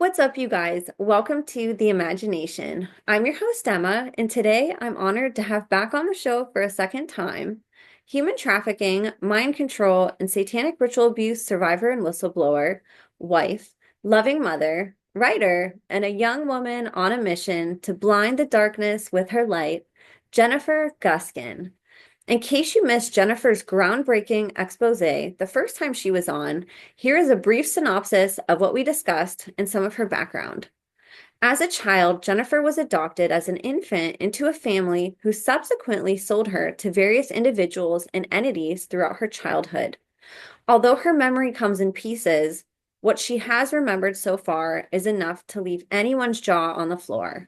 What's up, you guys? Welcome to The Imagination. I'm your host, Emma, and today I'm honored to have back on the show for a second time human trafficking, mind control, and satanic ritual abuse survivor and whistleblower, wife, loving mother, writer, and a young woman on a mission to blind the darkness with her light, Jennifer Guskin. In case you missed Jennifer's groundbreaking expose the first time she was on, here is a brief synopsis of what we discussed and some of her background. As a child, Jennifer was adopted as an infant into a family who subsequently sold her to various individuals and entities throughout her childhood. Although her memory comes in pieces, what she has remembered so far is enough to leave anyone's jaw on the floor.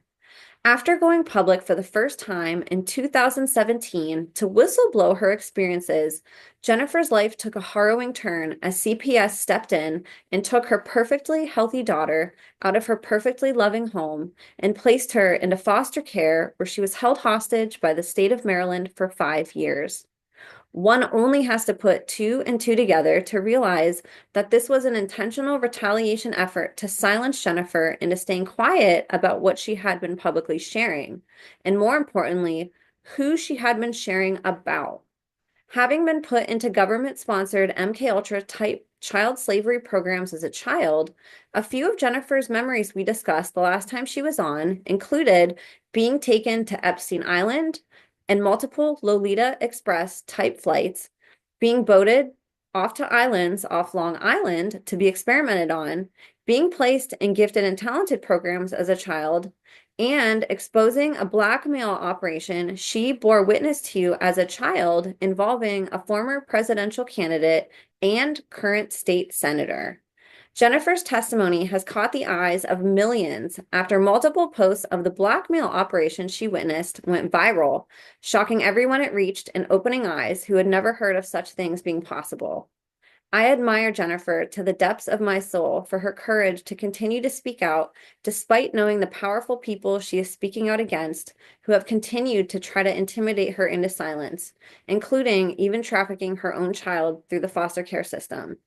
After going public for the first time in 2017 to whistleblow her experiences, Jennifer's life took a harrowing turn as CPS stepped in and took her perfectly healthy daughter out of her perfectly loving home and placed her into foster care where she was held hostage by the state of Maryland for 5 years. One only has to put two and two together to realize that this was an intentional retaliation effort to silence Jennifer into staying quiet about what she had been publicly sharing, and more importantly, who she had been sharing about. Having been put into government-sponsored MK Ultra type child slavery programs as a child, a few of Jennifer's memories we discussed the last time she was on included being taken to Epstein Island, and multiple Lolita Express type flights, being boated off to islands off Long Island to be experimented on, being placed in gifted and talented programs as a child, and exposing a blackmail operation she bore witness to as a child involving a former presidential candidate and current state senator. Jennifer's testimony has caught the eyes of millions after multiple posts of the blackmail operation she witnessed went viral, shocking everyone it reached and opening eyes who had never heard of such things being possible. I admire Jennifer to the depths of my soul for her courage to continue to speak out despite knowing the powerful people she is speaking out against who have continued to try to intimidate her into silence, including even trafficking her own child through the foster care system.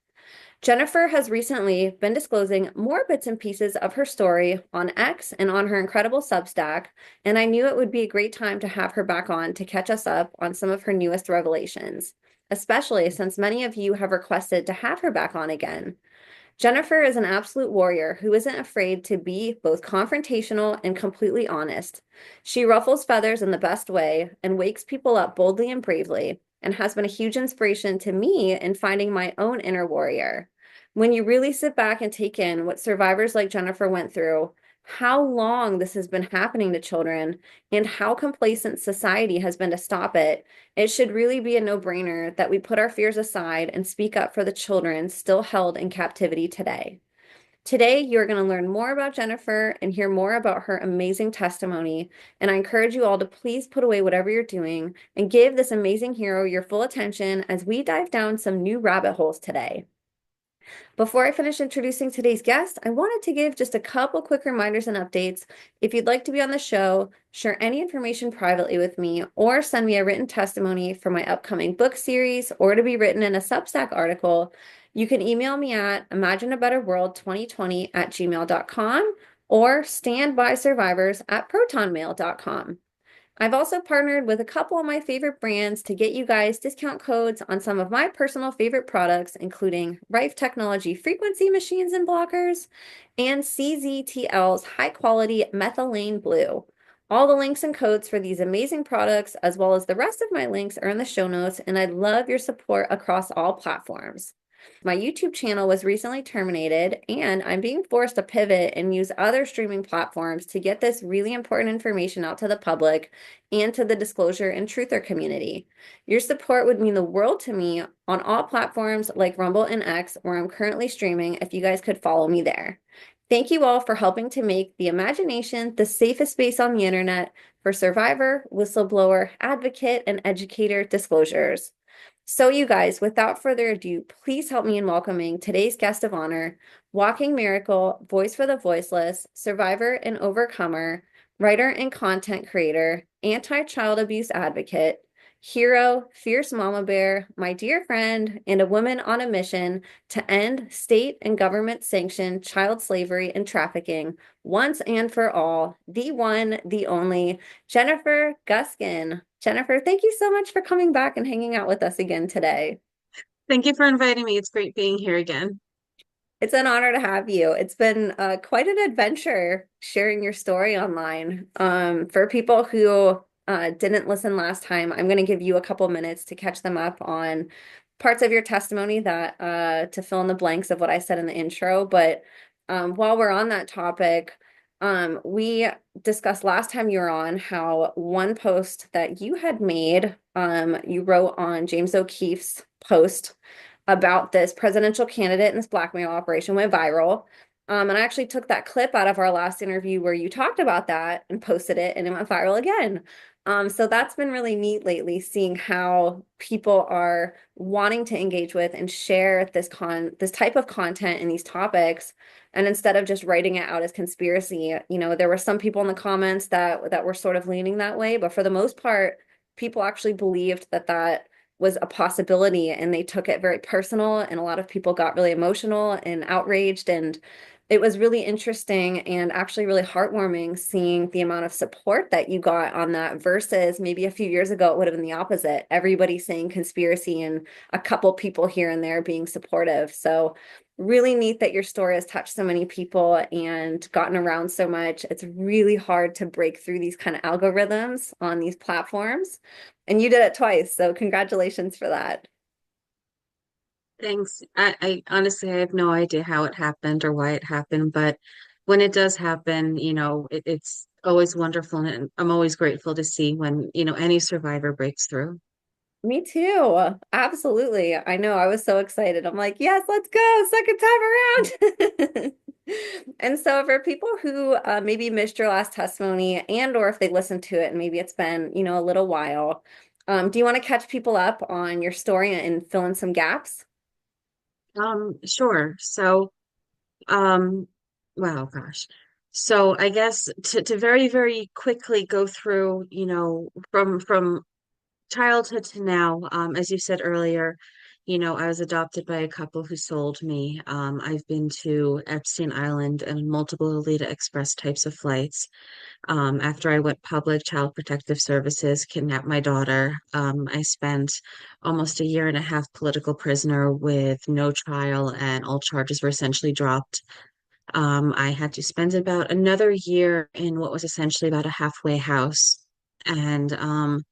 Jennifer has recently been disclosing more bits and pieces of her story on X and on her incredible Substack, and I knew it would be a great time to have her back on to catch us up on some of her newest revelations, especially since many of you have requested to have her back on again. Jennifer is an absolute warrior who isn't afraid to be both confrontational and completely honest. She ruffles feathers in the best way and wakes people up boldly and bravely, and has been a huge inspiration to me in finding my own inner warrior. When you really sit back and take in what survivors like Jennifer went through, how long this has been happening to children, and how complacent society has been to stop it, it should really be a no-brainer that we put our fears aside and speak up for the children still held in captivity today. Today, you're going to learn more about Jennifer and hear more about her amazing testimony, and I encourage you all to please put away whatever you're doing and give this amazing hero your full attention as we dive down some new rabbit holes today. Before I finish introducing today's guest, I wanted to give just a couple quick reminders and updates. If you'd like to be on the show, share any information privately with me, or send me a written testimony for my upcoming book series or to be written in a Substack article, you can email me at imagineabetterworld2020@gmail.com or standbysurvivors@protonmail.com. I've also partnered with a couple of my favorite brands to get you guys discount codes on some of my personal favorite products, including Rife Technology frequency machines and blockers and CZTL's high quality methylene blue. All the links and codes for these amazing products, as well as the rest of my links, are in the show notes, and I'd love your support across all platforms. My YouTube channel was recently terminated, and I'm being forced to pivot and use other streaming platforms to get this really important information out to the public and to the disclosure and truther community. Your support would mean the world to me on all platforms like Rumble and X, where I'm currently streaming, if you guys could follow me there. Thank you all for helping to make the imagination the safest space on the internet for survivor, whistleblower, advocate, and educator disclosures. So you guys, without further ado, please help me in welcoming today's guest of honor, walking miracle, voice for the voiceless, survivor and overcomer, writer and content creator, anti-child abuse advocate, hero, fierce mama bear, my dear friend, and a woman on a mission to end state and government sanctioned child slavery and trafficking once and for all. The one, the only, Jennifer Guskin. Jennifer, thank you so much for coming back and hanging out with us again today. Thank you for inviting me. It's great being here again. It's an honor to have you. It's been quite an adventure sharing your story online. For people who didn't listen last time, I'm going to give you a couple minutes to catch them up on parts of your testimony that to fill in the blanks of what I said in the intro. But while we're on that topic, we discussed last time you were on how one post that you had made, you wrote on James O'Keefe's post about this presidential candidate and this blackmail operation went viral. And I actually took that clip out of our last interview where you talked about that and posted it, and it went viral again. So that's been really neat lately, seeing how people are wanting to engage with and share this type of content and these topics. And instead of just writing it out as conspiracy, there were some people in the comments that were sort of leaning that way, but for the most part, people actually believed that was a possibility and they took it very personal, and a lot of people got really emotional and outraged, and it was really interesting and actually really heartwarming seeing the amount of support that you got on that versus maybe a few years ago it would have been the opposite. Everybody saying conspiracy and a couple people here and there being supportive. So really neat that your story has touched so many people and gotten around so much. It's really hard to break through these kind of algorithms on these platforms. And you did it twice, so congratulations for that. Thanks. I honestly I have no idea how it happened or why it happened, but when it does happen, it's always wonderful and I'm always grateful to see when, any survivor breaks through. Me too. Absolutely. I know. I was so excited. I'm like, yes, let's go. Second time around. And so for people who maybe missed your last testimony and or if they listened to it and maybe it's been, a little while, do you want to catch people up on your story and fill in some gaps? Sure. Um, wow, gosh. So I guess to very, very quickly go through, from childhood to now, as you said earlier, I was adopted by a couple who sold me. I've been to Epstein Island and multiple Alita Express types of flights. After I went public, Child Protective Services kidnapped my daughter. I spent almost a year and a half political prisoner with no trial, and all charges were essentially dropped. I had to spend about another year in what was essentially about a halfway house. And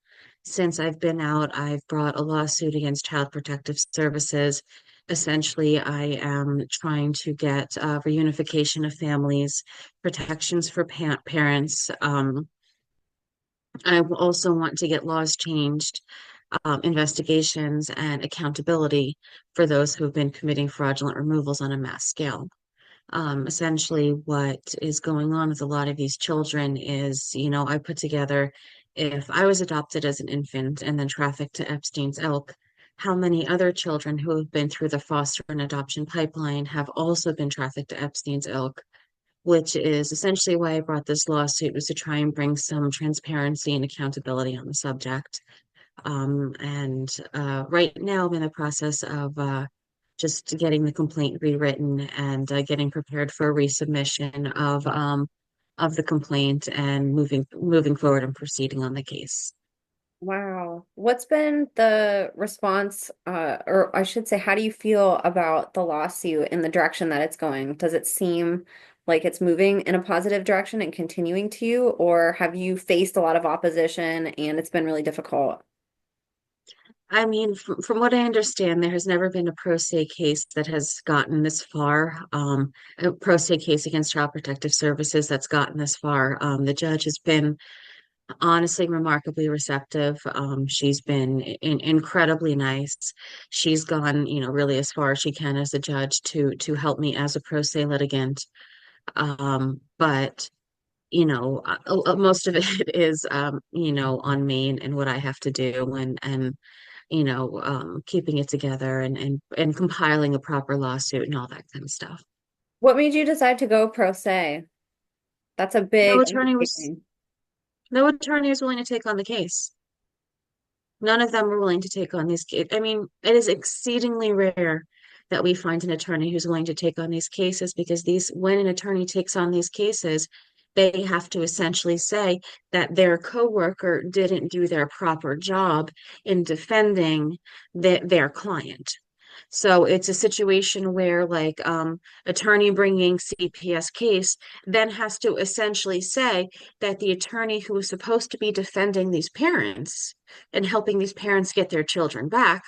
since I've been out, I've brought a lawsuit against Child Protective Services. Essentially, I am trying to get reunification of families, protections for parents. I also want to get laws changed, investigations, and accountability for those who have been committing fraudulent removals on a mass scale. Essentially, what is going on with a lot of these children is, I put together if I was adopted as an infant and then trafficked to Epstein's ilk, how many other children who have been through the foster and adoption pipeline have also been trafficked to Epstein's ilk, which is essentially why I brought this lawsuit, was to try and bring some transparency and accountability on the subject. And right now, I'm in the process of just getting the complaint rewritten and getting prepared for a resubmission of the complaint and moving forward and proceeding on the case. Wow. What's been the response, or I should say, how do you feel about the lawsuit in the direction that it's going? Does it seem like it's moving in a positive direction and continuing to, or have you faced a lot of opposition and it's been really difficult? I mean, from what I understand, there has never been a pro se case that has gotten this far. A pro se case against Child Protective Services that's gotten this far. The judge has been honestly remarkably receptive. She's been incredibly nice. She's gone, really as far as she can as a judge to help me as a pro se litigant. But most of it is, on me and what I have to do and keeping it together and compiling a proper lawsuit and all that kind of stuff. What made you decide to go pro se? That's a No big attorney was undertaking. no attorney was willing to take on the case. None of them are willing to take on these cases. I mean, it is exceedingly rare that we find an attorney who's willing to take on these cases because when an attorney takes on these cases, they have to essentially say that their coworker didn't do their proper job in defending their client. So it's a situation where attorney bringing CPS case then has to essentially say that the attorney who was supposed to be defending these parents and helping these parents get their children back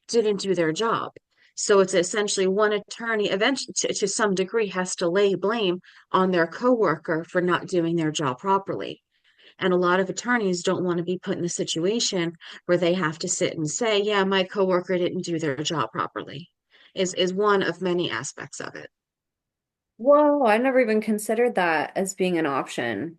didn't do their job. So it's essentially one attorney eventually to some degree has to lay blame on their coworker for not doing their job properly. And a lot of attorneys don't want to be put in a situation where they have to sit and say, yeah, my coworker didn't do their job properly, is one of many aspects of it. Whoa, I never even considered that as being an option.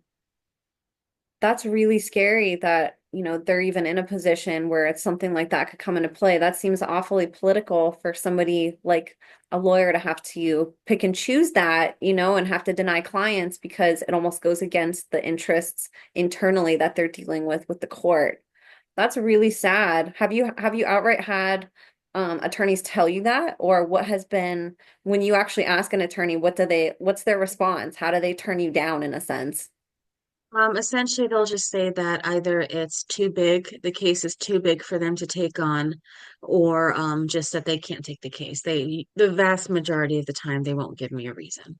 That's really scary that, they're even in a position where it's something like that could come into play. That seems awfully political for somebody like a lawyer to have to pick and choose that, and have to deny clients because it almost goes against the interests internally that they're dealing with the court. That's really sad. Have you outright had attorneys tell you that, or what has been when you actually ask an attorney, what's their response? How do they turn you down in a sense? Essentially, they'll just say that either it's too big, the case is too big for them to take on, or just that they can't take the case. The vast majority of the time, they won't give me a reason.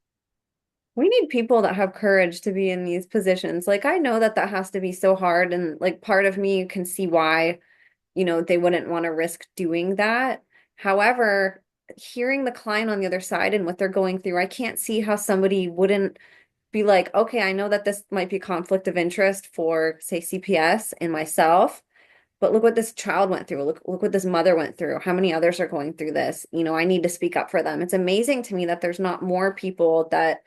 We need people that have courage to be in these positions. Like, I know that that has to be so hard, and like part of me can see why, they wouldn't want to risk doing that. However, hearing the client on the other side and what they're going through, I can't see how somebody wouldn't be like, okay, I know that this might be conflict of interest for, say, CPS and myself, but look what this child went through. Look what this mother went through. How many others are going through this? I need to speak up for them. It's amazing to me that there's not more people that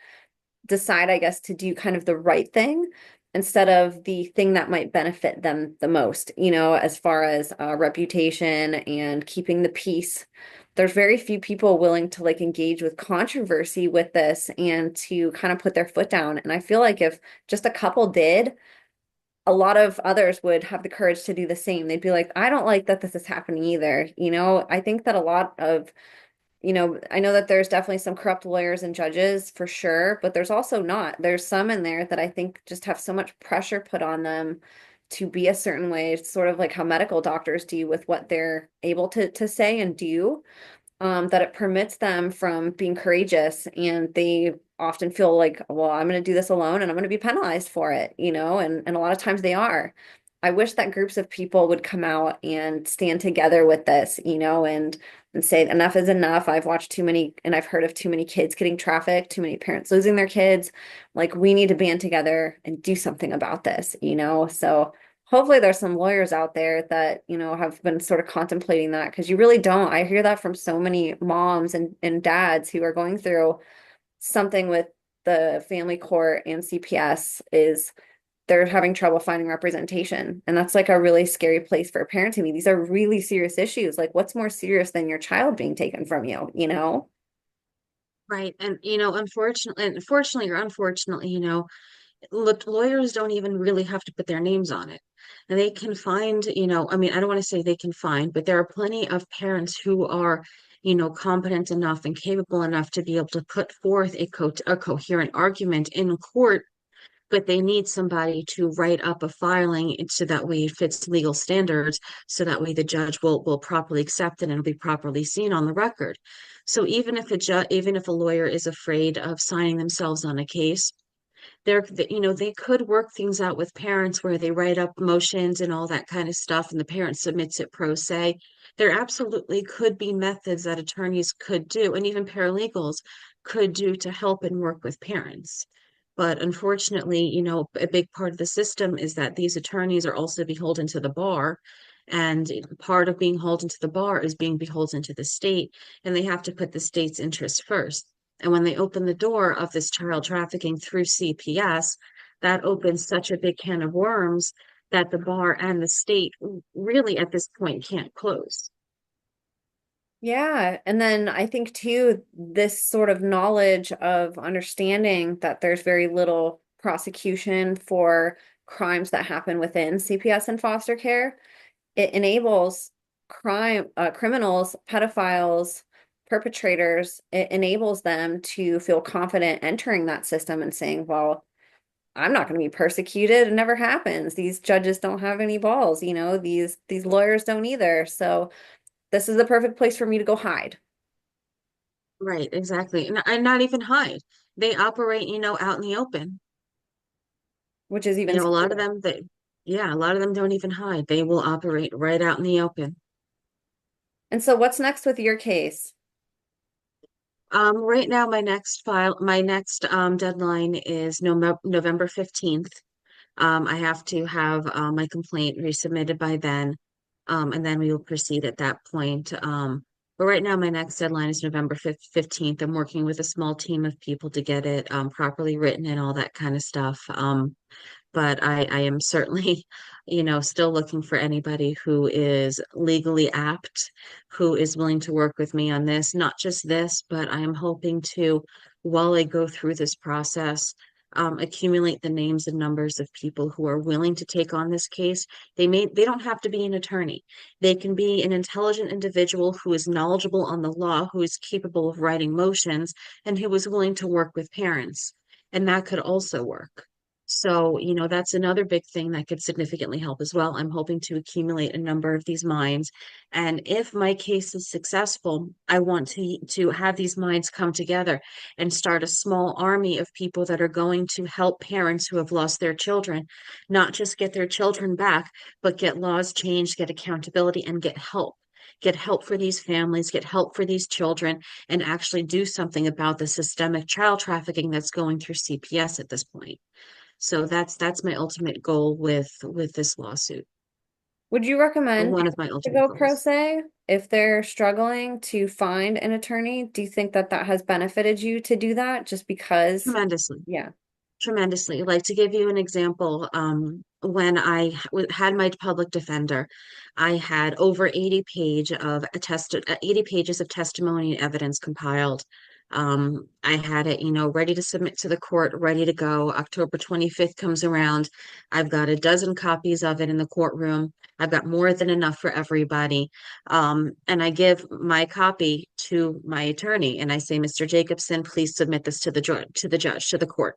decide, I guess, to do kind of the right thing instead of the thing that might benefit them the most, as far as reputation and keeping the peace. There's very few people willing to like engage with controversy with this and to kind of put their foot down. And I feel like if just a couple did, a lot of others would have the courage to do the same. They'd be like, I don't like that this is happening either. I think that a lot of I know that there's definitely some corrupt lawyers and judges for sure, but there's also not. There's some in there that I think just have so much pressure put on them to be a certain way. It's sort of like how medical doctors do with what they're able to say and do, that it permits them from being courageous. And they often feel like, well, I'm going to do this alone and I'm going to be penalized for it, and a lot of times they are. I wish that groups of people would come out and stand together with this, and say enough is enough. I've watched too many and I've heard of too many kids getting trafficked, too many parents losing their kids. Like we need to band together and do something about this, So hopefully there's some lawyers out there that, have been sort of contemplating that because you really don't. I hear that from so many moms and dads who are going through something with the family court and CPS is they're having trouble finding representation. And that's like a really scary place for a parent to me. These are really serious issues. Like what's more serious than your child being taken from you? Right. And, unfortunately or unfortunately, look, lawyers don't even really have to put their names on it. And they can find, I mean, I don't want to say they can find, but there are plenty of parents who are, competent enough and capable enough to be able to put forth a coherent argument in court, but they need somebody to write up a filing so that way it fits legal standards, so that way the judge will properly accept it and it'll be properly seen on the record. So even if a lawyer is afraid of signing themselves on a case, they could work things out with parents where they write up motions and all that kind of stuff, and the parent submits it pro se. There absolutely could be methods that attorneys could do, and even paralegals could do to help and work with parents. But unfortunately, a big part of the system is that these attorneys are also beholden to the bar. And part of being beholden to the bar is being beholden to the state, and they have to put the state's interests first. And when they open the door of this child trafficking through CPS, that opens such a big can of worms that the bar and the state really at this point can't close. Yeah. And then I think too, this sort of knowledge of understanding that there's very little prosecution for crimes that happen within CPS and foster care it enables criminals, pedophiles, perpetrators. It enables them to feel confident entering that system and saying, well, I'm not going to be persecuted. It never happens. These judges don't have any balls, these lawyers don't either. So this is the perfect place for me to go hide, Right, exactly. And not even hide. They operate, out in the open. which is even A lot of scarier. them, yeah, a lot of them don't even hide. They will operate right out in the open. And so what's next with your case? Right now, my next deadline is November 15th. I have to have my complaint resubmitted by then, and then we will proceed at that point. But right now, my next deadline is November 15th. I'm working with a small team of people to get it properly written and all that kind of stuff. But I am certainly, still looking for anybody who is legally apt, who is willing to work with me on this, not just this, but I am hoping to, while I go through this process, accumulate the names and numbers of people who are willing to take on this case. They don't have to be an attorney. They can be an intelligent individual who is knowledgeable on the law, who is capable of writing motions, and who is willing to work with parents. And that could also work. So, that's another big thing that could significantly help as well. I'm hoping to accumulate a number of these minds. And if my case is successful, I want to have these minds come together and start a small army of people that are going to help parents who have lost their children, not just get their children back, but get laws changed, get accountability, and get help. Get help for these families, get help for these children, and actually do something about the systemic child trafficking that's going through CPS at this point. So that's my ultimate goal with this lawsuit, Would you or recommend one of people my to ultimate go pro goals. se if they're struggling to find an attorney? Do you think that that has benefited you to do that just because? Tremendously. Yeah. Tremendously. Like, to give you an example, when I had my public defender, I had over 80 pages of testimony and evidence compiled. I had it, ready to submit to the court, ready to go. October 25th comes around. I've got a dozen copies of it in the courtroom. I've got more than enough for everybody. And I give my copy to my attorney and I say, Mr. Jacobson, please submit this to the judge, to the court.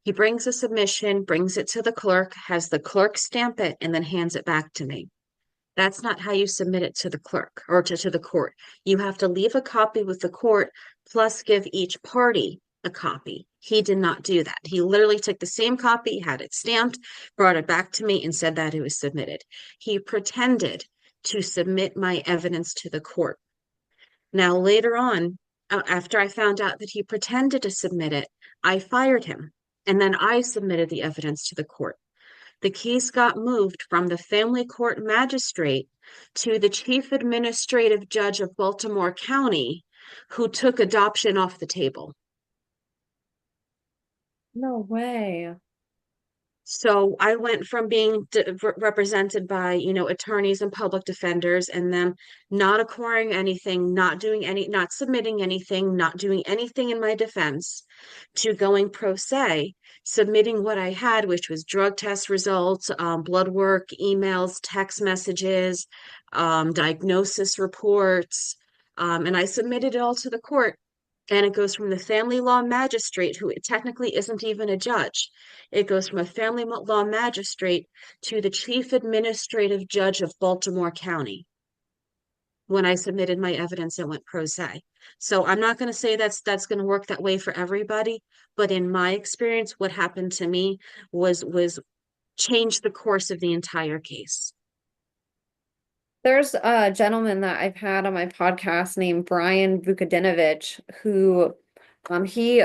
He brings a submission, brings it to the clerk, has the clerk stamp it, and then hands it back to me. That's not how you submit it to the clerk or to the court. You have to leave a copy with the court, plus give each party a copy. He did not do that. He literally took the same copy, had it stamped, brought it back to me, and said that it was submitted. He pretended to submit my evidence to the court. Now, later on, after I found out that he pretended to submit it, I fired him. And then I submitted the evidence to the court. The case got moved from the family court magistrate to the chief administrative judge of Baltimore County, who took adoption off the table. No way. So I went from being represented by, attorneys and public defenders and them not acquiring anything, not submitting anything, not doing anything in my defense, to going pro se, submitting what I had, which was drug test results, blood work, emails, text messages, diagnosis reports. And I submitted it all to the court. And it goes from the family law magistrate, who technically isn't even a judge. It goes from a family law magistrate to the chief administrative judge of Baltimore County when I submitted my evidence and went pro se. So I'm not going to say that's going to work that way for everybody, but in my experience, what happened to me was changed the course of the entire case. There's a gentleman that I've had on my podcast named Brian Vukadinovich who he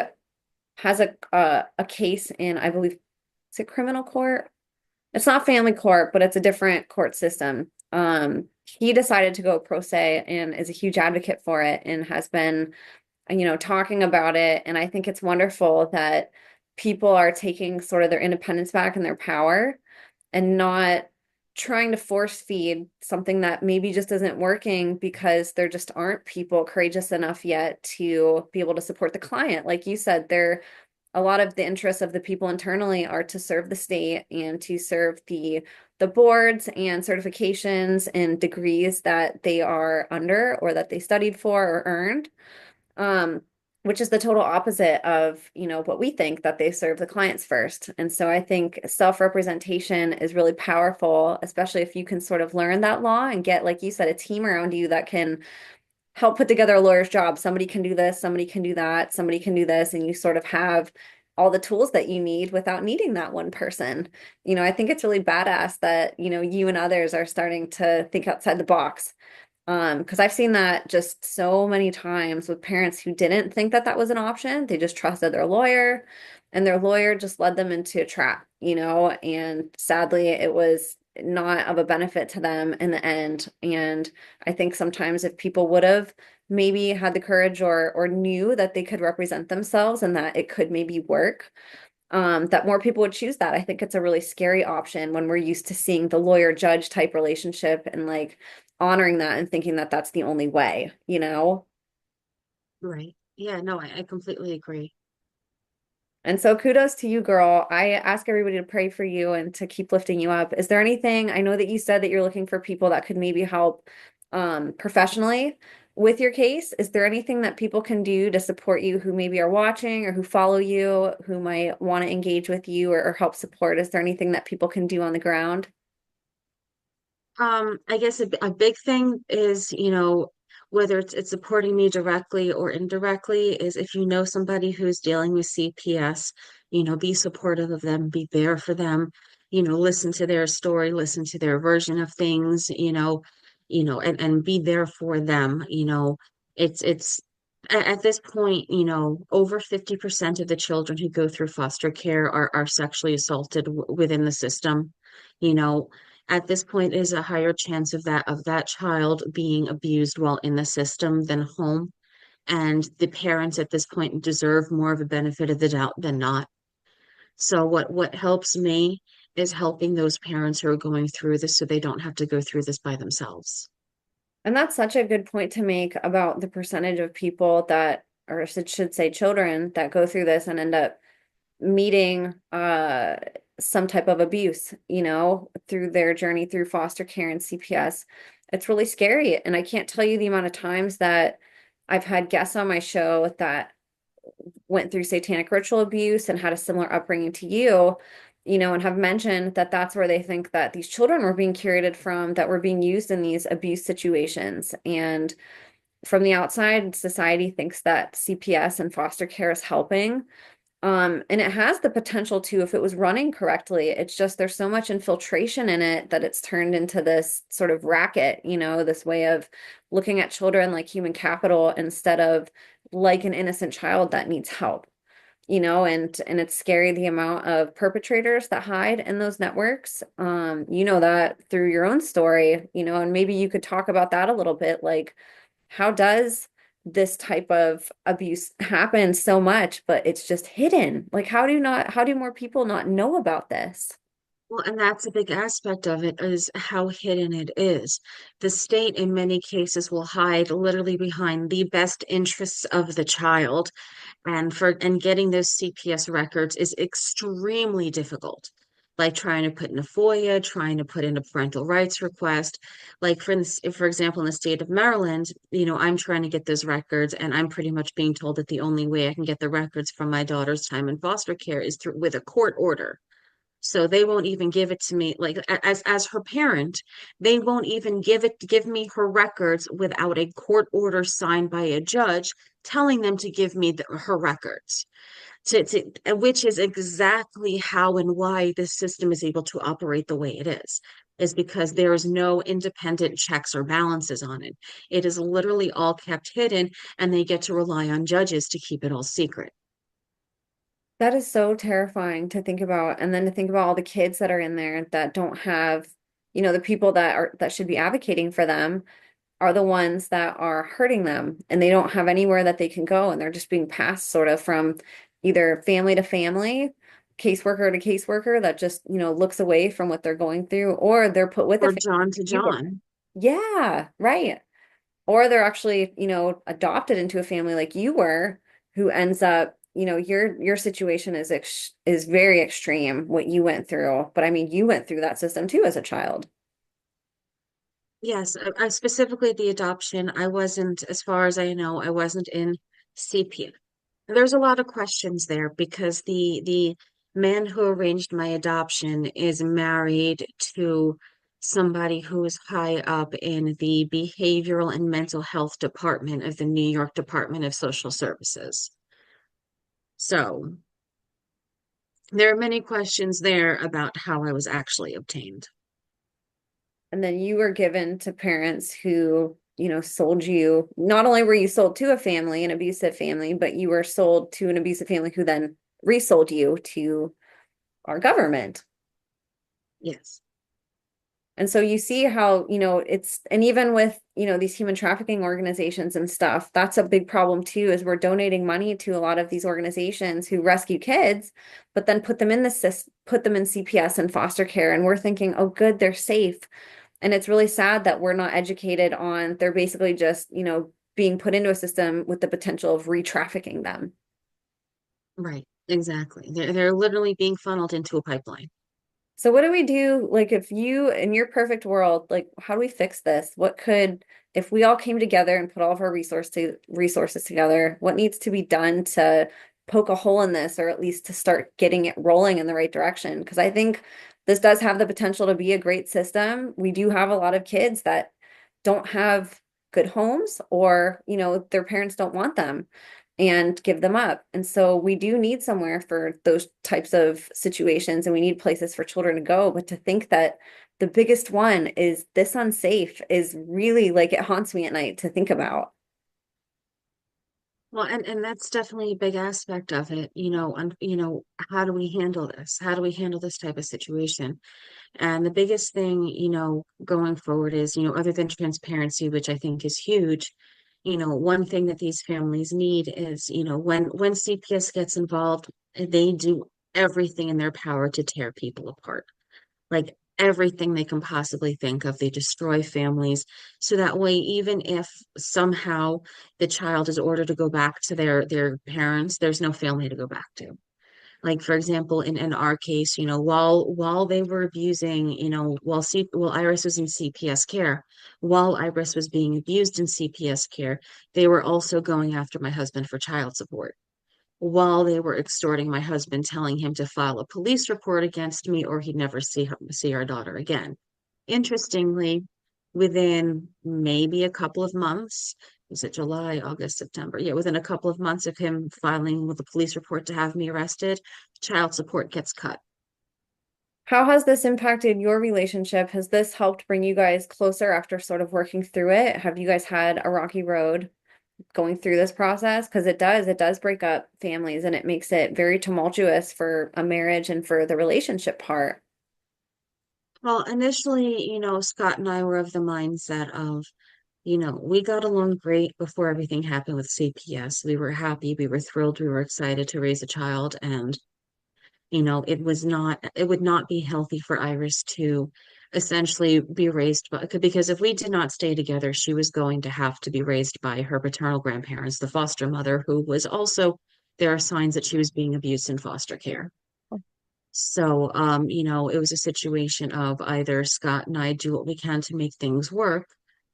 has a case in, I believe, is it criminal court? It's not family court, but it's a different court system. He decided to go pro se and is a huge advocate for it and has been, talking about it. And I think it's wonderful that people are taking sort of their independence back and their power and not trying to force feed something that maybe just isn't working because there just aren't people courageous enough yet to be able to support the client. Like you said, a lot of the interests of the people internally are to serve the state and to serve the the boards and certifications and degrees that they are under or that they studied for or earned, um, which is the total opposite of, what we think, that they serve the clients first. And so I think self-representation is really powerful, especially if you can sort of learn that law and get, like you said, a team around you that can help put together a lawyer's job. Somebody can do this, somebody can do that, somebody can do this, and you sort of have all the tools that you need without needing that one person. I think it's really badass that, you and others are starting to think outside the box. Because I've seen that just so many times with parents who didn't think that that was an option. They just trusted their lawyer, and their lawyer just led them into a trap, and sadly, it was not of a benefit to them in the end. And I think sometimes if people would have maybe had the courage or knew that they could represent themselves and that it could maybe work, that more people would choose that. I think it's a really scary option when we're used to seeing the lawyer judge type relationship and like honoring that and thinking that that's the only way. Right. Yeah, no, I completely agree. And so kudos to you, girl. I ask everybody to pray for you and to keep lifting you up. Is there anything, I know that you said that you're looking for people that could maybe help professionally with your case. Is there anything that people can do to support you who maybe are watching or who follow you, who might want to engage with you or help support? Is there anything that people can do on the ground? I guess a big thing is, whether it's supporting me directly or indirectly, is if you know somebody who's dealing with CPS, be supportive of them, be there for them, listen to their story, listen to their version of things, and be there for them. It's at this point, over 50% of the children who go through foster care are sexually assaulted within the system. You know, at this point is a higher chance of that child being abused while in the system than home. And the parents at this point deserve more of a benefit of the doubt than not. So what helps me is helping those parents who are going through this so they don't have to go through this by themselves. And that's such a good point to make about the percentage of people that, or should say children that go through this and end up meeting some type of abuse, through their journey through foster care and CPS. It's really scary. And I can't tell you the amount of times that I've had guests on my show that went through satanic ritual abuse and had a similar upbringing to you, and have mentioned that that's where they think that these children were being curated from, that were being used in these abuse situations. And from the outside, society thinks that CPS and foster care is helping. And it has the potential to, if it was running correctly. It's just there's so much infiltration in it that it's turned into this sort of racket, this way of looking at children like human capital instead of like an innocent child that needs help. And it's scary the amount of perpetrators that hide in those networks. You know that through your own story, and maybe you could talk about that a little bit. Like, how does this type of abuse happen so much, but it's just hidden? Like, how do more people not know about this? Well, and that's a big aspect of it is how hidden it is. The state, in many cases, will hide literally behind the best interests of the child, and getting those CPS records is extremely difficult. Like trying to put in a FOIA, trying to put in a parental rights request. Like for example, in the state of Maryland, I'm trying to get those records, and I'm pretty much being told that the only way I can get the records from my daughter's time in foster care is through with a court order. So they won't even give it to me, like as her parent, they won't even give me her records without a court order signed by a judge telling them to give me her records. Which is exactly how and why this system is able to operate the way it is because there is no independent checks or balances on it. It is literally all kept hidden, and they get to rely on judges to keep it all secret. That is so terrifying to think about. And then to think about all the kids that are in there that don't have, the people that should be advocating for them are the ones that are hurting them, and they don't have anywhere that they can go, and they're just being passed sort of from either family to family, caseworker to caseworker that just, looks away from what they're going through, or they're put with a Or family John to like you were. John. Yeah, right. Or they're actually, adopted into a family like you were, who ends up, your situation is very extreme what you went through, but I mean, you went through that system too as a child. Yes, I specifically the adoption. I wasn't, as far as I know, I wasn't in CPS. There's a lot of questions there because the man who arranged my adoption is married to somebody who is high up in the behavioral and mental health department of the New York Department of Social Services. So there are many questions there about how I was actually obtained. And then you were given to parents who, sold you. Not only were you sold to a family, an abusive family, but you were sold to an abusive family who then resold you to our government. Yes. And so you see how, and even with, these human trafficking organizations and stuff, that's a big problem too, is we're donating money to a lot of these organizations who rescue kids, but then put them in CPS and foster care. And we're thinking, oh, good, they're safe. And it's really sad that we're not educated on, they're basically just, being put into a system with the potential of re-trafficking them. Right. Exactly. They're literally being funneled into a pipeline. So what do we do? Like if you, in your perfect world, like how do we fix this? If we all came together and put all of our resources together, what needs to be done to poke a hole in this or at least to start getting it rolling in the right direction? Because I think this does have the potential to be a great system. We do have a lot of kids that don't have good homes or, their parents don't want them and give them up. And so we do need somewhere for those types of situations and we need places for children to go. But to think that the biggest one is this unsafe is really like it haunts me at night to think about. Well, and that's definitely a big aspect of it, and how do we handle this? How do we handle this type of situation? And the biggest thing, going forward is, other than transparency, which I think is huge, one thing that these families need is, when CPS gets involved, they do everything in their power to tear people apart. Like everything they can possibly think of. They destroy families. So that way, even if somehow the child is ordered to go back to their parents, there's no family to go back to. Like for example, in our case, while they were abusing, while Iris was in CPS care, while Iris was being abused in CPS care, they were also going after my husband for child support while they were extorting my husband, telling him to file a police report against me or he'd never see our daughter again. Interestingly, within maybe a couple of months, was it July, August, September? Yeah, within a couple of months of him filing with a police report to have me arrested, child support gets cut. How has this impacted your relationship? Has this helped bring you guys closer after sort of working through it? Have you guys had a rocky road going through this process? Because it does break up families and it makes it very tumultuous for a marriage and for the relationship part. Well, initially, Scott and I were of the mindset of, we got along great before everything happened with CPS. We were happy, we were thrilled, we were excited to raise a child, and it would not be healthy for Iris to essentially be raised by, because if we did not stay together, she was going to have to be raised by her paternal grandparents, the foster mother, who was also, there are signs that she was being abused in foster care. So, it was a situation of either Scott and I do what we can to make things work,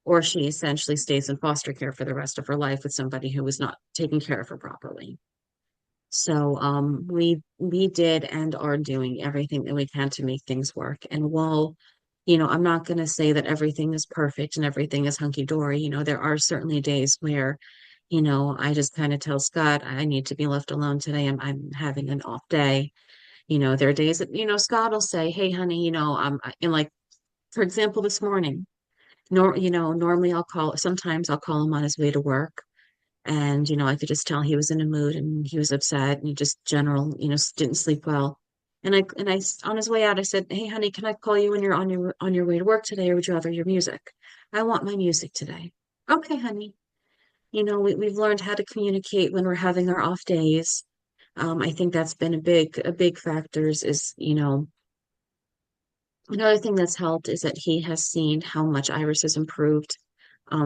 or she essentially stays in foster care for the rest of her life with somebody who was not taking care of her properly. So we did and are doing everything that we can to make things work. And while, I'm not going to say that everything is perfect and everything is hunky dory, there are certainly days where, I just kind of tell Scott, I need to be left alone today. I'm having an off day. There are days that, Scott will say, hey, honey, and like, for example, this morning, normally sometimes I'll call him on his way to work. And, I could just tell he was in a mood and he was upset and he just general, didn't sleep well. And I, on his way out, I said, hey, honey, can I call you when you're on your way to work today, or would you rather your music? I want my music today. Okay, honey. We've learned how to communicate when we're having our off days. I think that's been a big factors is, another thing that's helped is that he has seen how much Iris has improved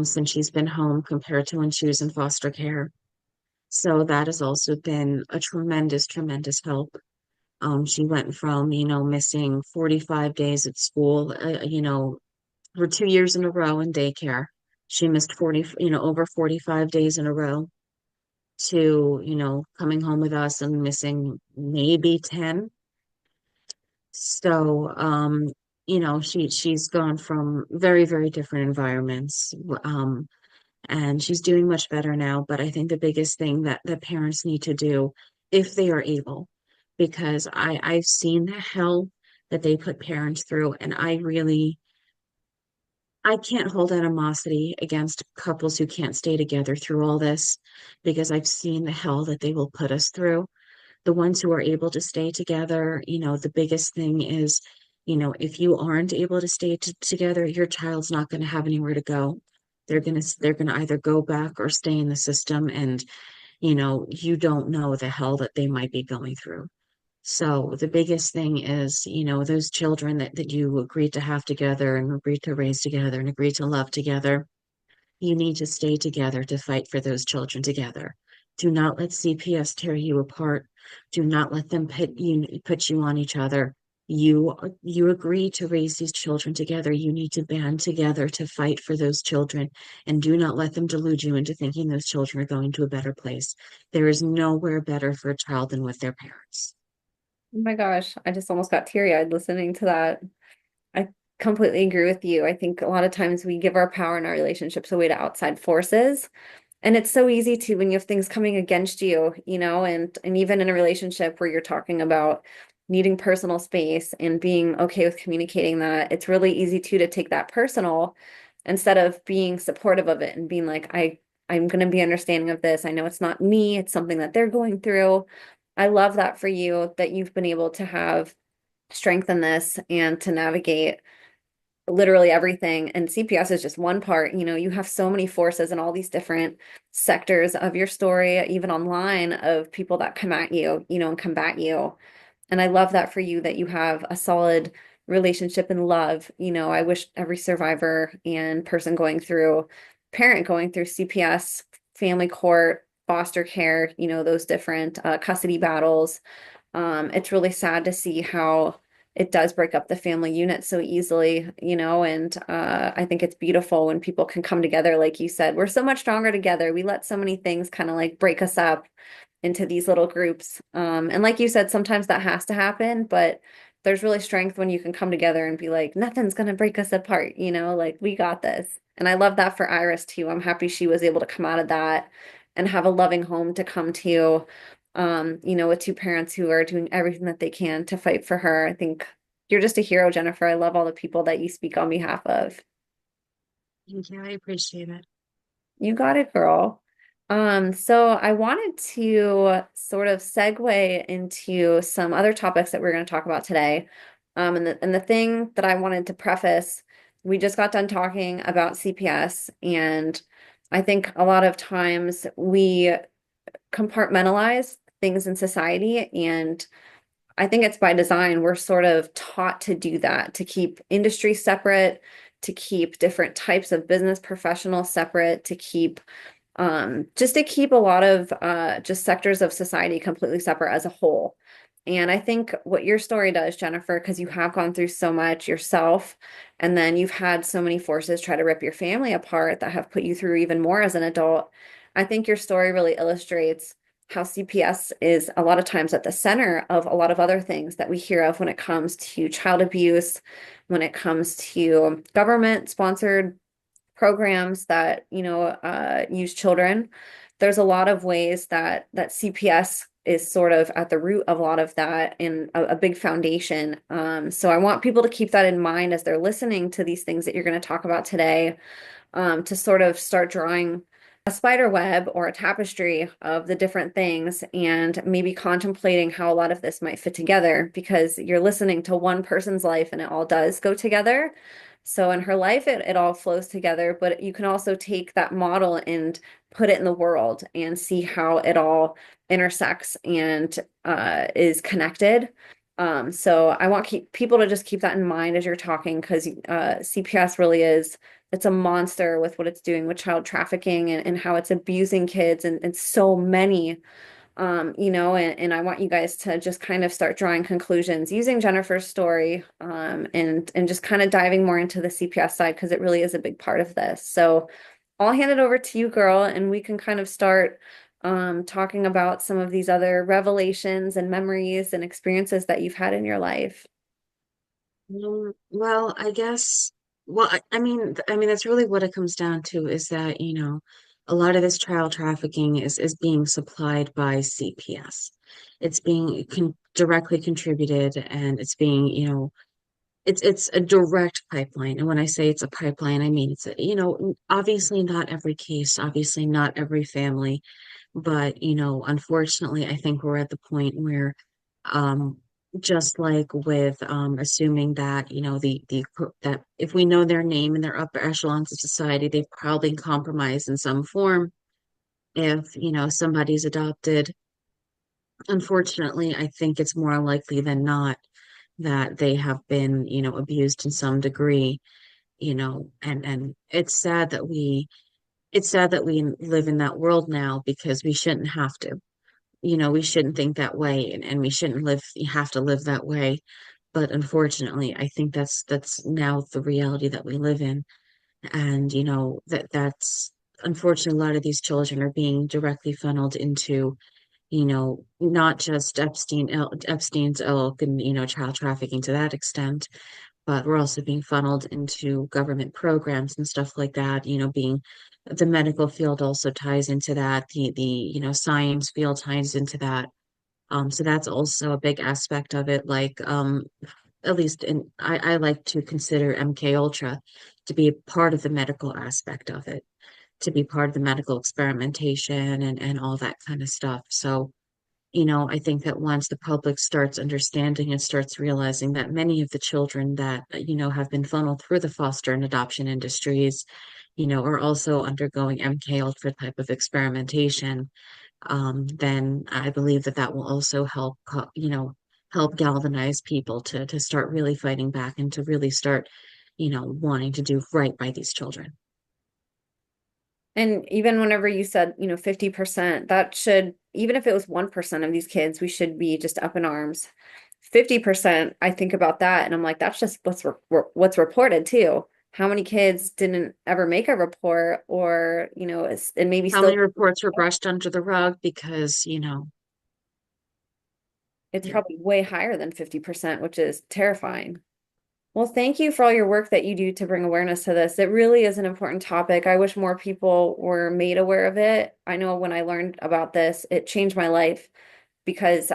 since she's been home compared to when she was in foster care. So that has also been a tremendous, tremendous help. She went from, missing 45 days at school, for 2 years in a row in daycare. She missed 40, over 45 days in a row to, coming home with us and missing maybe 10. So, she's gone from very, very different environments. And she's doing much better now. But I think the biggest thing that parents need to do, if they are able, because I've seen the hell that they put parents through, and I can't hold animosity against couples who can't stay together through all this, because I've seen the hell that they will put us through. The ones who are able to stay together, the biggest thing is, if you aren't able to stay together, your child's not going to have anywhere to go. They're going to either go back or stay in the system, and you don't know the hell that they might be going through. So the biggest thing is, those children that you agreed to have together and agreed to raise together and agreed to love together, you need to stay together to fight for those children together. Do not let CPS tear you apart. Do not let them put you on each other. You agree to raise these children together. You need to band together to fight for those children, and do not let them delude you into thinking those children are going to a better place. There is nowhere better for a child than with their parents. Oh my gosh, I just almost got teary-eyed listening to that. I completely agree with you. I think a lot of times we give our power in our relationships away to outside forces. And it's so easy to when you have things coming against you, and even in a relationship where you're talking about needing personal space and being okay with communicating that, it's really easy too to take that personal instead of being supportive of it and being like, I'm going to be understanding of this. I know it's not me, it's something that they're going through. I love that for you that you've been able to have strength in this and to navigate literally everything. And CPS is just one part. You have so many forces in all these different sectors of your story, even online, of people that come at you, and combat you. And I love that for you that you have a solid relationship and love. I wish every survivor and person parent going through CPS, family court, foster care, those different custody battles. It's really sad to see how it does break up the family unit so easily, and I think it's beautiful when people can come together. Like you said, we're so much stronger together. We let so many things kind of like break us up into these little groups. And like you said, sometimes that has to happen, but there's really strength when you can come together and be like, nothing's going to break us apart, like we got this. And I love that for Iris too. I'm happy she was able to come out of that and have a loving home to come to, with two parents who are doing everything that they can to fight for her. I think you're just a hero, Jennifer. I love all the people that you speak on behalf of. Yeah, I appreciate it. You got it, girl. So I wanted to sort of segue into some other topics that we're going to talk about today. And the thing that I wanted to preface, we just got done talking about CPS, and I think a lot of times we compartmentalize things in society, and I think it's by design. We're sort of taught to do that, to keep industry separate, to keep different types of business professionals separate, just to keep a lot of just sectors of society completely separate as a whole. And I think what your story does, Jennifer, because you have gone through so much yourself, and then you've had so many forces try to rip your family apart that have put you through even more as an adult. I think your story really illustrates how CPS is a lot of times at the center of a lot of other things that we hear of when it comes to child abuse, when it comes to government sponsored programs that use children. There's a lot of ways that CPS is sort of at the root of a lot of that and a big foundation. So I want people to keep that in mind as they're listening to these things that you're going to talk about today, to sort of start drawing a spider web or a tapestry of the different things and maybe contemplating how a lot of this might fit together, because you're listening to one person's life and it all does go together. So in her life, it all flows together, but you can also take that model and put it in the world and see how it all intersects and is connected. So I want people to just keep that in mind as you're talking, because CPS really is it's a monster with what it's doing with child trafficking and how it's abusing kids and so many and I want you guys to just kind of start drawing conclusions using Jennifer's story, and just kind of diving more into the CPS side because it really is a big part of this. So I'll hand it over to you, girl, and we can kind of start talking about some of these other revelations and memories and experiences that you've had in your life. Well, I guess, well, I mean, that's really what it comes down to is that, a lot of this child trafficking is being supplied by CPS. It's being directly contributed, and it's being, it's a direct pipeline. And when I say it's a pipeline, I mean obviously not every case, obviously not every family, but unfortunately, I think we're at the point where um, just like with assuming that, that if we know their name and their upper echelons of society, they've probably compromised in some form. If, somebody's adopted, unfortunately, I think it's more likely than not that they have been, abused in some degree, and it's sad that we live in that world now because we shouldn't have to. We shouldn't think that way, and we shouldn't have to live that way. But unfortunately, I think that's now the reality that we live in. And that's unfortunately a lot of these children are being directly funneled into, not just Epstein's ilk and, child trafficking to that extent, but we're also being funneled into government programs and stuff like that, being the medical field also ties into that, the science field ties into that. So that's also a big aspect of it. Like, at least I like to consider MK Ultra to be a part of the medical aspect of it, to be part of the medical experimentation and all that kind of stuff. So, I think that once the public starts understanding and starts realizing that many of the children that, have been funneled through the foster and adoption industries, are also undergoing MK Ultra type of experimentation, then I believe that that will also help, help galvanize people to start really fighting back and to really start, wanting to do right by these children. And even whenever you said, 50%, that should, even if it was 1% of these kids, we should be just up in arms. 50%, I think about that and I'm like, that's just what's reported too. How many kids didn't ever make a report or, and maybe How still many reports were brushed under the rug because, it's yeah. probably way higher than 50%, which is terrifying. Well, thank you for all your work that you do to bring awareness to this. It really is an important topic. I wish more people were made aware of it. I know when I learned about this, it changed my life because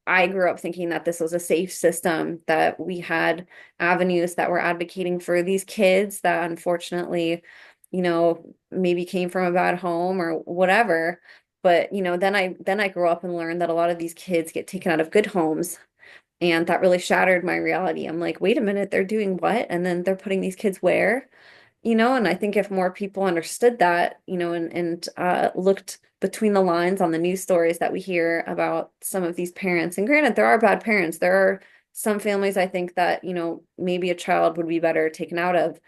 I grew up thinking that this was a safe system, that we had avenues that were advocating for these kids that unfortunately, maybe came from a bad home or whatever. But, then I grew up and learned that a lot of these kids get taken out of good homes, and that really shattered my reality. I'm like, wait a minute, they're doing what? And then they're putting these kids where? And I think if more people understood that, and looked between the lines on the news stories that we hear about some of these parents, and granted, there are bad parents. There are some families I think that, maybe a child would be better taken out of.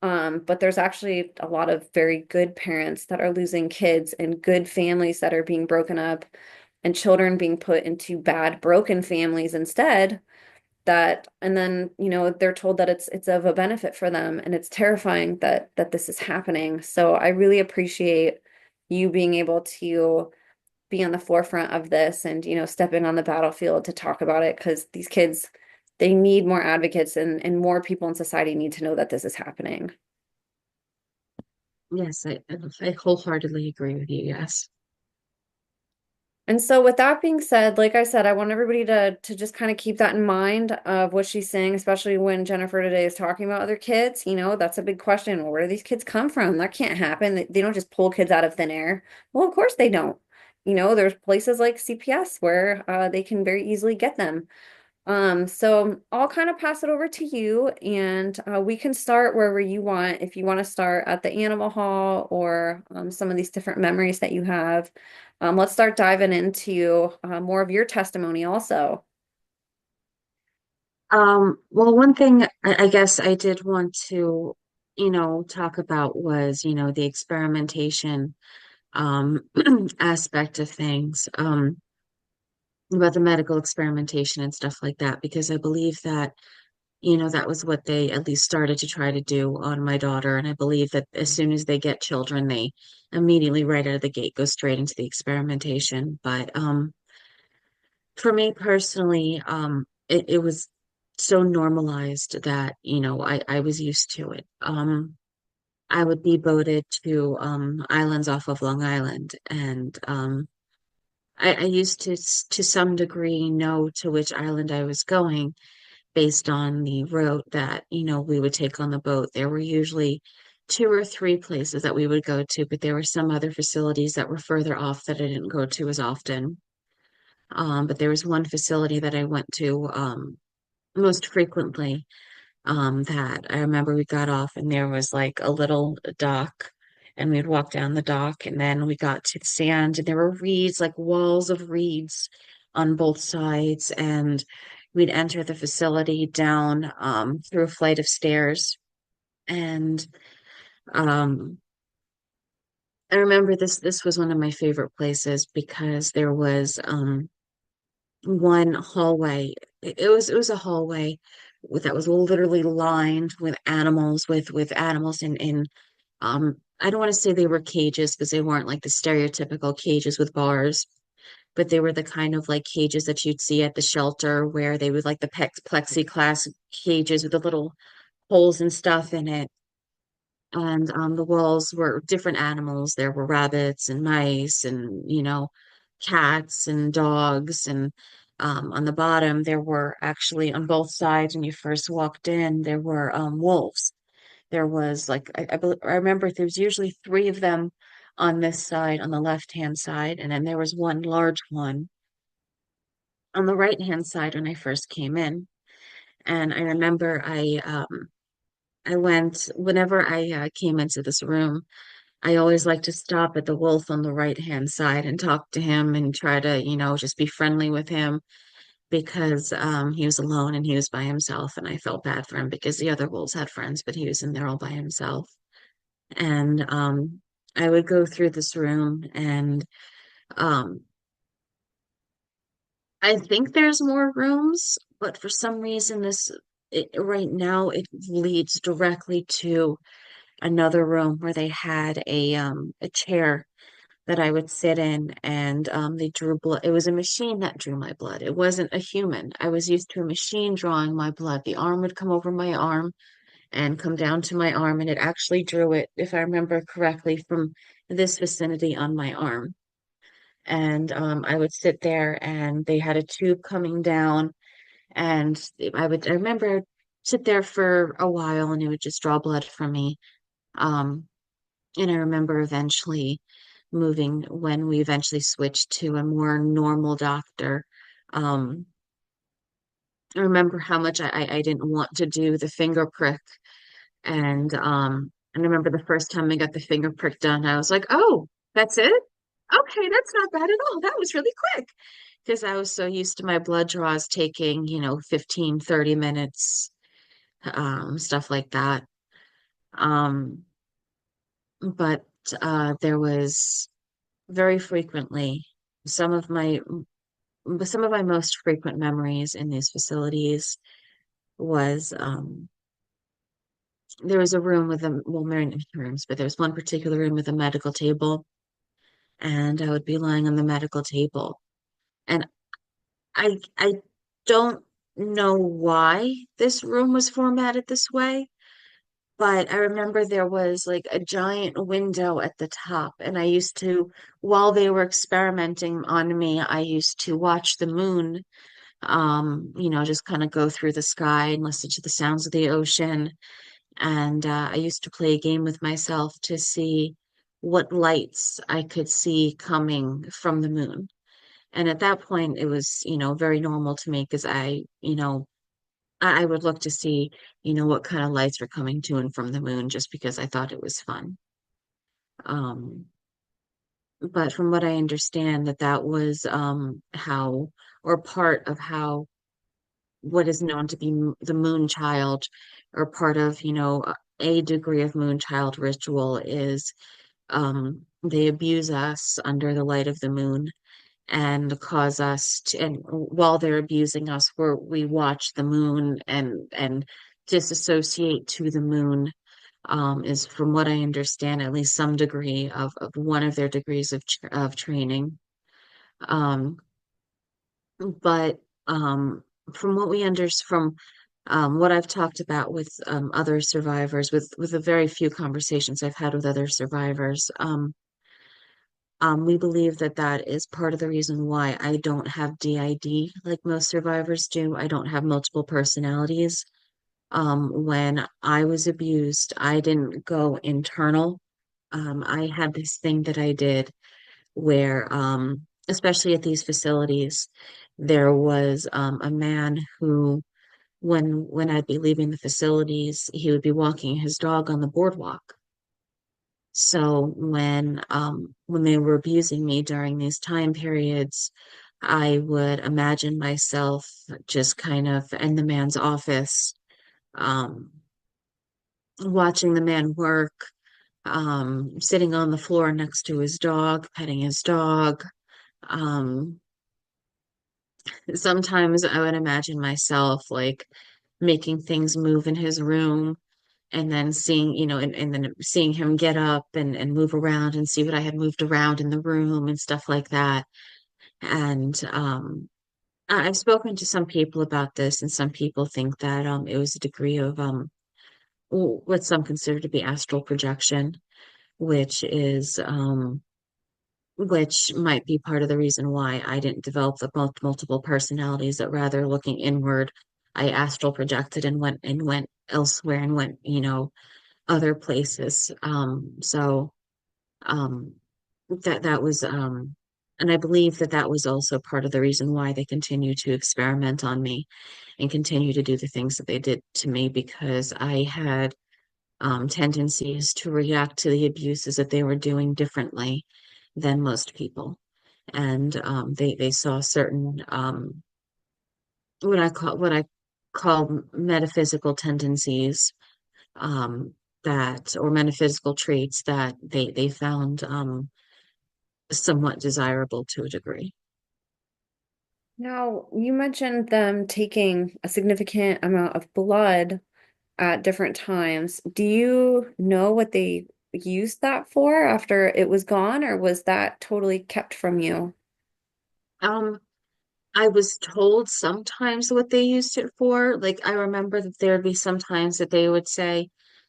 But there's actually a lot of very good parents that are losing kids and good families that are being broken up and children being put into bad, broken families instead that and then they're told that it's of a benefit for them and it's terrifying that this is happening. So I really appreciate you being able to be on the forefront of this and step in on the battlefield to talk about it because these kids, they need more advocates and more people in society need to know that this is happening. Yes, I wholeheartedly agree with you. Yes. And so with that being said, like I said, I want everybody to just kind of keep that in mind of what she's saying, especially when Jennifer today is talking about other kids. That's a big question. Well, where do these kids come from? That can't happen. They don't just pull kids out of thin air. Well, of course they don't. There's places like CPS where they can very easily get them. So I'll kind of pass it over to you and we can start wherever you want. If you want to start at the animal hall or some of these different memories that you have. Let's start diving into more of your testimony also. Well, one thing I guess I did want to talk about was, the experimentation aspect of things, about the medical experimentation and stuff like that, because I believe that, that was what they at least started to try to do on my daughter. And I believe that as soon as they get children, they immediately right out of the gate go straight into the experimentation. But for me personally, it was so normalized that, I was used to it. I would be boated to islands off of Long Island, and I used to some degree know to which island I was going based on the route that, we would take on the boat. There were usually two or three places that we would go to, but there were some other facilities that were further off that I didn't go to as often. But there was one facility that I went to most frequently, that I remember we got off and there was like a little dock, and we'd walk down the dock, and then we got to the sand, and there were reeds, like walls of reeds on both sides, and we'd enter the facility down through a flight of stairs. And um I remember this was one of my favorite places because there was one hallway. It was a hallway that was literally lined with animals, with animals in I don't want to say they were cages because they weren't like the stereotypical cages with bars, but they were the kind of like cages that you'd see at the shelter where they would like the plexiglass cages with the little holes and stuff in it. And the walls were different animals. There were rabbits and mice and, cats and dogs. And on the bottom, there were actually on both sides, when you first walked in, there were wolves. There was like, I remember there's usually three of them on this side, on the left-hand side. And then there was one large one on the right-hand side when I first came in. And I remember I went, whenever I came into this room, I always like to stop at the wolf on the right hand side and talk to him and try to, just be friendly with him because he was alone and he was by himself. And I felt bad for him because the other wolves had friends, but he was in there all by himself. And I would go through this room, and um, I think there's more rooms, but for some reason, right now it leads directly to another room where they had a chair that I would sit in, and they drew blood. It was a machine that drew my blood. It wasn't a human. I was used to a machine drawing my blood. The arm would come over my arm and come down to my arm, and it actually drew it, if I remember correctly, from this vicinity on my arm. And I would sit there, and they had a tube coming down, and I remember sit there for a while, and it would just draw blood from me. Um, and I remember eventually moving when we eventually switched to a more normal doctor. Um, I remember how much I didn't want to do the finger prick. And I remember the first time I got the finger prick done, I was like, oh, that's it? Okay, that's not bad at all. That was really quick. Because I was so used to my blood draws taking, 15, 30 minutes, stuff like that. Um, but there was very frequently some of my some of my most frequent memories in these facilities was there was a room with a well, many rooms, but there was one particular room with a medical table, and I would be lying on the medical table, and I don't know why this room was formatted this way. But I remember there was like a giant window at the top, and I used to, while they were experimenting on me, I used to watch the moon, just kind of go through the sky and listen to the sounds of the ocean. And I used to play a game with myself to see what lights I could see coming from the moon. And at that point, it was, very normal to me because I would look to see, what kind of lights were coming to and from the moon just because I thought it was fun. Um, but from what I understand, that was how, or part of how, what is known to be the moon child, or part of, a degree of moonchild ritual is they abuse us under the light of the moon and cause us to, and while they're abusing us, we watch the moon and disassociate to the moon, is from what I understand, at least some degree of one of their degrees of training. Um, but from what we from what I've talked about with other survivors, with the very few conversations I've had with other survivors, we believe that that is part of the reason why I don't have DID like most survivors do. I don't have multiple personalities. When I was abused, I didn't go internal. I had this thing that I did where, especially at these facilities, there was a man who, when I'd be leaving the facilities, he would be walking his dog on the boardwalk. So when they were abusing me during these time periods, I would imagine myself just kind of in the man's office, um, watching the man work, sitting on the floor next to his dog, petting his dog. Um, Sometimes I would imagine myself like making things move in his room and then seeing, and then seeing him get up and move around and see what I had moved around in the room and stuff like that. And I've spoken to some people about this, and some people think that it was a degree of what some consider to be astral projection, which is which might be part of the reason why I didn't develop the multiple personalities, that rather looking inward, I astral projected and went elsewhere and went, other places. Um, that was, and I believe that that was also part of the reason why they continue to experiment on me and continue to do the things that they did to me, because I had tendencies to react to the abuses that they were doing differently than most people. And they saw certain what I call metaphysical tendencies, um, that, or metaphysical traits that they found somewhat desirable to a degree. Now, you mentioned them taking a significant amount of blood at different times. Do you know what they used that for after it was gone, or was that totally kept from you? Um, I was told sometimes what they used it for. Like, I remember that there'd be sometimes that they would say,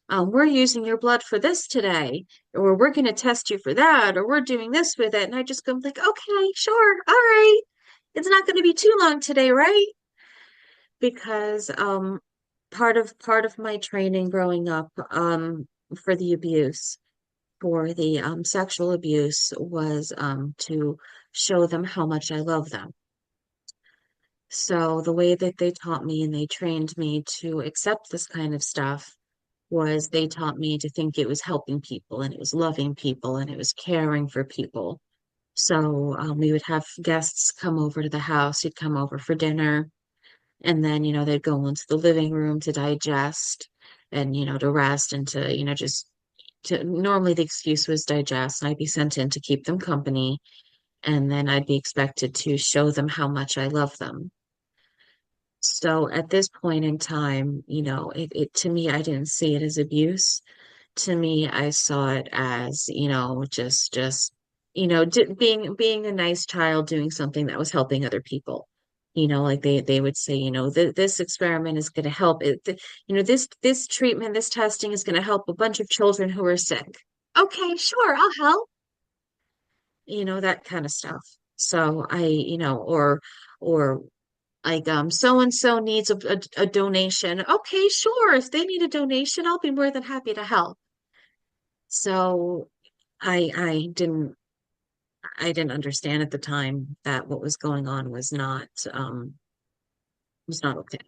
we're using your blood for this today, or we're going to test you for that, or we're doing this with it. And I just go like, okay, sure, all right. It's not going to be too long today, right? Because part of my training growing up, for the abuse, for the sexual abuse, was to show them how much I love them. So the way that they taught me and they trained me to accept this kind of stuff was they taught me to think it was helping people and it was loving people and it was caring for people. So we would have guests come over to the house. You'd come over for dinner, and then, they'd go into the living room to digest and, to rest and to, just to, normally the excuse was digest. And I'd be sent in to keep them company. And then I'd be expected to show them how much I love them. So at this point in time, it to me, I didn't see it as abuse. To me, I saw it as, just, being a nice child doing something that was helping other people. Like they would say, this experiment is going to help it. This treatment, this testing is going to help a bunch of children who are sick. Okay, sure, I'll help. That kind of stuff. So or like so and so needs a donation. Okay, sure. If they need a donation, I'll be more than happy to help. So I didn't understand at the time that what was going on was not okay.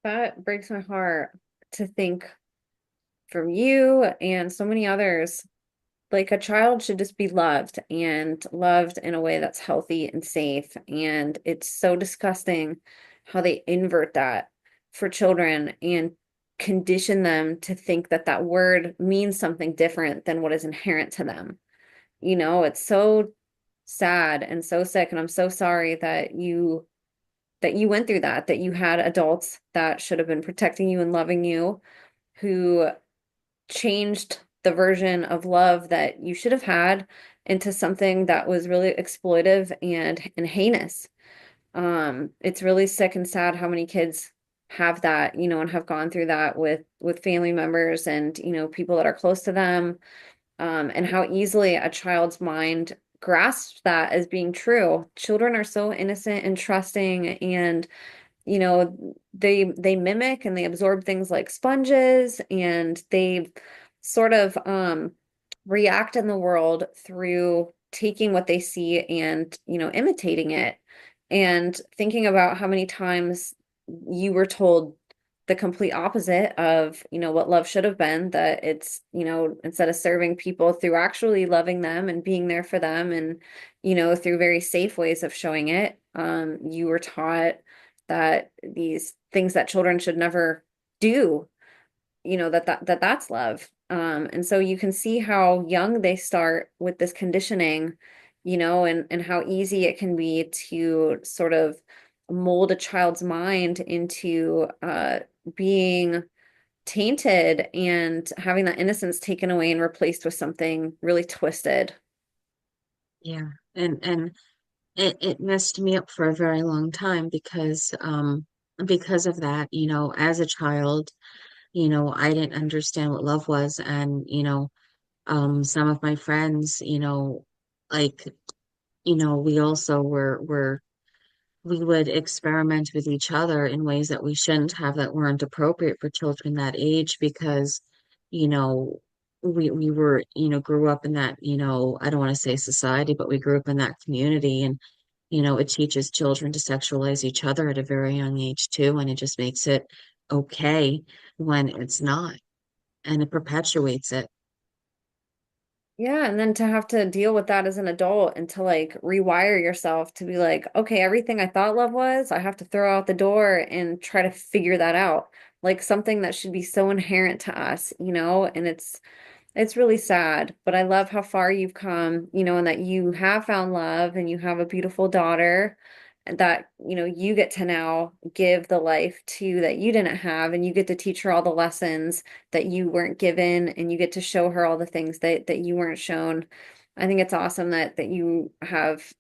That breaks my heart to think from you and so many others. Like a child should just be loved and loved in a way that's healthy and safe. And it's so disgusting how they invert that for children and condition them to think that that word means something different than what is inherent to them. It's so sad and so sick, and I'm so sorry that you went through that you had adults that should have been protecting you and loving you who changed the version of love that you should have had into something that was really exploitive and heinous. It's really sick and sad how many kids have that, and have gone through that with family members and, people that are close to them, and how easily a child's mind grasps that as being true. Children are so innocent and trusting, and they mimic and they absorb things like sponges, and they sort of react in the world through taking what they see and imitating it, and thinking about how many times you were told the complete opposite of what love should have been, that it's instead of serving people through actually loving them and being there for them, and through very safe ways of showing it, you were taught that these things that children should never do, that's love. And so you can see how young they start with this conditioning, and how easy it can be to sort of mold a child's mind into being tainted and having that innocence taken away and replaced with something really twisted. Yeah. And it messed me up for a very long time because of that, as a child, I didn't understand what love was. And, some of my friends, like, we also we would experiment with each other in ways that we shouldn't have, that weren't appropriate for children that age, because, you know, we were, grew up in that, I don't want to say society, but we grew up in that community. And, it teaches children to sexualize each other at a very young age too, and it just makes it okay when it's not, and it perpetuates it. Yeah, and then to have to deal with that as an adult and to like rewire yourself to be like, okay, everything I thought love was, I have to throw out the door and try to figure that out. Like something that should be so inherent to us, and it's really sad, but I love how far you've come, and that you have found love and you have a beautiful daughter, and that, you get to now give the life to that you didn't have, and you get to teach her all the lessons that you weren't given, and you get to show her all the things that you weren't shown. I think it's awesome that you have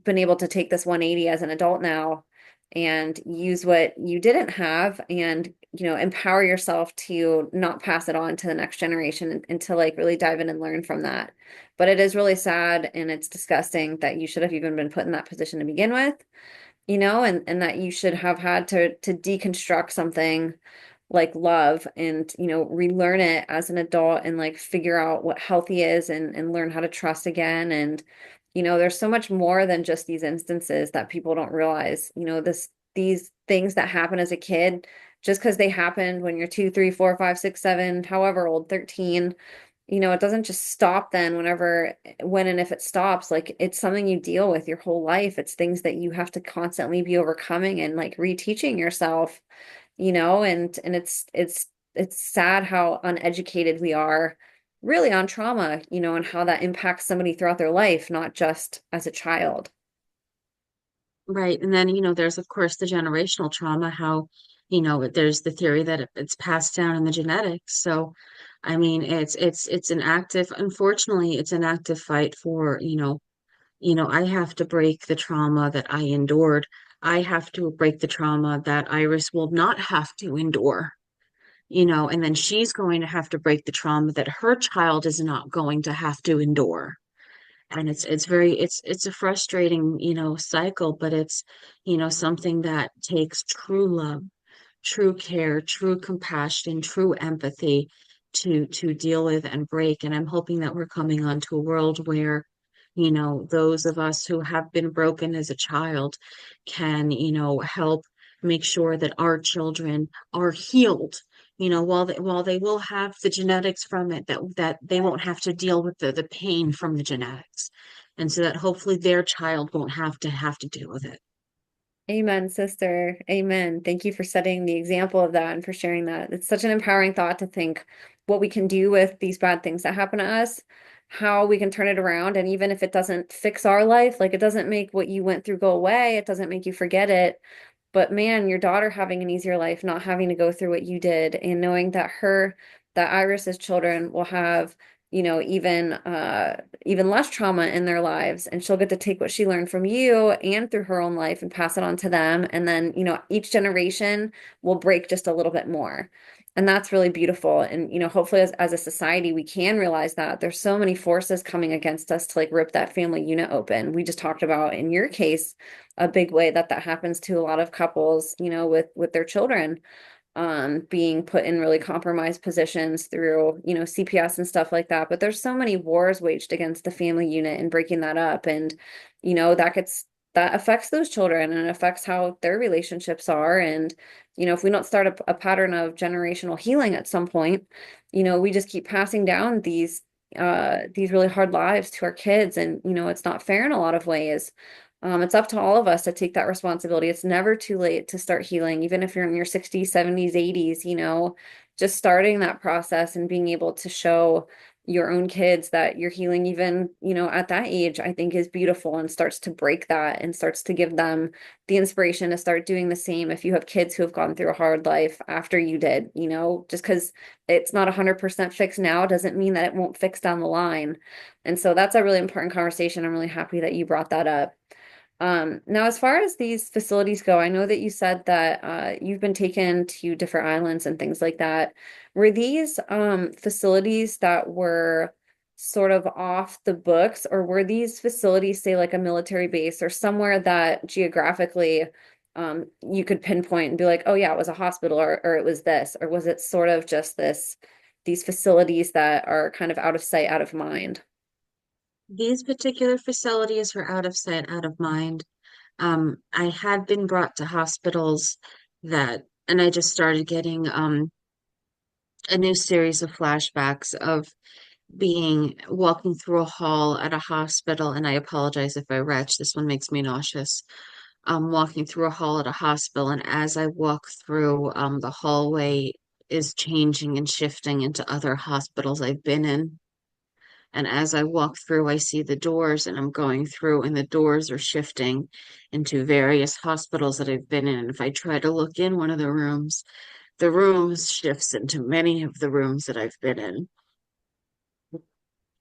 been able to take this 180 as an adult now and use what you didn't have, and empower yourself to not pass it on to the next generation, and to like really dive in and learn from that. But it is really sad and it's disgusting that you should have even been put in that position to begin with, and that you should have had to deconstruct something like love, and relearn it as an adult, and like figure out what healthy is, and learn how to trust again. And there's so much more than just these instances that people don't realize. These things that happen as a kid, just because they happened when you're 2, 3, 4, 5, 6, 7, however old, 13, it doesn't just stop then. When and if it stops, like it's something you deal with your whole life. It's things that you have to constantly be overcoming and like reteaching yourself, and it's sad how uneducated we are really on trauma, and how that impacts somebody throughout their life, not just as a child. Right. And then, there's of course the generational trauma, how, there's the theory that it's passed down in the genetics. So, I mean, it's an active, unfortunately, it's an active fight for, I have to break the trauma that I endured. I have to break the trauma that Iris will not have to endure, and then she's going to have to break the trauma that her child is not going to have to endure. And it's a frustrating, cycle, but it's, something that takes true love, true care, true compassion, true empathy to deal with and break. And I'm hoping that we're coming onto a world where, those of us who have been broken as a child can, help make sure that our children are healed. While they will have the genetics from it, that they won't have to deal with the pain from the genetics. And so that hopefully their child won't have to deal with it. Amen, sister. Amen. Thank you for setting the example of that and for sharing that. It's such an empowering thought to think what we can do with these bad things that happen to us, how we can turn it around. And even if it doesn't fix our life, like it doesn't make what you went through go away, it doesn't make you forget it. But man, your daughter having an easier life, not having to go through what you did, and knowing that that Iris's children will have, even less trauma in their lives, and she'll get to take what she learned from you and through her own life and pass it on to them. And then, each generation will break just a little bit more. And that's really beautiful. And, hopefully as a society, we can realize that there's so many forces coming against us to like rip that family unit open. We just talked about in your case a big way that that happens to a lot of couples, with their children being put in really compromised positions through, CPS and stuff like that. But there's so many wars waged against the family unit and breaking that up. And, that affects those children and it affects how their relationships are. And, if we don't start a pattern of generational healing at some point, we just keep passing down these really hard lives to our kids. And, it's not fair in a lot of ways. It's up to all of us to take that responsibility. It's never too late to start healing, even if you're in your 60s, 70s, 80s, just starting that process and being able to show your own kids that you're healing even, at that age, I think is beautiful and starts to break that and starts to give them the inspiration to start doing the same if you have kids who have gone through a hard life after you did, just because it's not 100% fixed now doesn't mean that it won't fix down the line. And so that's a really important conversation. I'm really happy that you brought that up. Now, as far as these facilities go, I know that you said that you've been taken to different islands and things like that. Were these facilities that were sort of off the books, or were these facilities, say, like a military base or somewhere that geographically you could pinpoint and be like, oh yeah, it was a hospital or it was this, or was it sort of just these facilities that are kind of out of sight, out of mind? These particular facilities were out of sight, out of mind. I had been brought to hospitals and I just started getting a new series of flashbacks of being walking through a hall at a hospital, and I apologize if I retch. This one makes me nauseous. Walking through a hall at a hospital, and as I walk through, the hallway is changing and shifting into other hospitals I've been in. And as I walk through, I see the doors, and I'm going through, and the doors are shifting into various hospitals that I've been in. And if I try to look in one of the rooms shifts into many of the rooms that I've been in.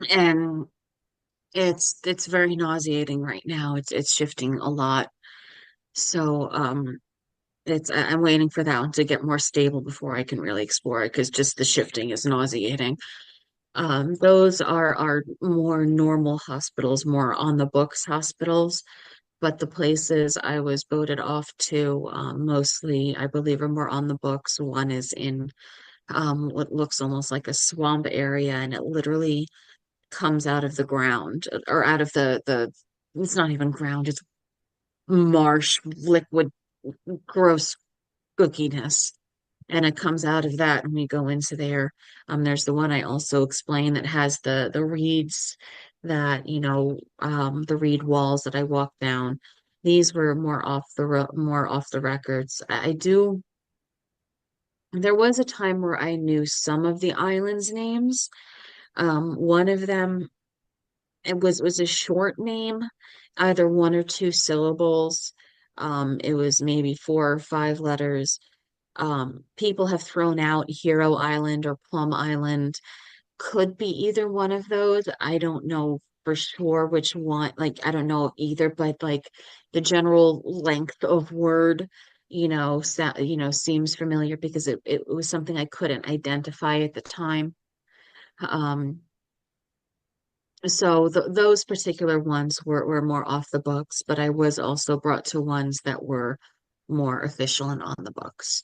And it's very nauseating right now. It's shifting a lot. So I'm waiting for that one to get more stable before I can really explore it because just the shifting is nauseating. Those are more normal hospitals, more on the books hospitals, but the places I was voted off to, mostly, I believe, are more on the books. One is in what looks almost like a swamp area, and it literally comes out of the ground or out of the it's not even ground, it's marsh, liquid, gross gookiness. And it comes out of that and we go into there. There's the one I also explained that has the reeds that, the reed walls that I walk down. These were more off the records. I do. There was a time where I knew some of the islands' names. One of them it was a short name, either one or two syllables. It was maybe 4 or 5 letters. People have thrown out Hero Island or Plum Island. Could be either one of those. I don't know for sure which one. Like, I don't know either, but like the general length of word, seems familiar because it was something I couldn't identify at the time. Um, so those particular ones were more off the books, but I was also brought to ones that were more official and on the books.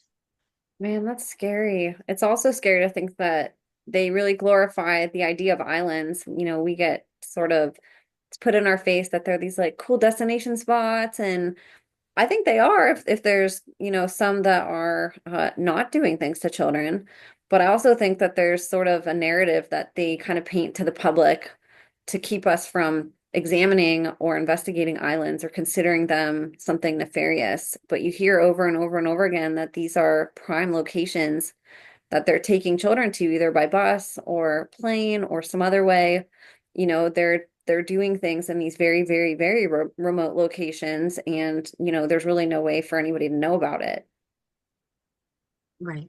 Man, that's scary. It's also scary to think that they really glorify the idea of islands. We get sort of it's put in our face that they're these like cool destination spots. And I think they are if there's, some that are not doing things to children. But I also think that there's sort of a narrative that they kind of paint to the public to keep us from examining or investigating islands or considering them something nefarious. But you hear over and over and over again that these are prime locations that they're taking children to either by bus or plane or some other way. They're doing things in these very, very, very remote locations, and there's really no way for anybody to know about it. Right.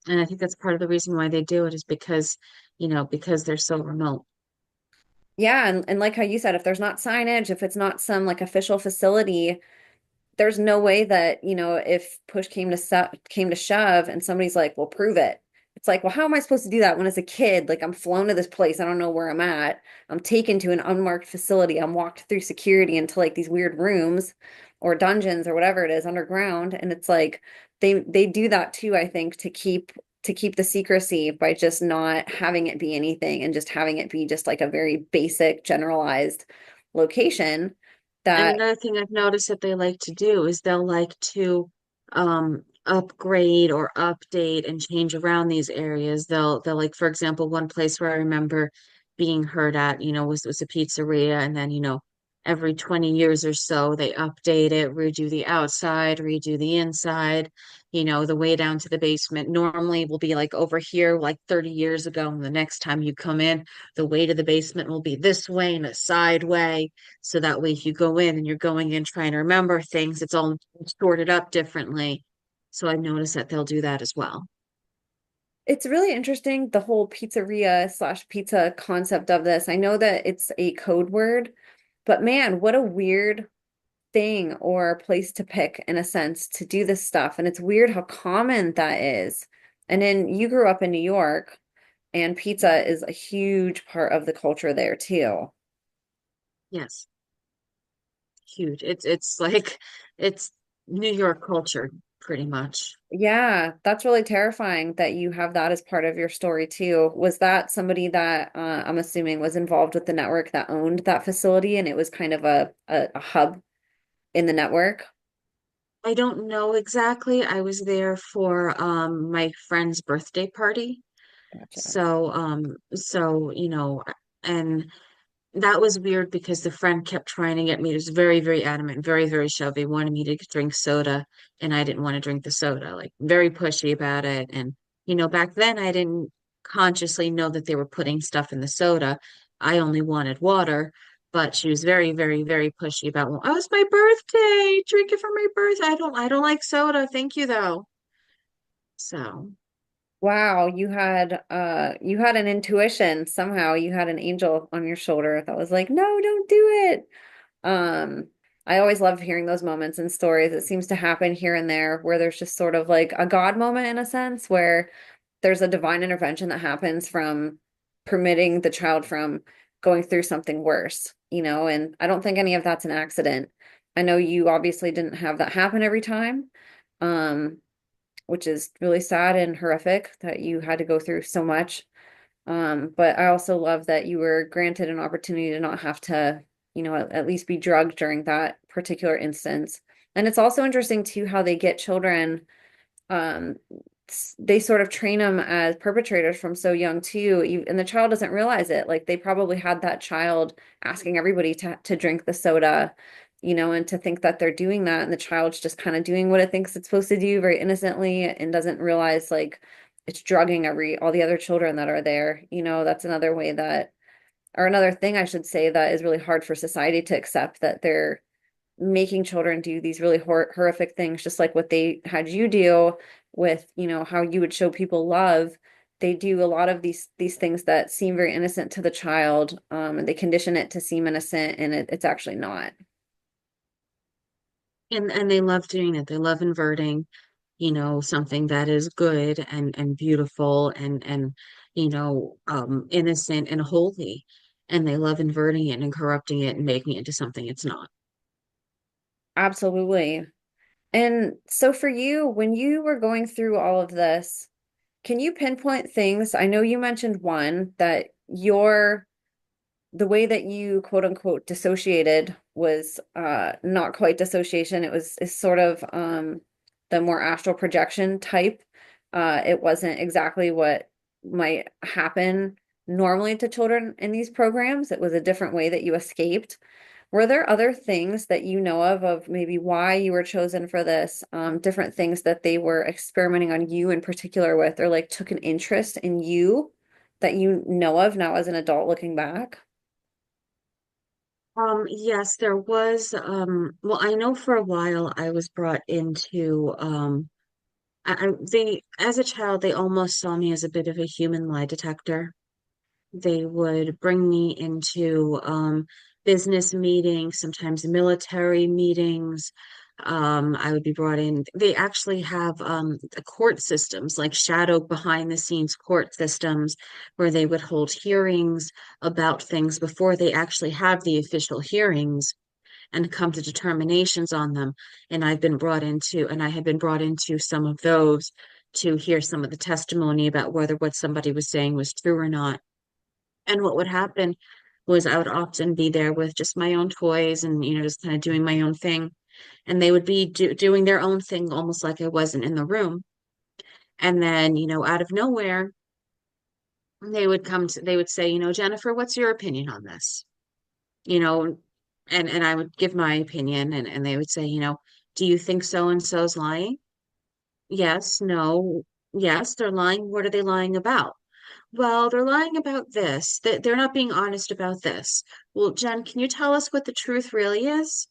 And I think that's part of the reason why they do it is because, because they're so remote. Yeah, and like how you said, if there's not signage, if it's not some like official facility, there's no way that, if push came to shove and somebody's like, "Well, prove it." It's like, "Well, how am I supposed to do that when as a kid, like I'm flown to this place, I don't know where I'm at. I'm taken to an unmarked facility. I'm walked through security into like these weird rooms or dungeons or whatever it is underground." And it's like they do that too, I think, to keep the secrecy by just not having it be anything and just having it be just like a very basic generalized location And that another thing I've noticed that they like to do is they'll like to upgrade or update and change around these areas. They'll like, for example, one place where I remember being heard at, was a pizzeria, and then, every 20 years or so they update it, redo the outside, redo the inside, the way down to the basement normally will be like over here like 30 years ago, and the next time you come in, the way to the basement will be this way and a side way. So that way, if you go in and you're going in trying to remember things, it's all sorted up differently. So I've noticed that they'll do that as well. it's really interesting, the whole pizzeria slash pizza concept of this. I know that it's a code word, but man, what a weird thing or place to pick in a sense to do this stuff. And it's weird how common that is. And then you grew up in New York, and pizza is a huge part of the culture there too. Yes, huge. It's like it's New York culture pretty much. Yeah, that's really terrifying that you have that as part of your story too. Was that somebody that I'm assuming was involved with the network that owned that facility and it was kind of a hub in the network? I don't know exactly. I was there for my friend's birthday party. Gotcha. So, and that was weird because the friend kept trying to get me. It was very, very adamant, very, very shovey, wanted me to drink soda, and I didn't want to drink the soda, like very pushy about it. And, back then I didn't consciously know that they were putting stuff in the soda. I only wanted water, but she was very, very, very pushy about, well, oh, it's my birthday. Drink it for my birthday. I don't like soda. Thank you though. So Wow, you had an intuition somehow. You had an angel on your shoulder that was like, "No, don't do it." Um, I always love hearing those moments in stories. It seems to happen here and there where there's just sort of like a God moment in a sense where there's a divine intervention that happens from permitting the child from going through something worse, and I don't think any of that's an accident. I know you obviously didn't have that happen every time, um, which is really sad and horrific that you had to go through so much. But I also love that you were granted an opportunity to not have to, at least be drugged during that particular instance. And it's also interesting too how they get children, um, they sort of train them as perpetrators from so young too, and the child doesn't realize it. Like they probably had that child asking everybody to drink the soda, and to think that they're doing that, and the child's just kind of doing what it thinks it's supposed to do very innocently and doesn't realize like it's drugging all the other children that are there. That's another way that, or another thing I should say that is really hard for society to accept that they're making children do these really horrific things, just like what they had you do with, how you would show people love. They do a lot of these things that seem very innocent to the child, and they condition it to seem innocent, and it's actually not. and they love doing it. They love inverting, something that is good and beautiful and innocent and holy. And they love inverting it and corrupting it and making it into something it's not. Absolutely. And so for you, when you were going through all of this, can you pinpoint things? I know you mentioned one that the way that you quote unquote dissociated was not quite dissociation. It was is sort of the more astral projection type. It wasn't exactly what might happen normally to children in these programs. It was a different way that you escaped. Were there other things that you know of maybe why you were chosen for this, different things that they were experimenting on you in particular with, or like took an interest in you that you know of now as an adult looking back? Yes, there was, well, I know for a while I was brought into, they, as a child, they almost saw me as a bit of a human lie detector. They would bring me into business meetings, sometimes military meetings. I would be brought in. They actually have court systems, like shadow behind the scenes court systems, where they would hold hearings about things before they actually have the official hearings and come to determinations on them. And I had been brought into some of those to hear some of the testimony about whether what somebody was saying was true or not. And what would happen was I would often be there with just my own toys and, just kind of doing my own thing. And they would be doing their own thing almost like I wasn't in the room. And then, out of nowhere, they would say, Jennifer, what's your opinion on this? You know, and I would give my opinion and they would say, do you think so and so's lying? Yes, no, yes, they're lying. What are they lying about? Well, they're lying about this. They're not being honest about this. Well, Jen, can you tell us what the truth really is?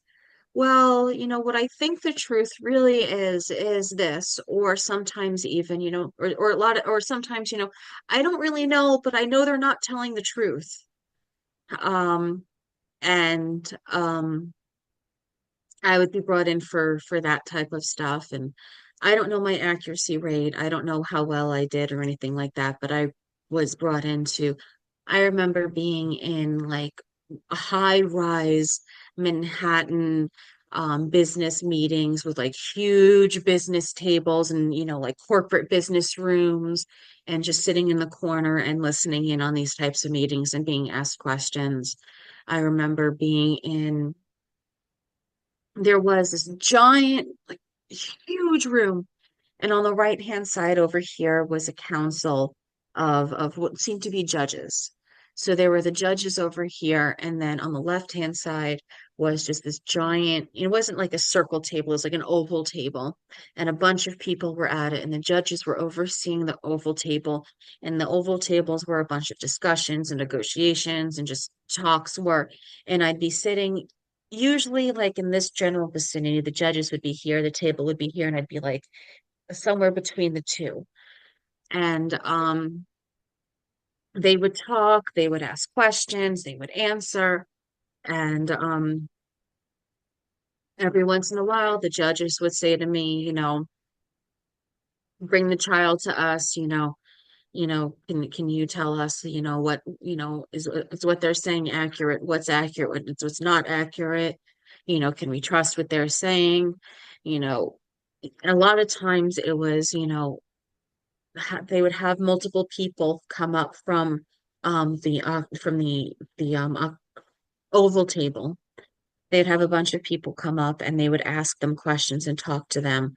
Well, what I think the truth really is this, or sometimes even, or a lot of, or sometimes, I don't really know, but I know they're not telling the truth. Um, and I would be brought in for that type of stuff. And I don't know my accuracy rate. I don't know how well I did or anything like that, but I was brought into, I remember being in like a high rise Manhattan business meetings with like huge business tables and, like corporate business rooms and just sitting in the corner and listening in on these types of meetings and being asked questions. I remember being in there was this giant, like huge room. And on the right hand side over here was a council of what seemed to be judges. So there were the judges over here, and then on the left hand side was just this giant, it wasn't like a circle table, it was like an oval table, and a bunch of people were at it, and the judges were overseeing the oval table, and the oval tables were a bunch of discussions and negotiations and just talks were, and I'd be sitting usually like in this general vicinity, the judges would be here, the table would be here, and I'd be like somewhere between the two. And they would talk, they would ask questions, they would answer. And every once in a while, the judges would say to me, bring the child to us, can you tell us, what, is what they're saying accurate, what's accurate, what's not accurate, can we trust what they're saying? You know, a lot of times it was, they would have multiple people come up from the oval table. They'd have a bunch of people come up and they would ask them questions and talk to them.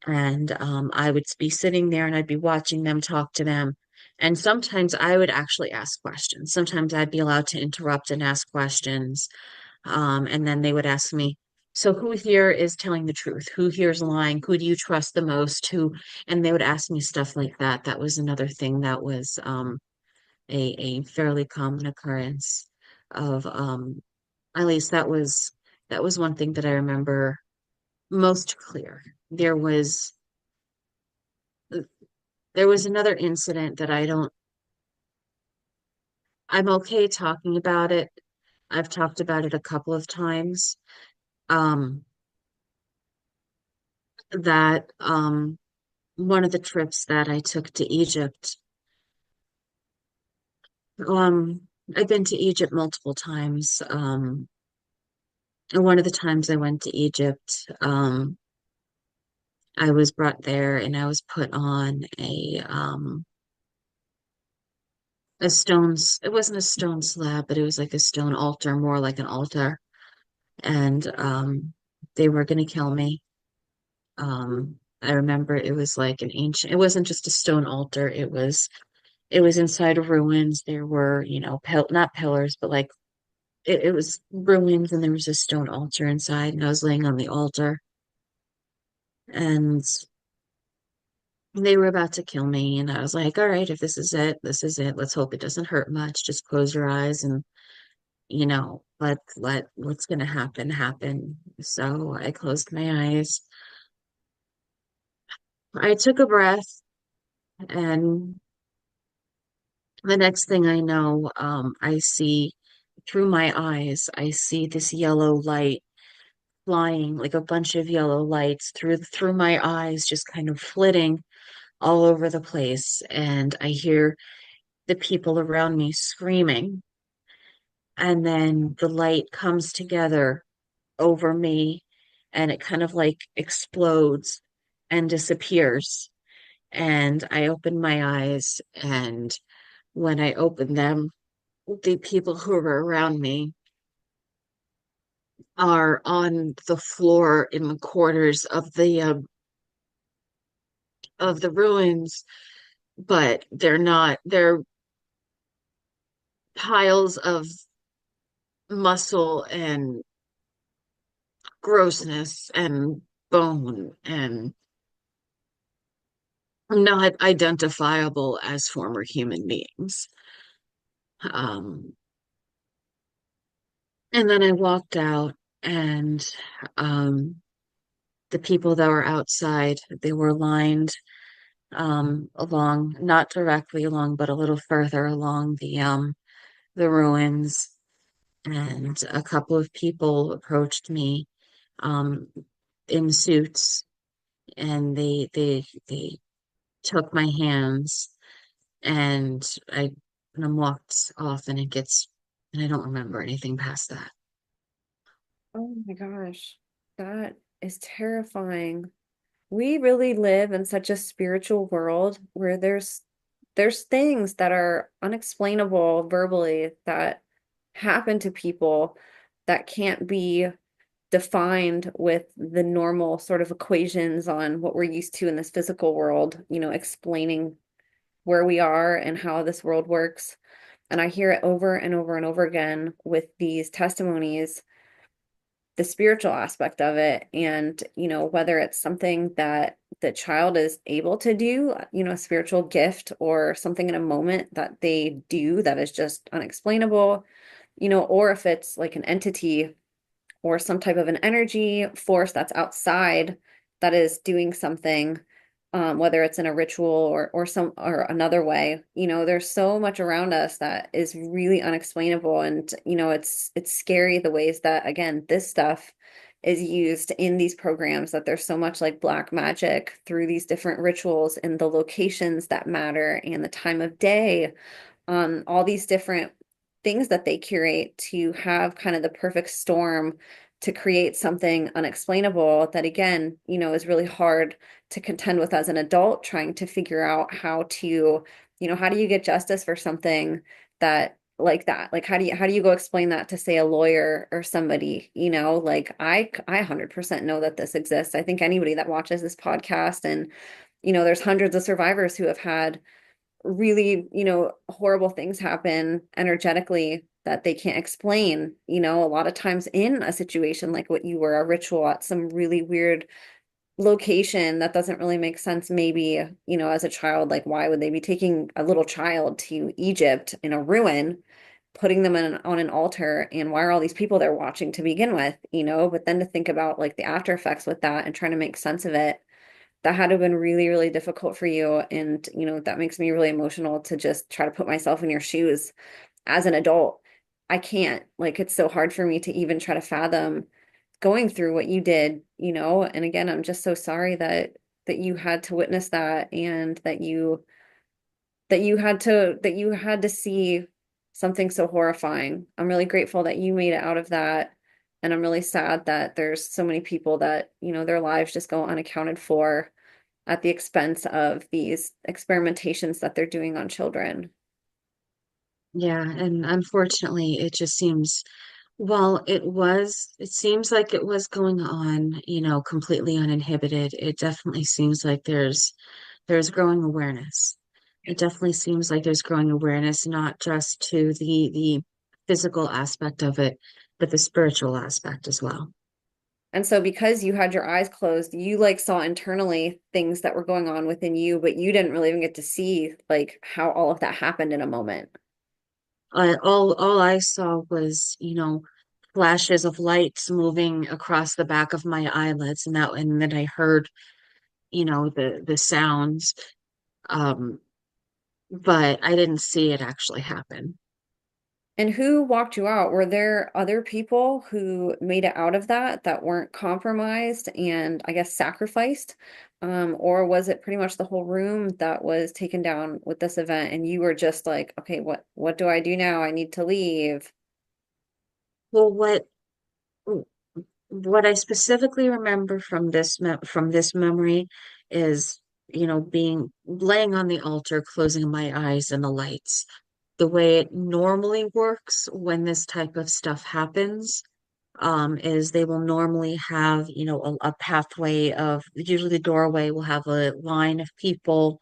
And I would be sitting there and I'd be watching them talk to them. And sometimes I would actually ask questions. Sometimes I'd be allowed to interrupt and ask questions. And then they would ask me, so who here is telling the truth? Who here is lying? Who do you trust the most? And they would ask me stuff like that. That was another thing that was a fairly common occurrence of at least that was one thing that I remember most clear. There was there was another incident that I'm okay talking about it. I've talked about it a couple of times. Um, that one of the trips that I took to Egypt. Um, I've been to Egypt multiple times. And one of the times I went to Egypt, I was brought there and I was put on a it wasn't a stone slab, but it was like a stone altar, more like an altar. And they were gonna kill me. I remember it was like an ancient, it wasn't just a stone altar, it was It was inside of ruins. There were, not pillars, but like it was ruins, and there was a stone altar inside, and I was laying on the altar, and they were about to kill me. And I was like, all right, if this is it, this is it. Let's hope it doesn't hurt much. Just close your eyes and, let what's gonna happen happen. So I closed my eyes. I took a breath, and the next thing I know, I see through my eyes, I see this yellow light flying, like a bunch of yellow lights through my eyes, just kind of flitting all over the place. And I hear the people around me screaming. And then the light comes together over me, and it kind of like explodes and disappears. And I open my eyes, and when I open them, the people who are around me are on the floor in the quarters of the ruins, but they're not. They're piles of muscle and grossness and bone and not identifiable as former human beings. Um, and then I walked out, and um, the people that were outside, they were lined along, not directly along, but a little further along the ruins. And a couple of people approached me um, in suits, and they took my hands, and I'm walked off, and and I don't remember anything past that. Oh my gosh, that is terrifying. We really live in such a spiritual world where there's things that are unexplainable verbally that happen to people that can't be defined with the normal sort of equations on what we're used to in this physical world, explaining where we are and how this world works. And I hear it over and over and over again with these testimonies, the spiritual aspect of it. And, whether it's something that the child is able to do, a spiritual gift or something in a moment that they do that is just unexplainable, or if it's like an entity or some type of an energy force that's outside that is doing something, whether it's in a ritual or some or another way. There's so much around us that is really unexplainable, and it's scary the ways that again this stuff is used in these programs, that there's so much like black magic through these different rituals and the locations that matter and the time of day, all these different things that they curate to have kind of the perfect storm to create something unexplainable that, again, is really hard to contend with as an adult, trying to figure out how to, how do you get justice for something that like that? Like how do you go explain that to, say, a lawyer or somebody, like I 100% know that this exists. I think anybody that watches this podcast, and there's hundreds of survivors who have had really, horrible things happen energetically that they can't explain, a lot of times in a situation like what you were, a ritual at some really weird location that doesn't really make sense. Maybe, as a child, like why would they be taking a little child to Egypt in a ruin, putting them on an altar, and why are all these people there watching to begin with, but then to think about like the after effects with that and trying to make sense of it, that had to have been really, really difficult for you. And, that makes me really emotional to just try to put myself in your shoes as an adult. I can't, like, it's so hard for me to even try to fathom going through what you did, and again, I'm just so sorry that you had to witness that, and that you had to see something so horrifying. I'm really grateful that you made it out of that. And I'm really sad that there's so many people that, their lives just go unaccounted for at the expense of these experimentations that they're doing on children. Yeah, and unfortunately, it just seems, well, it seems like it was going on, completely uninhibited. It definitely seems like there's growing awareness. It definitely seems like there's growing awareness, not just to the physical aspect of it, but the spiritual aspect as well. And so because you had your eyes closed, you like saw internally things that were going on within you, but you didn't really even get to see like how all of that happened in a moment. All I saw was, flashes of lights moving across the back of my eyelids, and then I heard, the sounds. Um, but I didn't see it actually happen. And who walked you out? Were there other people who made it out of that weren't compromised and I guess sacrificed? Or was it pretty much the whole room that was taken down with this event and you were just like, okay, what do I do now? I need to leave. Well, what I specifically remember from from this memory is, being laying on the altar, closing my eyes and the lights. The way it normally works when this type of stuff happens, is they will normally have, a pathway of, usually the doorway will have a line of people,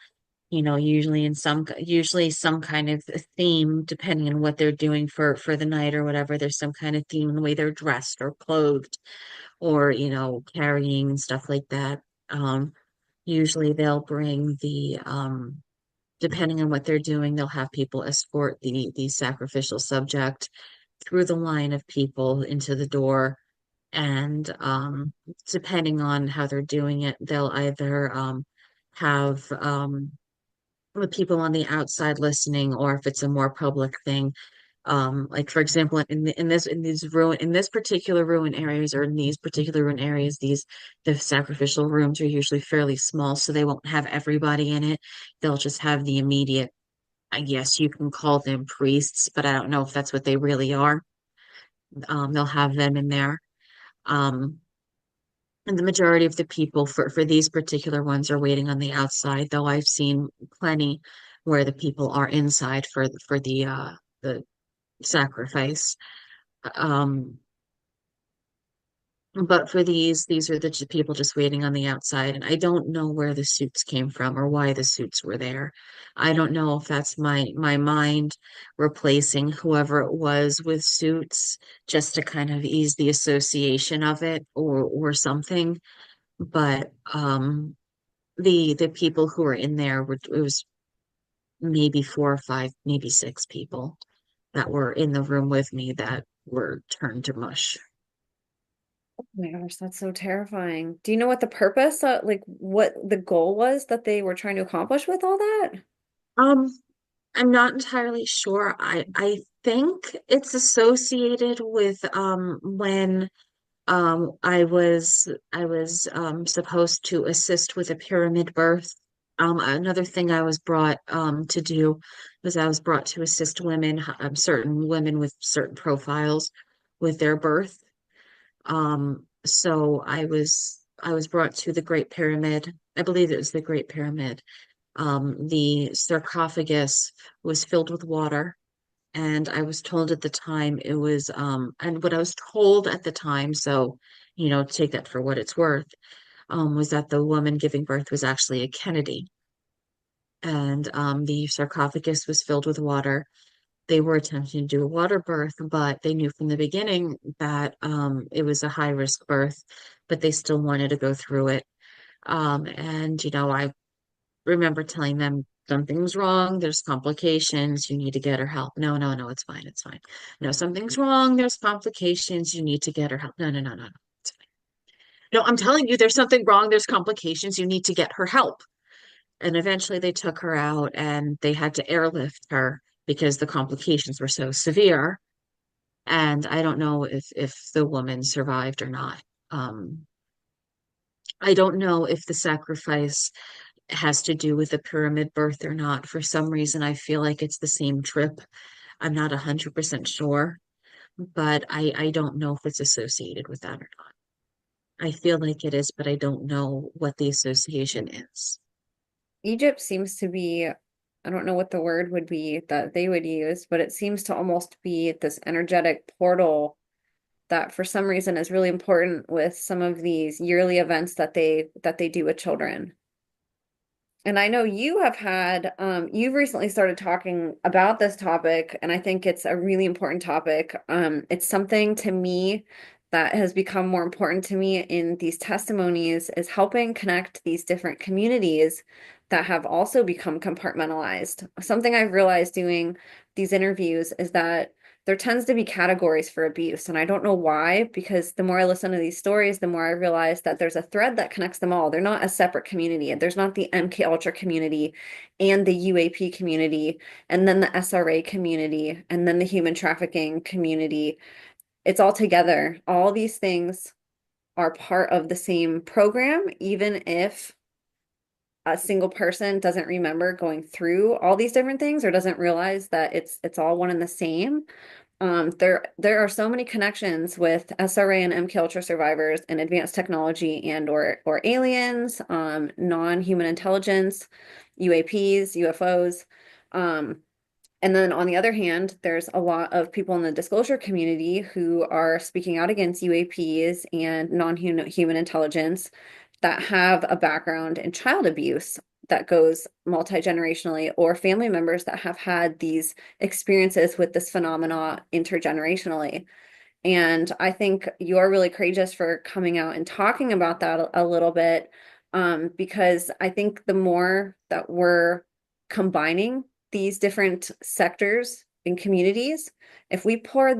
usually some kind of theme, depending on what they're doing for the night or whatever. There's some kind of theme in the way they're dressed or clothed or, carrying and stuff like that. Um, Usually they'll bring depending on what they're doing, they'll have people escort the sacrificial subject through the line of people into the door. And depending on how they're doing it, they'll either have the people on the outside listening, or if it's a more public thing, like for example, in this particular ruin areas, or in these particular ruin areas, the sacrificial rooms are usually fairly small, so they won't have everybody in it. They'll just have the immediate, I guess you can call them priests, but I don't know if that's what they really are. They'll have them in there. Um, and the majority of the people for these particular ones are waiting on the outside, though I've seen plenty where the people are inside for the sacrifice. Um, but for these are the people just waiting on the outside, and I don't know where the suits came from or why the suits were there. I don't know if that's my mind replacing whoever it was with suits just to kind of ease the association of it, or something. But the people who were in there were, it was maybe four or five, maybe six people that were in the room with me that were turned to mush. Oh my gosh, that's so terrifying. Do you know what the purpose, like what the goal was that they were trying to accomplish with all that? Um, I'm not entirely sure. I think it's associated with when I was supposed to assist with a pyramid birth. Another thing I was brought to do was I was brought to assist women, certain women with certain profiles with their birth. So I was brought to the Great Pyramid. I believe it was the Great Pyramid. The sarcophagus was filled with water, and I was told at the time it was, and what I was told at the time, so, take that for what it's worth, was that the woman giving birth was actually a Kennedy. And the sarcophagus was filled with water. They were attempting to do a water birth, but they knew from the beginning that it was a high risk birth, but they still wanted to go through it. And, I remember telling them something's wrong, there's complications, you need to get her help. No, no, no, it's fine, it's fine. No, something's wrong, there's complications, you need to get her help. No, no, no, no, no, it's fine. No, I'm telling you, there's something wrong, there's complications, you need to get her help. And eventually they took her out and they had to airlift her because the complications were so severe. And I don't know if the woman survived or not. Um, I don't know if the sacrifice has to do with the pyramid birth or not. For some reason, I feel like it's the same trip. I'm not 100% sure, but I don't know if it's associated with that or not. I feel like it is, but I don't know what the association is. Egypt seems to be, I don't know what the word would be that they would use, but it seems to almost be this energetic portal that for some reason is really important with some of these yearly events that they do with children. And I know you have had, you've recently started talking about this topic, and I think it's a really important topic. It's something to me that has become more important to me in these testimonies is helping connect these different communities that have also become compartmentalized. Something I've realized doing these interviews is that there tends to be categories for abuse, and I don't know why, because the more I listen to these stories, the more I realize that there's a thread that connects them all. They're not a separate community. There's not the MK Ultra community and the UAP community, and then the SRA community, and then the human trafficking community. It's all together. All these things are part of the same program, even if a single person doesn't remember going through all these different things or doesn't realize that it's all one and the same. There are so many connections with SRA and MK Ultra survivors and advanced technology and or aliens, non-human intelligence, UAPs, UFOs. Um, and then on the other hand, there's a lot of people in the disclosure community who are speaking out against UAPs and non-human intelligence that have a background in child abuse that goes multi-generationally, or family members that have had these experiences with this phenomena intergenerationally. And I think you're really courageous for coming out and talking about that a little bit, because I think the more that we're combining these different sectors and communities, if we pour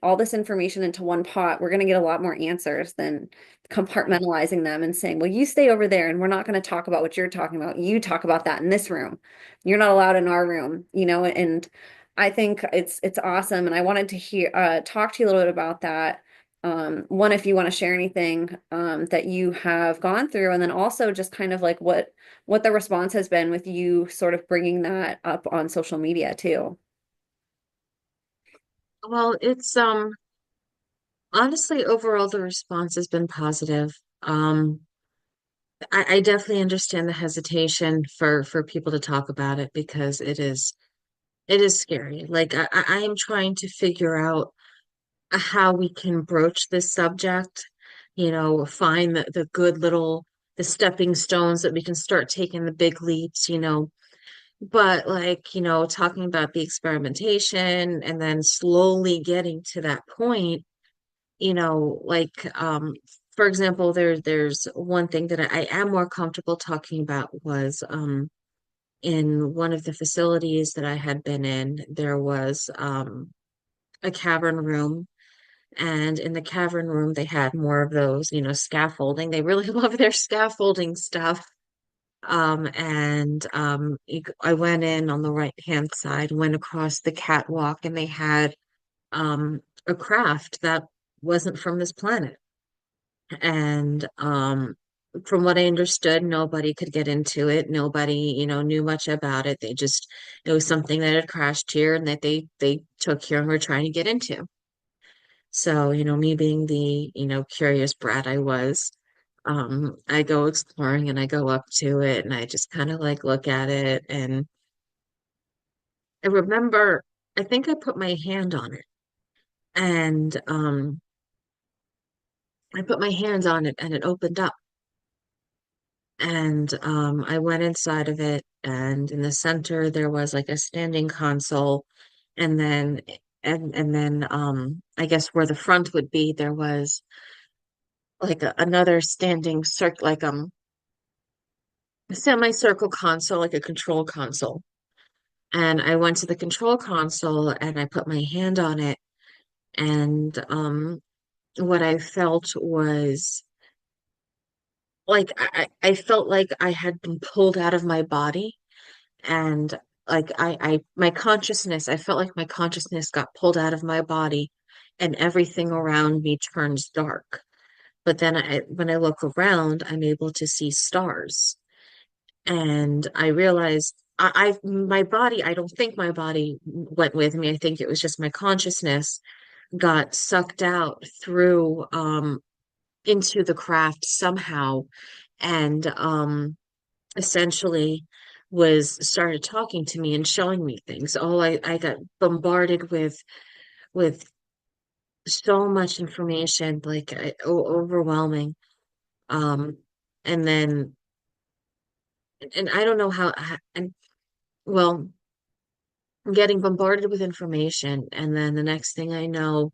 all this information into one pot, we're going to get a lot more answers than compartmentalizing them and saying, well, you stay over there and we're not going to talk about what you're talking about. You talk about that in this room. You're not allowed in our room, and I think it's awesome, and I wanted to talk to you a little bit about that. One, if you want to share anything that you have gone through, and then also just kind of like what the response has been with you sort of bringing that up on social media too. Well, it's honestly overall the response has been positive. I definitely understand the hesitation for people to talk about it because it is scary. Like I am trying to figure out how we can broach this subject, find the good little the stepping stones that we can start taking the big leaps. But like, talking about the experimentation and then slowly getting to that point, like for example, there's one thing that I am more comfortable talking about was in one of the facilities that I had been in, there was a cavern room. And in the cavern room, they had more of those, scaffolding. They really love their scaffolding stuff. I went in on the right hand side, went across the catwalk, and they had a craft that wasn't from this planet. And from what I understood, nobody could get into it. Nobody, knew much about it. It was something that had crashed here and that they took here and were trying to get into. So, me being the, curious brat I was, I go exploring and I go up to it and I just kind of like look at it. And I remember, I think I put my hand on it and I put my hands on it and it opened up. And I went inside of it, and in the center there was like a standing console, and then I guess where the front would be, there was like another standing circle, like a semicircle console, like a control console. And I went to the control console and I put my hand on it, and what I felt was like I felt like I had been pulled out of my body. And like my consciousness, I felt like my consciousness got pulled out of my body and everything around me turns dark. But then when I look around, I'm able to see stars. And I realized my body, I don't think my body went with me. I think it was just my consciousness got sucked out through into the craft somehow. And essentially was started talking to me and showing me things. I got bombarded with so much information, like overwhelming. Um, and then and I don't know and well, I'm getting bombarded with information, and then the next thing I know,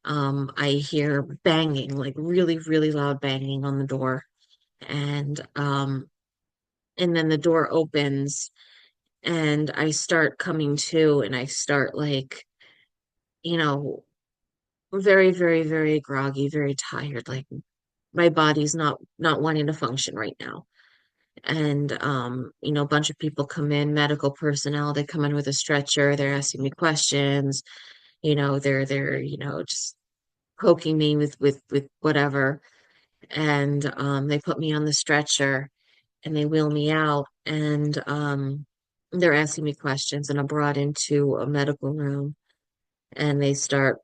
I hear banging, like really, really loud banging on the door, and and then the door opens, and I start coming to, and I start like, you know, very, very, very groggy, very tired, like my body's not wanting to function right now. And a bunch of people come in, medical personnel, they come in with a stretcher, they're asking me questions, they're just poking me with whatever. And they put me on the stretcher and they wheel me out, and they're asking me questions, and I'm brought into a medical room, and they start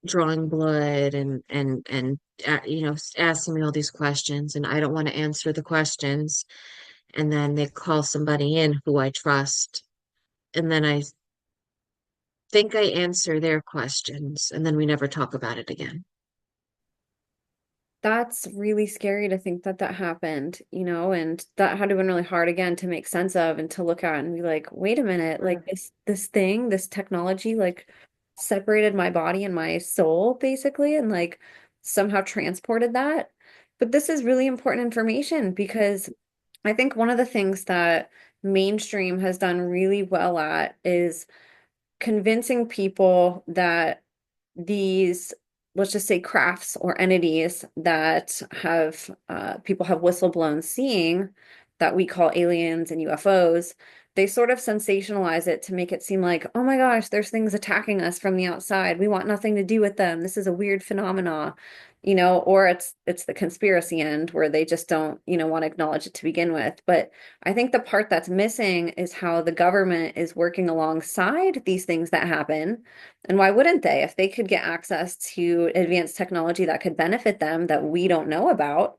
drawing blood and asking me all these questions, and I don't want to answer the questions. And then they call somebody in who I trust, and then I think I answer their questions, and then we never talk about it again. That's really scary to think that that happened, and that had to been really hard again to make sense of and to look at and be like, wait a minute, like Mm. this thing, this technology, like separated my body and my soul basically, and like somehow transported that. But this is really important information because I think one of the things that mainstream has done really well at is convincing people that these, let's just say, crafts or entities that have people have whistleblown seeing that we call aliens and UFOs, they sort of sensationalize it to make it seem like, oh my gosh, there's things attacking us from the outside. We want nothing to do with them. This is a weird phenomena, or it's the conspiracy end where they just don't, want to acknowledge it to begin with. But I think the part that's missing is how the government is working alongside these things that happen. And why wouldn't they? If they could get access to advanced technology that could benefit them that we don't know about,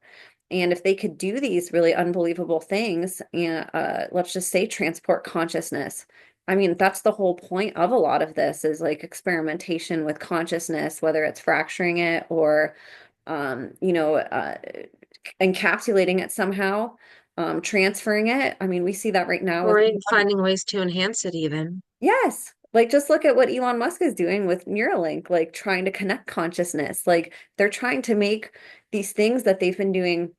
and if they could do these really unbelievable things, and let's just say transport consciousness. I mean, that's the whole point of a lot of this is like experimentation with consciousness, whether it's fracturing it or, um, you know, uh, encapsulating it somehow, transferring it. I mean, we see that right now with Or in finding ways to enhance it even. yes. Like just look at what Elon Musk is doing with Neuralink, like trying to connect consciousness. Like they're trying to make these things that they've been doing.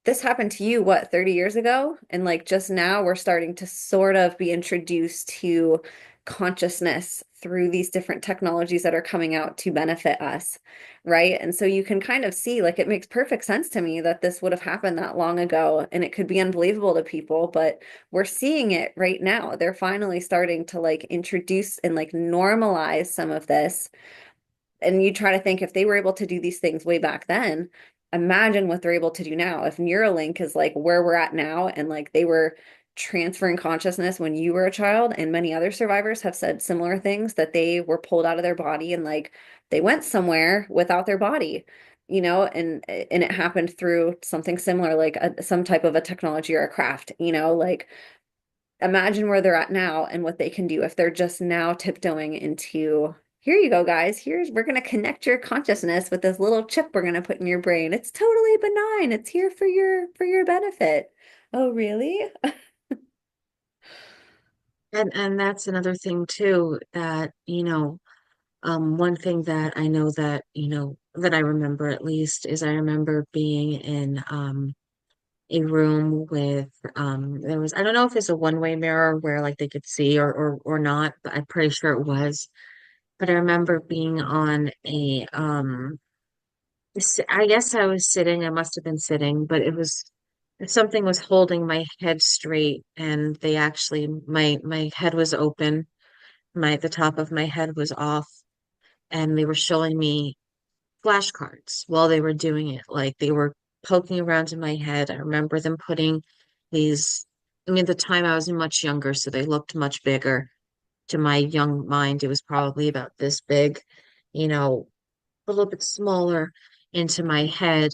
This happened to you, what, 30 years ago? And like just now we're starting to sort of be introduced to consciousness through these different technologies that are coming out to benefit us, right? And so you can kind of see, like, it makes perfect sense to me that this would have happened that long ago and it could be unbelievable to people, but we're seeing it right now. They're finally starting to like introduce and like normalize some of this, and you try to think if they were able to do these things way back then, imagine what they're able to do now. If Neuralink is like where we're at now, and like they were transferring consciousness when you were a child, and many other survivors have said similar things that they were pulled out of their body and like they went somewhere without their body, and it happened through something similar, like some type of a technology or a craft, like imagine where they're at now and what they can do if they're just now tiptoeing into, here you go, guys. We're going to connect your consciousness with this little chip we're going to put in your brain. It's totally benign. It's here for your benefit. Oh, really? And that's another thing too, that, one thing that I know that, that I remember at least is I remember being in a room with there was, I don't know if it's a one-way mirror where like they could see or not, but I'm pretty sure it was. But I remember being on I guess I was sitting, I must have been sitting, but it was something was holding my head straight, and they actually, my head was open, the top of my head was off, and they were showing me flashcards while they were doing it. Like they were poking around in my head. I remember them putting these, I mean, at the time I was much younger, so they looked much bigger. To my young mind, it was probably about this big, you know, a little bit smaller into my head.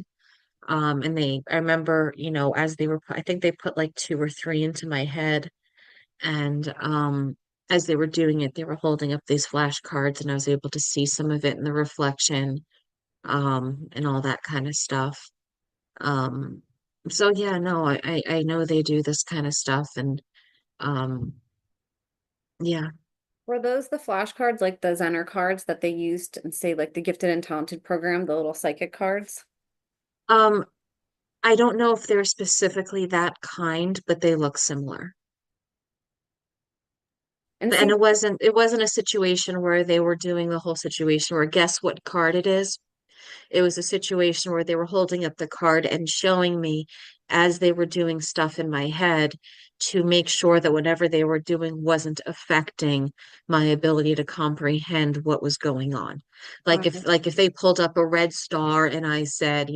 And I remember, as they were, I think they put like two or three into my head. And as they were doing it, they were holding up these flashcards, and I was able to see some of it in the reflection, and all that kind of stuff. Um, So yeah, no, I know they do this kind of stuff and um yeah. Were those the flashcards, like the Zener cards that they used in, say, like the gifted and talented program, the little psychic cards? Um I don't know if they're specifically that kind, but they look similar. And And see, it wasn't a situation where they were doing the whole situation where guess what card it is. It was a situation where they were holding up the card and showing me as they were doing stuff in my head to make sure that whatever they were doing wasn't affecting my ability to comprehend what was going on. Like got if they pulled up a red star and I said,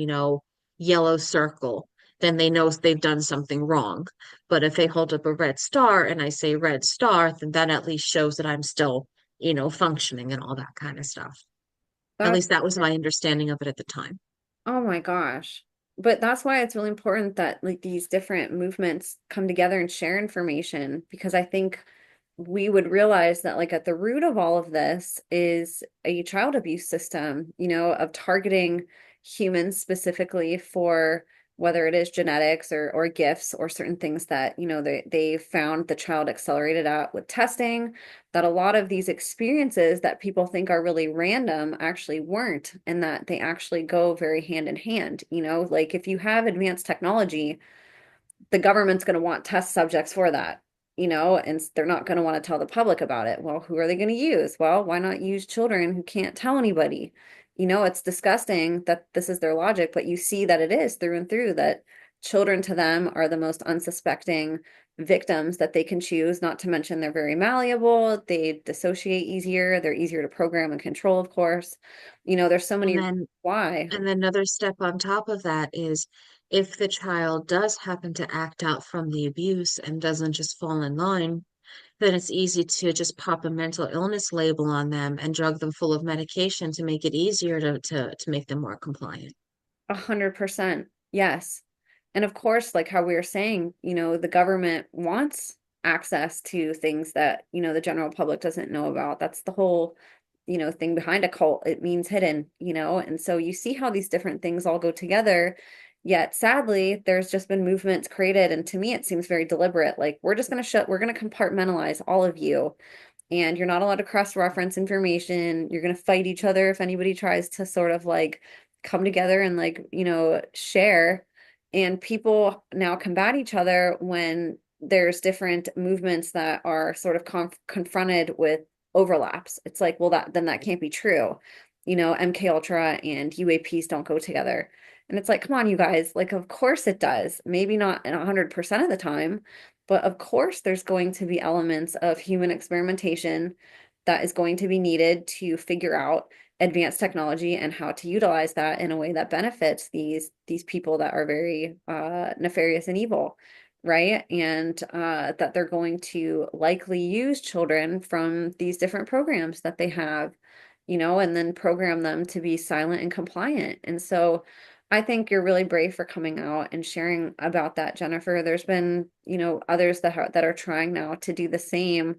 yellow circle, then they know they've done something wrong. But if they hold up a red star and I say red star, then that at least shows that I'm still, functioning and all that kind of stuff. At that's least that was my understanding of it at the time. oh my gosh. But that's why it's really important that like these different movements come together and share information because I think we would realize that like at the root of all of this is a child abuse system, of targeting humans specifically for whether it is genetics or gifts or certain things that, they found the child accelerated at with testing, that a lot of these experiences that people think are really random actually weren't, and that they actually go very hand in hand, like if you have advanced technology, the government's going to want test subjects for that, and they're not going to want to tell the public about it. Well, who are they going to use? Well, why not use children who can't tell anybody? It's disgusting that this is their logic, but you see that it is through and through that children to them are the most unsuspecting victims that they can choose, not to mention they're very malleable, they dissociate easier, they're easier to program and control, of course. There's so And many then why. and then another step on top of that is if the child does happen to act out from the abuse and doesn't just fall in line, then it's easy to just pop a mental illness label on them and drug them full of medication to make it easier to make them more compliant. 100%. Yes. And of course, like how we were saying, the government wants access to things that, the general public doesn't know about. That's the whole, thing behind a cult. It means hidden, and so you see how these different things all go together. Yet sadly, there's just been movements created, and to me, it seems very deliberate. Like we're going to compartmentalize all of you, and you're not allowed to cross-reference information. You're going to fight each other if anybody tries to sort of like come together and like, share. And people now combat each other when there's different movements that are sort of confronted with overlaps. It's like, well, that can't be true. MK Ultra and UAPs don't go together. And it's like, come on, you guys, like, of course it does. Maybe not in 100% of the time, but of course, there's going to be elements of human experimentation that is going to be needed to figure out advanced technology and how to utilize that in a way that benefits these people that are very nefarious and evil, right? And that they're going to likely use children from these different programs that they have, and then program them to be silent and compliant. And so I think you're really brave for coming out and sharing about that, Jennifer. There's been, others that are trying now to do the same.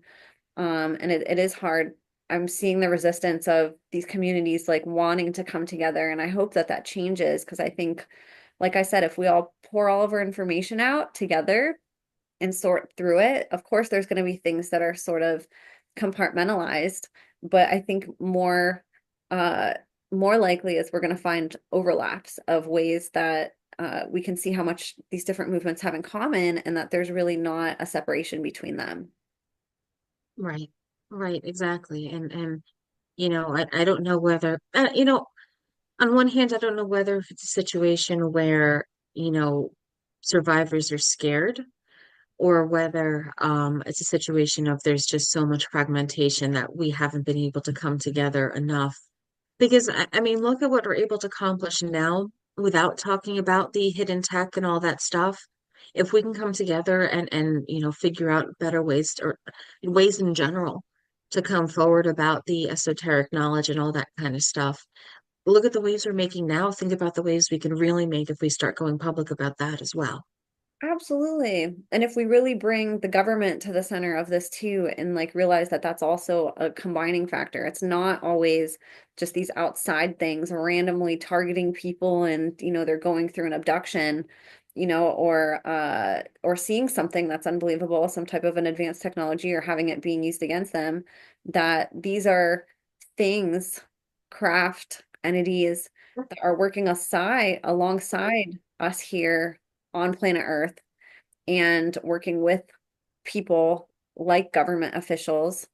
And it is hard. I'm seeing the resistance of these communities like wanting to come together, and I hope that that changes because I think, like I said, if we all pour all of our information out together and sort through it, of course, there's going to be things that are sort of compartmentalized, but I think uh, more likely is we're going to find overlaps of ways that we can see how much these different movements have in common and that there's really not a separation between them. Right. Right, exactly. And I don't know whether on one hand, I don't know whether if it's a situation where, you know, survivors are scared or whether it's a situation of there's just so much fragmentation that we haven't been able to come together enough. Because I mean, look at what we're able to accomplish now without talking about the hidden tech and all that stuff. If we can come together and figure out better ways or ways in general to come forward about the esoteric knowledge and all that kind of stuff. Look at the waves we're making now. Think about the waves we can really make if we start going public about that as well. Absolutely. And if we really bring the government to the center of this too, and like realize that that's also a combining factor, it's not always just these outside things randomly targeting people and, they're going through an abduction. or seeing something that's unbelievable, some type of an advanced technology or having it being used against them, that these are things, craft entities that are working alongside us here on planet Earth and working with people like government officials,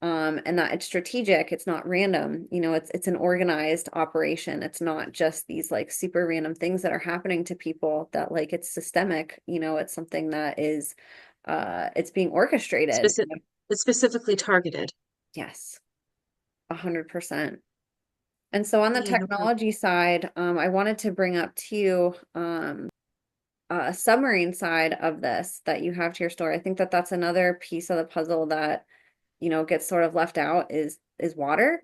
and that it's strategic, it's not random, it's an organized operation. It's not just these like super random things that are happening to people, that like it's systemic, it's something that is it's being orchestrated. Specific, it's specifically targeted. Yes, 100%. And so on the Yeah, no problem. technology side, I wanted to bring up too, submarine side of this that you have to your story. I think that that's another piece of the puzzle that gets sort of left out is water,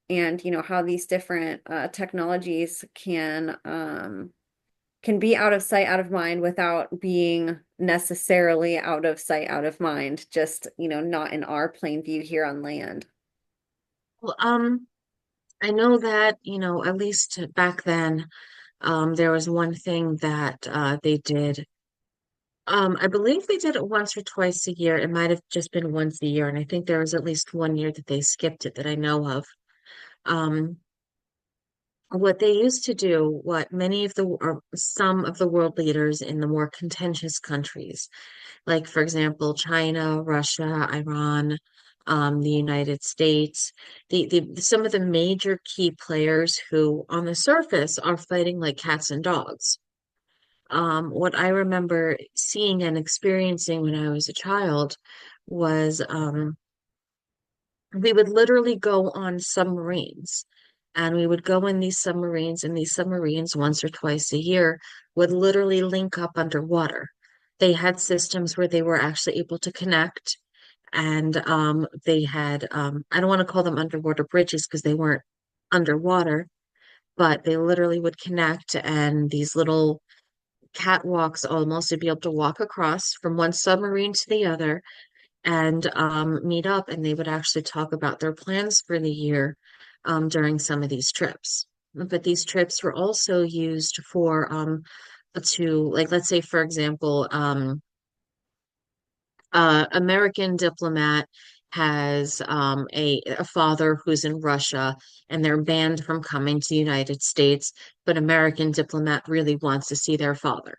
and how these different technologies can be out of sight, out of mind without being necessarily out of sight, out of mind, just not in our plain view here on land. Well, I know that, at least back then, there was one thing that they did. I believe they did it once or twice a year. It might have just been once a year, and I think there was at least one year that they skipped it that I know of. Um, what they used to do, what many of the or some of the world leaders in the more contentious countries, like for example, China, Russia, Iran, the United States, the some of the major key players who on the surface are fighting like cats and dogs. What I remember seeing and experiencing when I was a child was we would literally go on submarines, and we would go in these submarines, and these submarines once or twice a year would literally link up underwater. They had systems where they were actually able to connect, and they had I don't want to call them underwater bridges because they weren't underwater, but they literally would connect, and these little catwalks almost to be able to walk across from one submarine to the other and meet up, and they would actually talk about their plans for the year during some of these trips. But these trips were also used for to like let's say for example, American diplomat has a father who's in Russia and they're banned from coming to the United States, but American diplomat really wants to see their father.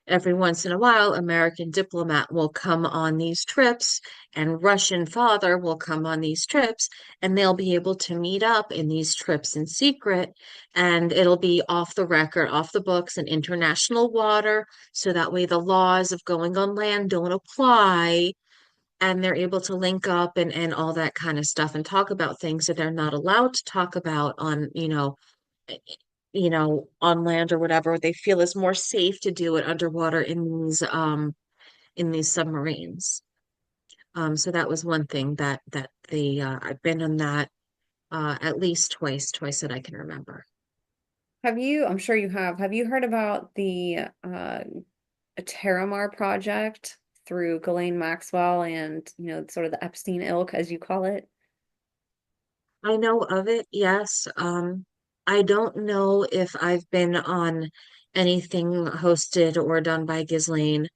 Every once in a while, American diplomat will come on these trips, and Russian father will come on these trips, and they'll be able to meet up in these trips in secret, and it'll be off the record, off the books, in international water, so that way the laws of going on land don't apply, and they're able to link up and all that kind of stuff and talk about things that they're not allowed to talk about on, on land or whatever, they feel is more safe to do it underwater in these submarines. So that was one thing that the I've been on that at least twice that I can remember. I'm sure have you heard about the Terramar project through Ghislaine Maxwell and, sort of the Epstein ilk, as you call it? I know of it, yes. I don't know if I've been on anything hosted or done by Ghislaine.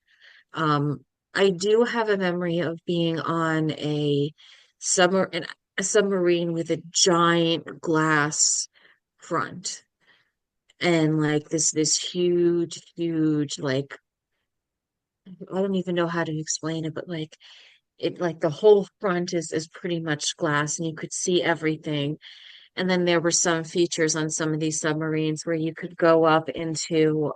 Um, I do have a memory of being on a submarine with a giant glass front and like this huge like I don't even know how to explain it, but like it like the whole front is pretty much glass and you could see everything. And then there were some features on some of these submarines where you could go up into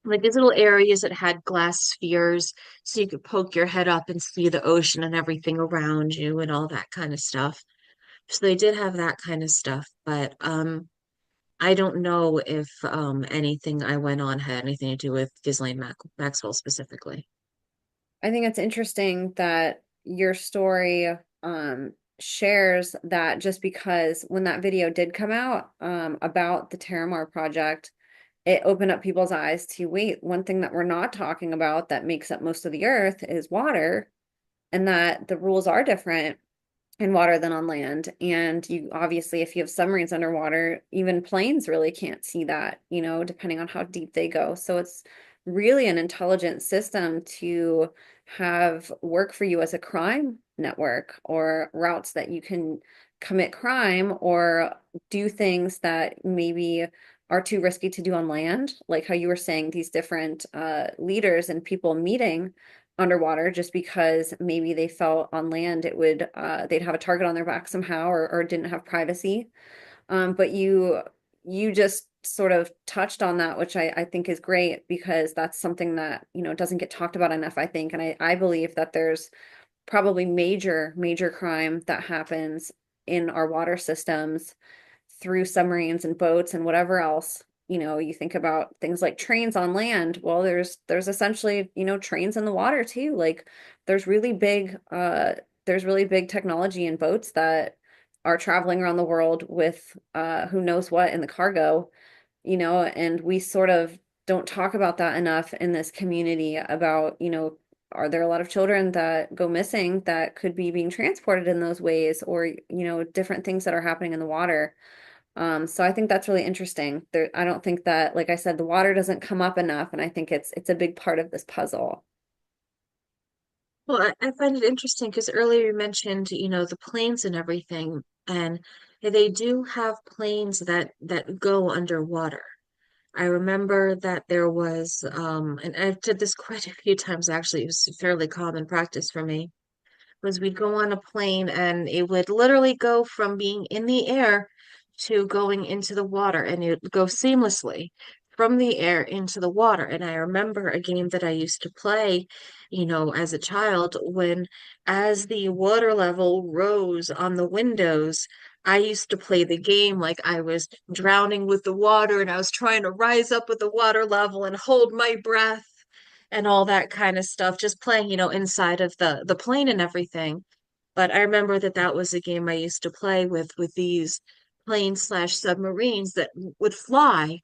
like these little areas that had glass spheres so you could poke your head up and see the ocean and everything around you and all that kind of stuff. So they did have that kind of stuff, but I don't know if anything I went on had anything to do with Maxwell specifically. I think it's interesting that your story shares that, just because when that video did come out about the Terramar project, it opened up people's eyes to, wait, one thing that we're not talking about that makes up most of the earth is water, and that the rules are different. in water than on land. And you obviously, if you have submarines underwater, even planes really can't see that, depending on how deep they go. So it's really an intelligent system to have work for you as a crime network or routes that you can commit crime or do things that maybe are too risky to do on land, like how you were saying, these different leaders and people meeting underwater just because maybe they felt on land it would they'd have a target on their back somehow or didn't have privacy. But you just sort of touched on that, which I think is great because that's something that, doesn't get talked about enough, I think. And I believe that there's probably major crime that happens in our water systems through submarines and boats and whatever else. You think about things like trains on land. Well, there's essentially, trains in the water too. Like there's really big technology in boats that are traveling around the world with who knows what in the cargo, and we sort of don't talk about that enough in this community about, are there a lot of children that go missing that could be being transported in those ways or, different things that are happening in the water. So I think that's really interesting. I don't think that, like I said, the water doesn't come up enough, and I think it's a big part of this puzzle. Well, I find it interesting because earlier you mentioned, the planes and everything, and they do have planes that go underwater. I remember that there was, and I've did this quite a few times actually. It was fairly common practice for me. Was we'd go on a plane and it would literally go from being in the air to going into the water, and it would go seamlessly from the air into the water. And I remember a game that I used to play, as a child, when as the water level rose on the windows, I used to play the game like I was drowning with the water and I was trying to rise up with the water level and hold my breath and all that kind of stuff, just playing, inside of the plane and everything. But I remember that that was a game I used to play with these planes slash submarines that would fly,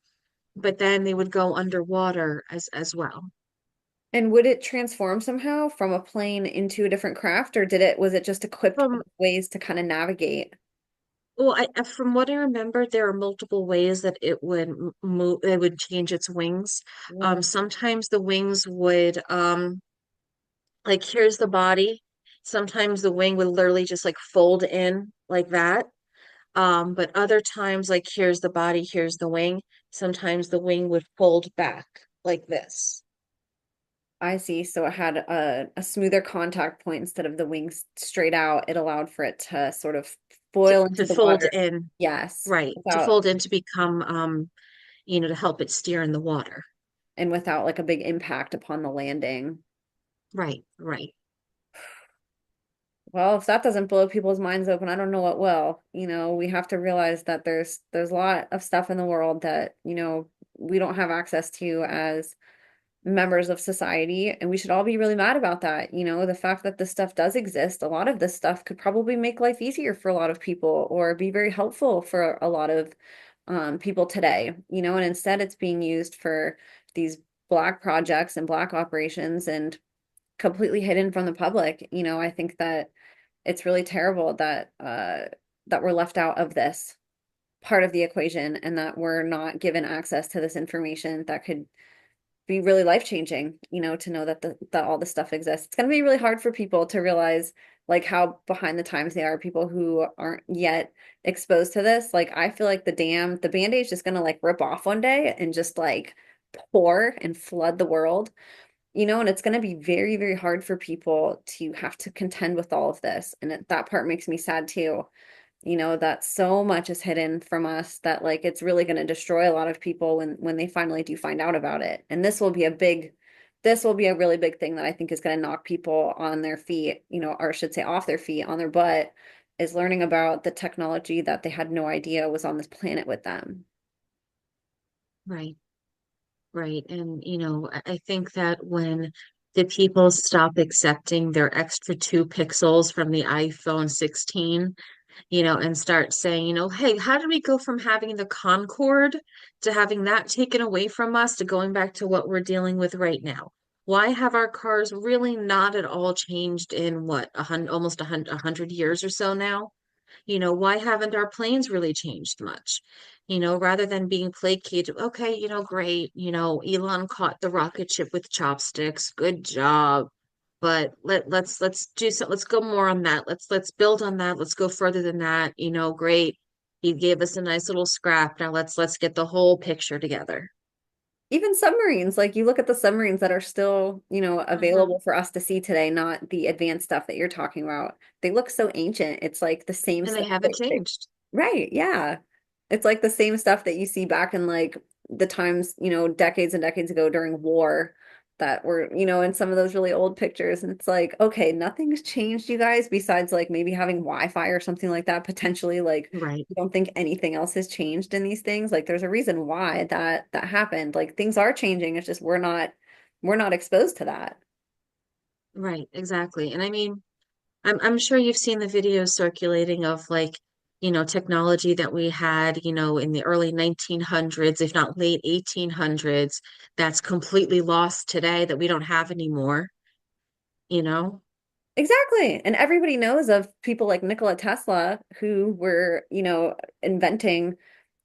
but then they would go underwater as well. And would it transform somehow from a plane into a different craft, or was it just equipped with From ways to kind of navigate? well, from what I remember, there are multiple ways that it would move. It would change its wings. Whoa, Sometimes the wings would like here's the body. Sometimes the wing would literally just like fold in like that. But other times, like here's the body, here's the wing. Sometimes the wing would fold back like this I see. So it had a smoother contact point instead of the wings straight out. It allowed for it to sort of boil into to the fold water. in, Yes, right? To without fold in to become, to help it steer in the water. and without like a big impact upon the landing. Right, right, Well, if that doesn't blow people's minds open, I don't know what will. We have to realize that there's a lot of stuff in the world that, we don't have access to as members of society, and we should all be really mad about that. The fact that this stuff does exist, a lot of this stuff could probably make life easier for a lot of people or be very helpful for a lot of people today, and instead it's being used for these black projects and black operations and completely hidden from the public. I think that it's really terrible that we're left out of this part of the equation and that we're not given access to this information that could be really life-changing, to know that all this stuff exists. It's going to be really hard for people to realize like how behind the times they are, people who aren't yet exposed to this. Like I feel like the band-aid's just going to like rip off one day and just like pour and flood the world. And it's going to be very hard for people to have to contend with all of this. And that part makes me sad too, that so much is hidden from us that like it's really going to destroy a lot of people when they finally do find out about it. And this will be a really big thing that I think is going to knock people on their feet, or I should say off their feet, on their butt, is learning about the technology that they had no idea was on this planet with them. right, right. And, I think that when the people stop accepting their extra 2 pixels from the iPhone 16, and start saying, hey, how did we go from having the Concorde to having that taken away from us to going back to what we're dealing with right now? Why have our cars really not at all changed in what, almost a hundred years or so now? Why haven't our planes really changed much? Rather than being placated, okay, great, Elon caught the rocket ship with chopsticks. Good job. But let's do so. Let's go more on that. Let's build on that. Let's go further than that. Great. You gave us a nice little scrap. Now let's get the whole picture together. Even submarines, like you look at the submarines that are still, available Hmm. for us to see today, not the advanced stuff that you're talking about. They look so ancient. It's like the same And they stuff haven't changed. right, yeah. It's like the same stuff that you see back in like the times, decades and decades ago during war that were, in some of those really old pictures. And it's like, okay, nothing's changed, you guys, besides like maybe having Wi-Fi or something like that, potentially. Like, Right, you don't think anything else has changed in these things? Like, there's a reason why that happened. Like, things are changing. It's just we're not exposed to that. right, exactly. And I mean, I'm sure you've seen the videos circulating of like, technology that we had, in the early 1900s, if not late 1800s, that's completely lost today that we don't have anymore, you know? Exactly. And everybody knows of people like Nikola Tesla who were, inventing,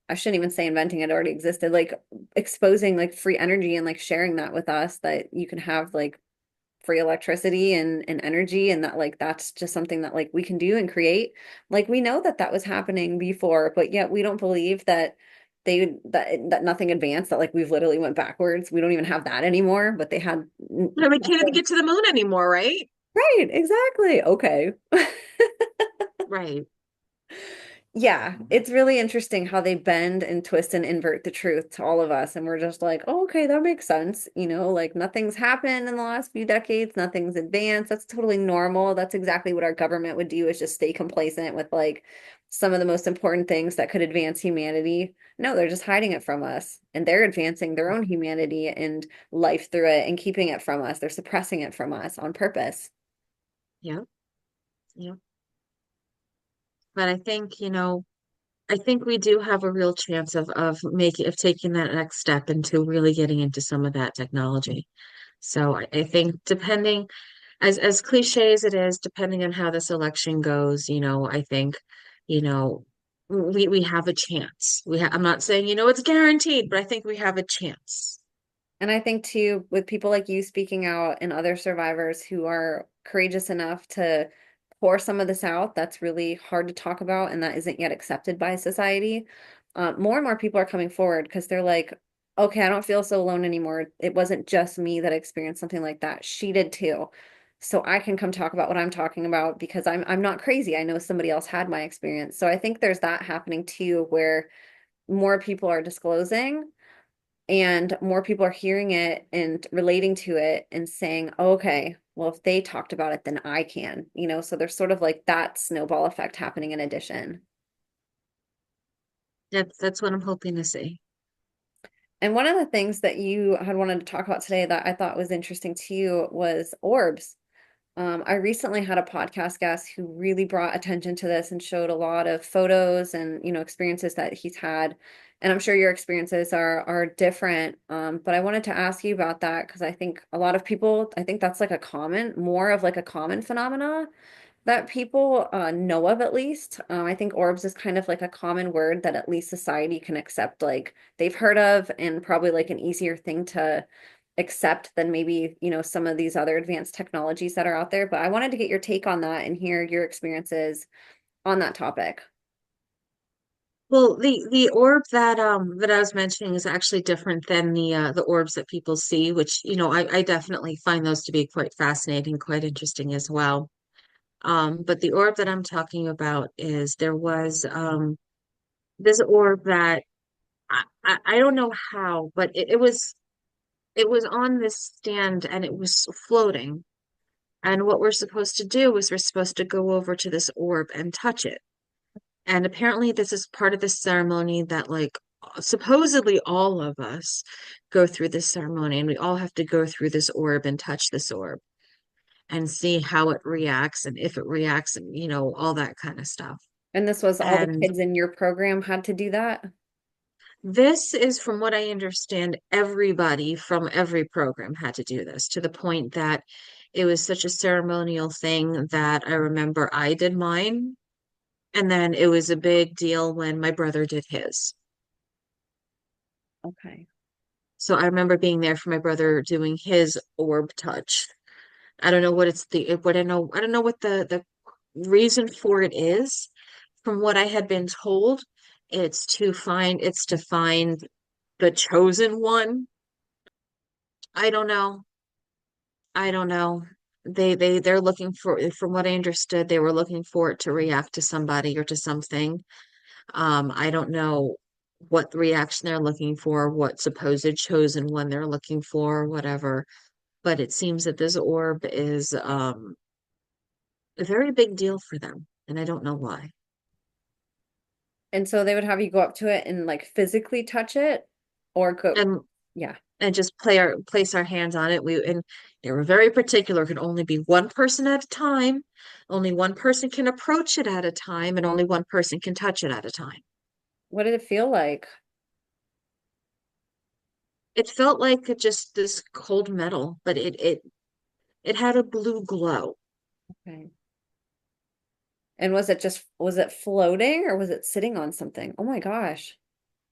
I shouldn't even say inventing, it already existed, like exposing like free energy and like sharing that with us that you can have like free electricity and energy and that like that's just something that like we can do and create. Like we know that that was happening before, but yet we don't believe that that nothing advanced, that like we've literally went backwards. We don't even have that anymore, but they had We can't even get to the moon anymore, right? right, exactly. Okay. Right. Yeah, it's really interesting how they bend and twist and invert the truth to all of us. And we're just like, oh, okay, that makes sense. Like nothing's happened in the last few decades, nothing's advanced. That's totally normal. That's exactly what our government would do is just stay complacent with like some of the most important things that could advance humanity. No, they're just hiding it from us. And they're advancing their own humanity and life through it and keeping it from us. They're suppressing it from us on purpose. Yeah. Yeah. But I think we do have a real chance of taking that next step into really getting into some of that technology. So I think depending as cliche as it is, depending on how this election goes, I think, you know, we have a chance. I'm not saying, it's guaranteed, but I think we have a chance. And I think too, with people like you speaking out and other survivors who are courageous enough to pour some of this out, that's really hard to talk about and that isn't yet accepted by society. More and more people are coming forward because they're like, okay, I don't feel so alone anymore. It wasn't just me that experienced something like that. She did too. So I can come talk about what I'm talking about because I'm not crazy. I know somebody else had my experience. So I think there's that happening too, where more people are disclosing and more people are hearing it and relating to it and saying, oh, okay, well, if they talked about it, then I can, so there's sort of like that snowball effect happening in addition. That's what I'm hoping to see. And one of the things that you had wanted to talk about today that I thought was interesting to you was orbs. I recently had a podcast guest who really brought attention to this and showed a lot of photos and, experiences that he's had. And I'm sure your experiences are different. But I wanted to ask you about that because I think a lot of people, I think that's like more of like a common phenomena that people know of at least. I think orbs is kind of like a common word that at least society can accept, like they've heard of, and probably like an easier thing to accept than maybe, some of these other advanced technologies that are out there. But I wanted to get your take on that and hear your experiences on that topic. Well, the orb that I was mentioning is actually different than the orbs that people see, which, I definitely find those to be quite fascinating, quite interesting as well. But the orb that I'm talking about is there was this orb that I don't know how, but it was on this stand and it was floating. And what we're supposed to do is we're supposed to go over to this orb and touch it. And apparently this is part of the ceremony that like supposedly all of us go through this ceremony and we all have to go through this orb and touch this orb and see how it reacts and if it reacts and all that kind of stuff. And this was all the And kids in your program had to do that? This is, from what I understand, everybody from every program had to do this to the point that it was such a ceremonial thing that I remember I did mine. And then it was a big deal when my brother did his. Okay. So I remember being there for my brother doing his orb touch. I don't know what it's the what I don't know what the reason for it is. From what I had been told, it's to find the chosen one. I don't know. I don't know. They're looking for, from what I understood, they were looking for it to react to somebody or to something. I don't know what reaction they're looking for, what supposed chosen one they're looking for, whatever. But it seems that this orb is a very big deal for them, and I don't know why. And so they would have you go up to it and like physically touch it or go, And yeah. and just place our hands on it. We and they were very particular. It could only be one person at a time. Only one person can approach it at a time, and only one person can touch it at a time. What did it feel like? It felt like just this cold metal, but it had a blue glow. Okay. And was it floating or was it sitting on something? Oh my gosh.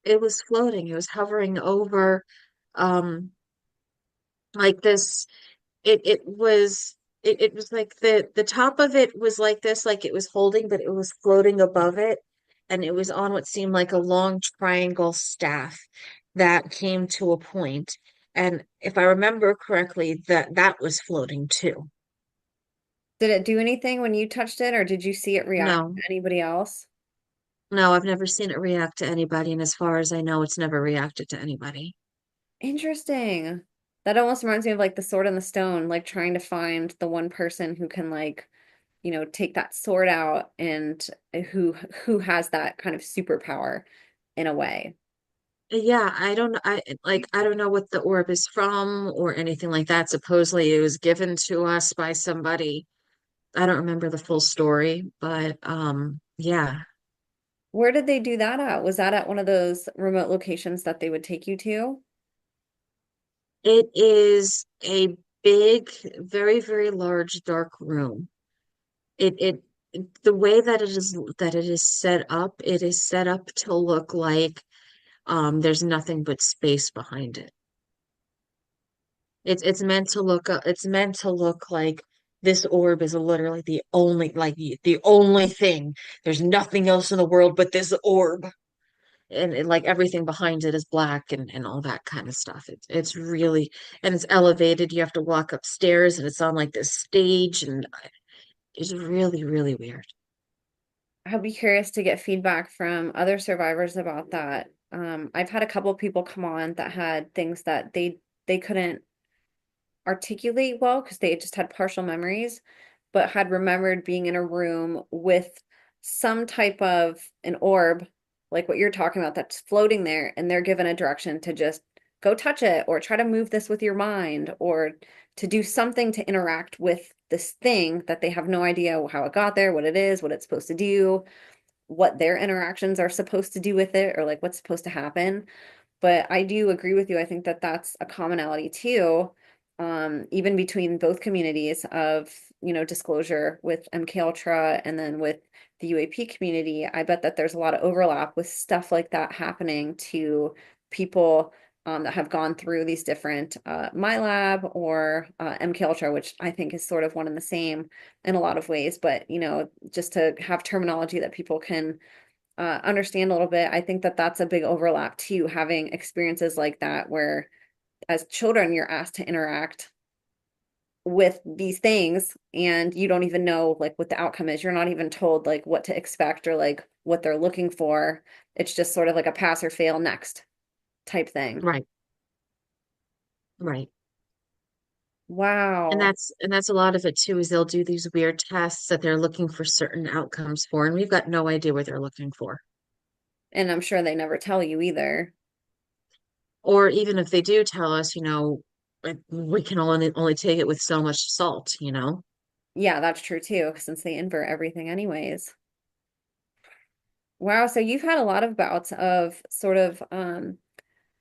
It was floating. It was hovering over um like this. It was like the top of it was like this, like it was holding, but it was floating above it, and it was on what seemed like a long triangle staff that came to a point. And if I remember correctly, that was floating too. Did it do anything when you touched it or did you see it react No, to anybody else? no, I've never seen it react to anybody, and as far as I know, it's never reacted to anybody. Interesting. That almost reminds me of like the sword and the stone, like trying to find the one person who can like, take that sword out and who has that kind of superpower in a way. Yeah, I don't know what the orb is from or anything like that. Supposedly it was given to us by somebody. I don't remember the full story, but yeah. Where did they do that at? Was that at one of those remote locations that they would take you to? It is a big, very, very large dark room. It the way that it is set up, it is set up to look like there's nothing but space behind it. It's meant to look like this orb is literally the only thing. There's nothing else in the world but this orb. And like everything behind it is black and all that kind of stuff. It's really, and it's elevated. You have to walk upstairs and it's on like this stage and it's really, really weird. I'd be curious to get feedback from other survivors about that. I've had a couple people come on that had things that they couldn't articulate well because they just had partial memories, but had remembered being in a room with some type of an orb, like what you're talking about, that's floating there, and they're given a direction to just go touch it or try to move this with your mind or to do something to interact with this thing that they have no idea how it got there, what it is, what it's supposed to do, what their interactions are supposed to do with it, or like what's supposed to happen. But I do agree with you. I think that that's a commonality too, even between both communities of, disclosure with MK Ultra and then with the UAP community. I bet that there's a lot of overlap with stuff like that happening to people that have gone through these different MyLab or MK Ultra, which I think is sort of one and the same in a lot of ways. But, just to have terminology that people can understand a little bit. I think that that's a big overlap too, having experiences like that where as children you're asked to interact with these things and you don't even know like what the outcome is. You're not even told like what to expect or like what they're looking for. It's just sort of like a pass or fail next type thing. Right, right. Wow. And that's a lot of it too, is they'll do these weird tests that they're looking for certain outcomes for, and we've got no idea what they're looking for. And I'm sure they never tell you either. Or even if they do tell us, we can only take it with so much salt, you know? Yeah, that's true too, since they invert everything anyways. Wow, so you've had a lot of bouts of sort of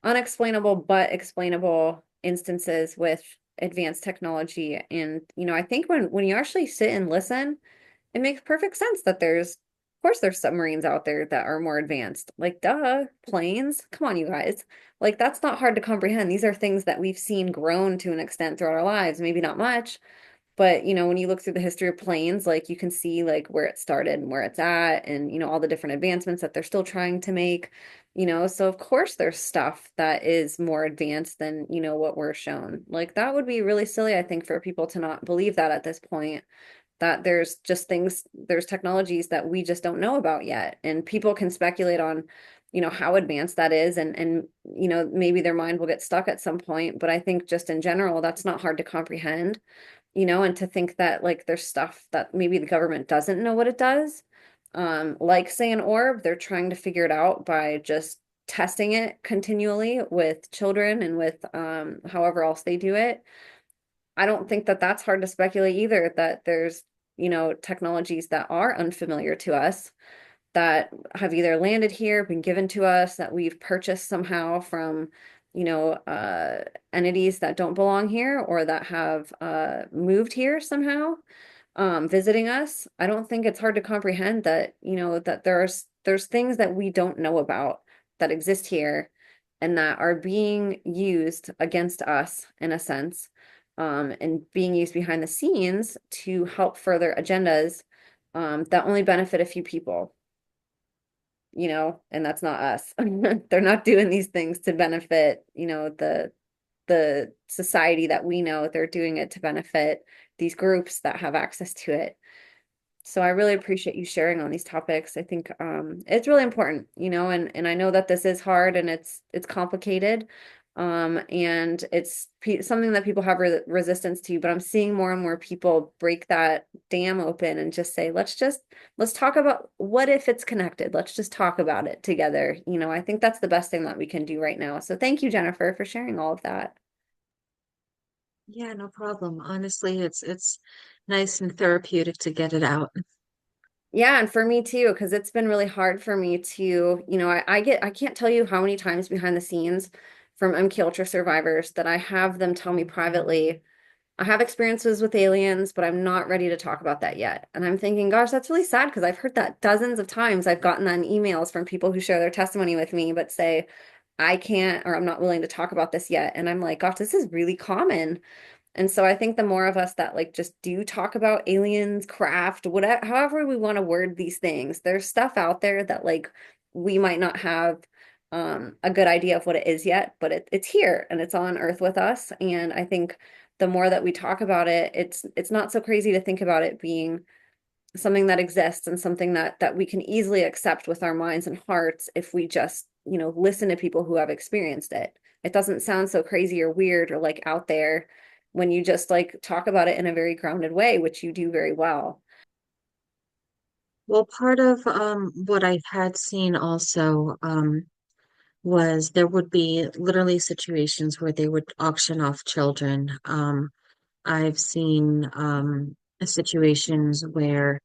unexplainable but explainable instances with advanced technology. And, I think when you actually sit and listen, it makes perfect sense that of course, there's submarines out there that are more advanced. Like, duh, planes. Come on, you guys. Like, that's not hard to comprehend. These are things that we've seen grown to an extent throughout our lives, maybe not much, but when you look through the history of planes, like you can see like where it started and where it's at and all the different advancements that they're still trying to make, so of course there's stuff that is more advanced than, what we're shown. Like that would be really silly, I think, for people to not believe that at this point, that there's just things, there's technologies that we just don't know about yet. And people can speculate on, how advanced that is and maybe their mind will get stuck at some point, but I think just in general, that's not hard to comprehend, and to think that like there's stuff that maybe the government doesn't know what it does. Like say an orb, they're trying to figure it out by just testing it continually with children and with however else they do it. I don't think that that's hard to speculate either, that there's, technologies that are unfamiliar to us that have either landed here, been given to us, that we've purchased somehow from, entities that don't belong here or that have moved here somehow, visiting us. I don't think it's hard to comprehend that, that there's things that we don't know about that exist here and that are being used against us in a sense, and being used behind the scenes to help further agendas, that only benefit a few people, and that's not us. They're not doing these things to benefit, the society that we know. They're doing it to benefit these groups that have access to it. So I really appreciate you sharing on these topics. I think it's really important, and I know that this is hard and it's complicated. And it's something that people have resistance to, but I'm seeing more and more people break that dam open and just say, let's talk about what if it's connected. Let's just talk about it together. I think that's the best thing that we can do right now. So thank you, Jennifer, for sharing all of that. Yeah, no problem. Honestly, it's nice and therapeutic to get it out. Yeah, and for me too, because it's been really hard for me to, I can't tell you how many times behind the scenes from MK Ultra survivors that I have them tell me privately, I have experiences with aliens, but I'm not ready to talk about that yet. And I'm thinking, gosh, that's really sad because I've heard that dozens of times. I've gotten on emails from people who share their testimony with me, but say, I can't, or I'm not willing to talk about this yet. And I'm like, gosh, this is really common. And so I think the more of us that like just do talk about aliens, craft, whatever, however we want to word these things, there's stuff out there that like we might not have a good idea of what it is yet, but it's here and it's on Earth with us. And I think the more that we talk about it, it's not so crazy to think about it being something that exists and something that we can easily accept with our minds and hearts if we just, listen to people who have experienced it. It doesn't sound so crazy or weird or like out there when you just like talk about it in a very grounded way, which you do very well. Well, part of what I had seen also was there would be literally situations where they would auction off children. I've seen situations where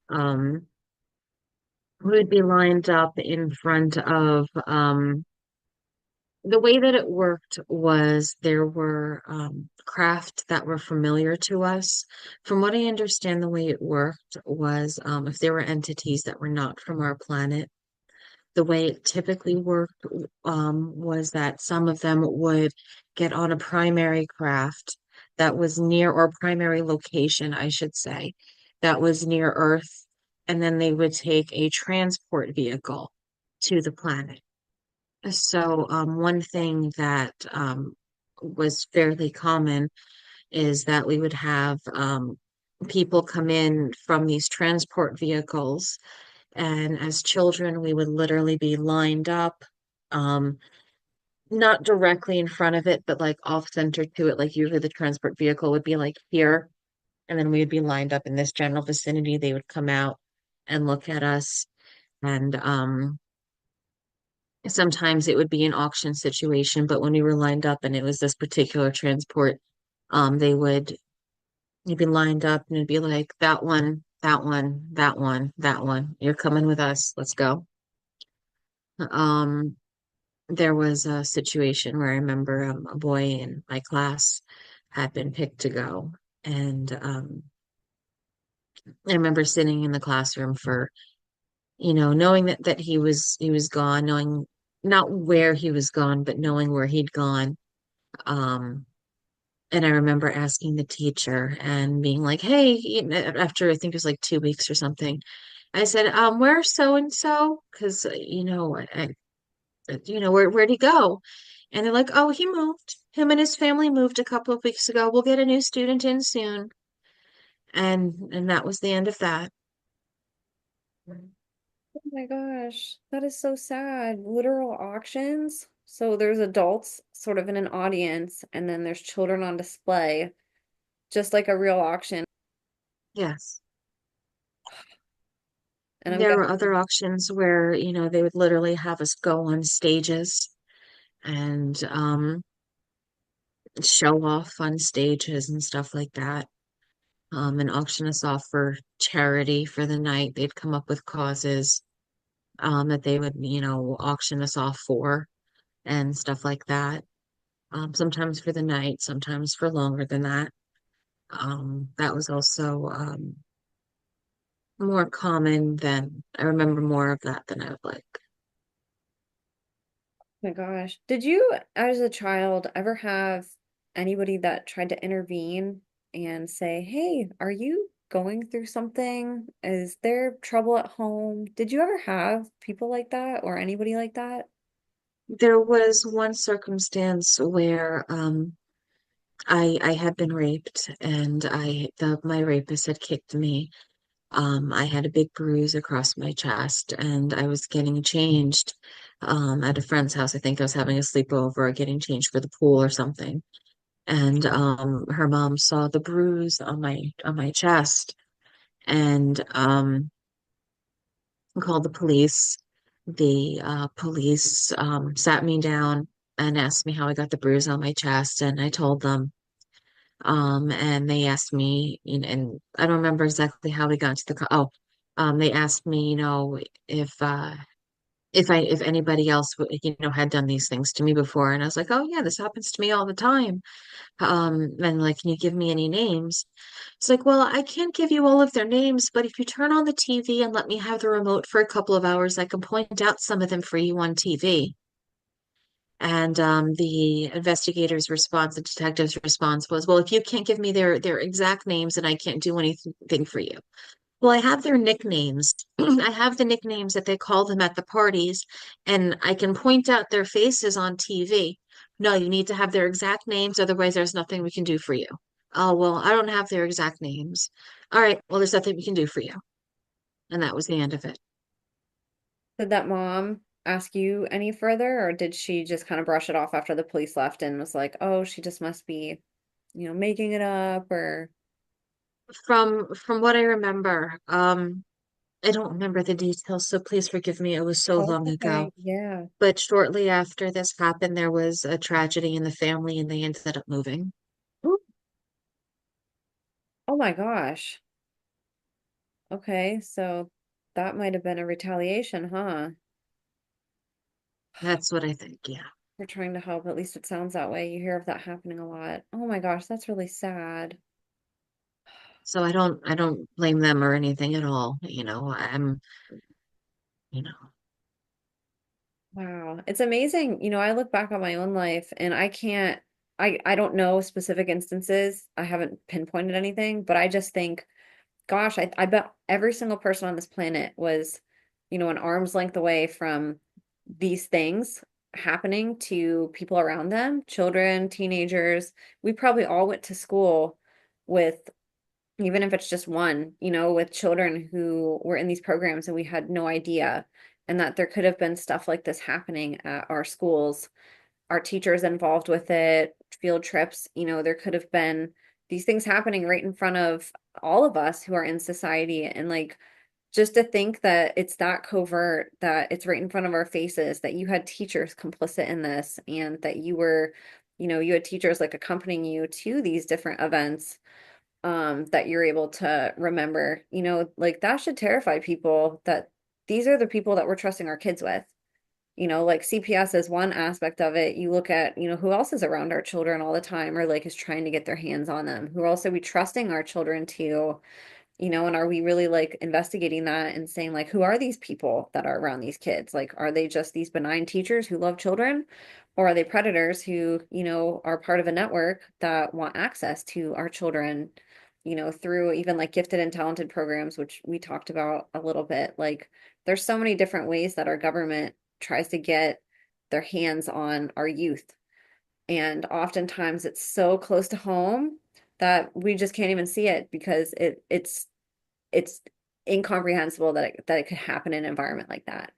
um, we would be lined up in front of the way that it worked was there were craft that were familiar to us. From what I understand, the way it worked was if there were entities that were not from our planet, the way it typically worked was that some of them would get on a primary craft that was near, or primary location, I should say, that was near Earth, and then they would take a transport vehicle to the planet. So, one thing that was fairly common is that we would have people come in from these transport vehicles, and as children, we would literally be lined up, um, not directly in front of it, but like off center to it. Like usually the transport vehicle would be like here, and then we would be lined up in this general vicinity. They would come out and look at us, and sometimes it would be an auction situation, but when we were lined up and it was this particular transport, they would you'd be lined up and it'd be like that one, that one, that one, that one. You're coming with us. Let's go. Um, there was a situation where I remember a boy in my class had been picked to go, and I remember sitting in the classroom for, knowing that he was gone, knowing not where he was gone, but knowing where he'd gone. Um, and I remember asking the teacher and being like, "Hey," after I think it was like 2 weeks or something, I said, "Where's so and so?" Because where'd he go? And they're like, "Oh, he moved. Him and his family moved a couple of weeks ago. We'll get a new student in soon." And that was the end of that. Oh my gosh, that is so sad. Literal auctions. So there's adults sort of in an audience, and then there's children on display, just like a real auction. Yes. And I'm There were guessing, other auctions where, they would literally have us go on stages and show off on stages and stuff like that. And auction us off for charity for the night. They'd come up with causes that they would, auction us off for and stuff like that. Sometimes for the night, sometimes for longer than that. That was also more common than I remember more of that than I would like. oh my gosh, did you, as a child, ever have anybody that tried to intervene and say, "Hey, are you going through something? Is there trouble at home?" Did you ever have people like that or anybody like that? There was one circumstance where I had been raped and my rapist had kicked me. I had a big bruise across my chest and I was getting changed at a friend's house. I think I was having a sleepover or getting changed for the pool or something. And her mom saw the bruise on my chest and called the police. The police sat me down and asked me how I got the bruise on my chest, and I told them. And they asked me, and I don't remember exactly how we got into they asked me, if anybody else, had done these things to me before, and I was like, oh yeah, this happens to me all the time. And like, can you give me any names? It's like, well, I can't give you all of their names, but if you turn on the TV and let me have the remote for a couple of hours, I can point out some of them for you on TV. And the investigator's response, the detective's response was, well, if you can't give me their exact names, then I can't do anything for you. Well, I have their nicknames. I have the nicknames that they call them at the parties, and I can point out their faces on TV. No, you need to have their exact names, otherwise there's nothing we can do for you. Oh, well, I don't have their exact names. All right, well, there's nothing we can do for you. And that was the end of it. Did that mom ask you any further, or did she just kind of brush it off after the police left and was like, "Oh, she just must be, making it up," or From what I remember, I don't remember the details, so please forgive me. It was so "Oh, long ago. okay, yeah." But shortly after this happened, there was a tragedy in the family and they ended up moving. Oh my gosh. Okay, so that might have been a retaliation, huh? That's what I think, yeah. We're trying to help. At least it sounds that way. You hear of that happening a lot. Oh my gosh, that's really sad. So I don't blame them or anything at all. You know, Wow. It's amazing. I look back on my own life and I don't know specific instances. I haven't pinpointed anything, but I just think, gosh, I bet every single person on this planet was, an arm's length away from these things happening to people around them, children, teenagers. We probably all went to school with, even if it's just one, with children who were in these programs and we had no idea, and that there could have been stuff like this happening at our schools, our teachers involved with it, field trips, there could have been these things happening right in front of all of us who are in society. And like, just to think that it's that covert, that it's right in front of our faces, that you had teachers complicit in this, and that you had teachers like accompanying you to these different events, that you're able to remember, like that should terrify people, that these are the people that we're trusting our kids with. Like CPS is one aspect of it. You look at, who else is around our children all the time or like is trying to get their hands on them? Who else are we trusting our children to? And are we really like investigating that and saying like, who are these people that are around these kids? Like, are they just these benign teachers who love children? Or are they predators who, are part of a network that want access to our children, through even like gifted and talented programs, which we talked about a little bit. Like, there's so many different ways that our government tries to get their hands on our youth. And oftentimes it's so close to home that we just can't even see it because it's incomprehensible that it could happen in an environment like that.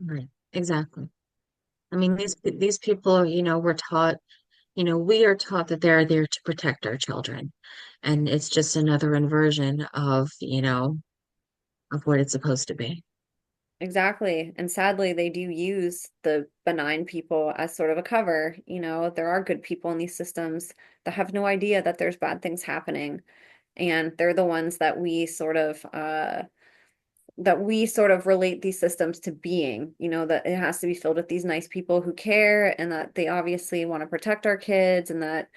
Right. Exactly. I mean, these people, were taught, we are taught that they're there to protect our children. And it's just another inversion of what it's supposed to be. Exactly. And sadly, they do use the benign people as sort of a cover. There are good people in these systems that have no idea that there's bad things happening. And they're the ones that we sort of relate these systems to being, that it has to be filled with these nice people who care and that they obviously want to protect our kids and that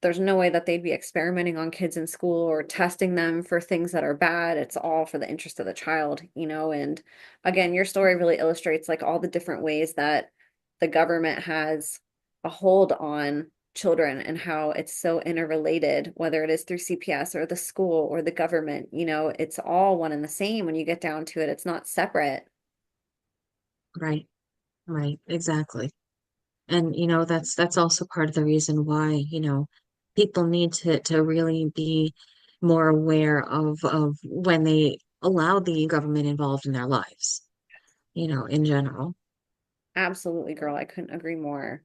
there's no way that they'd be experimenting on kids in school or testing them for things that are bad. It's all for the interest of the child, and again, your story really illustrates like all the different ways that the government has a hold on children and how it's so interrelated, whether it is through CPS or the school or the government, it's all one and the same when you get down to it. It's not separate. Right. Right. Exactly. And that's also part of the reason why, people need to really be more aware of when they allow the government involved in their lives, in general. Absolutely, girl. I couldn't agree more.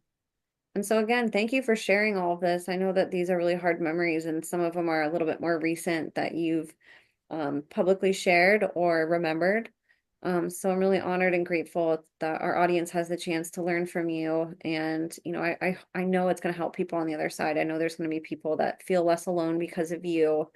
And so again, thank you for sharing all of this. I know that these are really hard memories, and some of them are a little bit more recent that you've publicly shared or remembered. So I'm really honored and grateful that our audience has the chance to learn from you. And I know it's going to help people on the other side. I know there's going to be people that feel less alone because of you,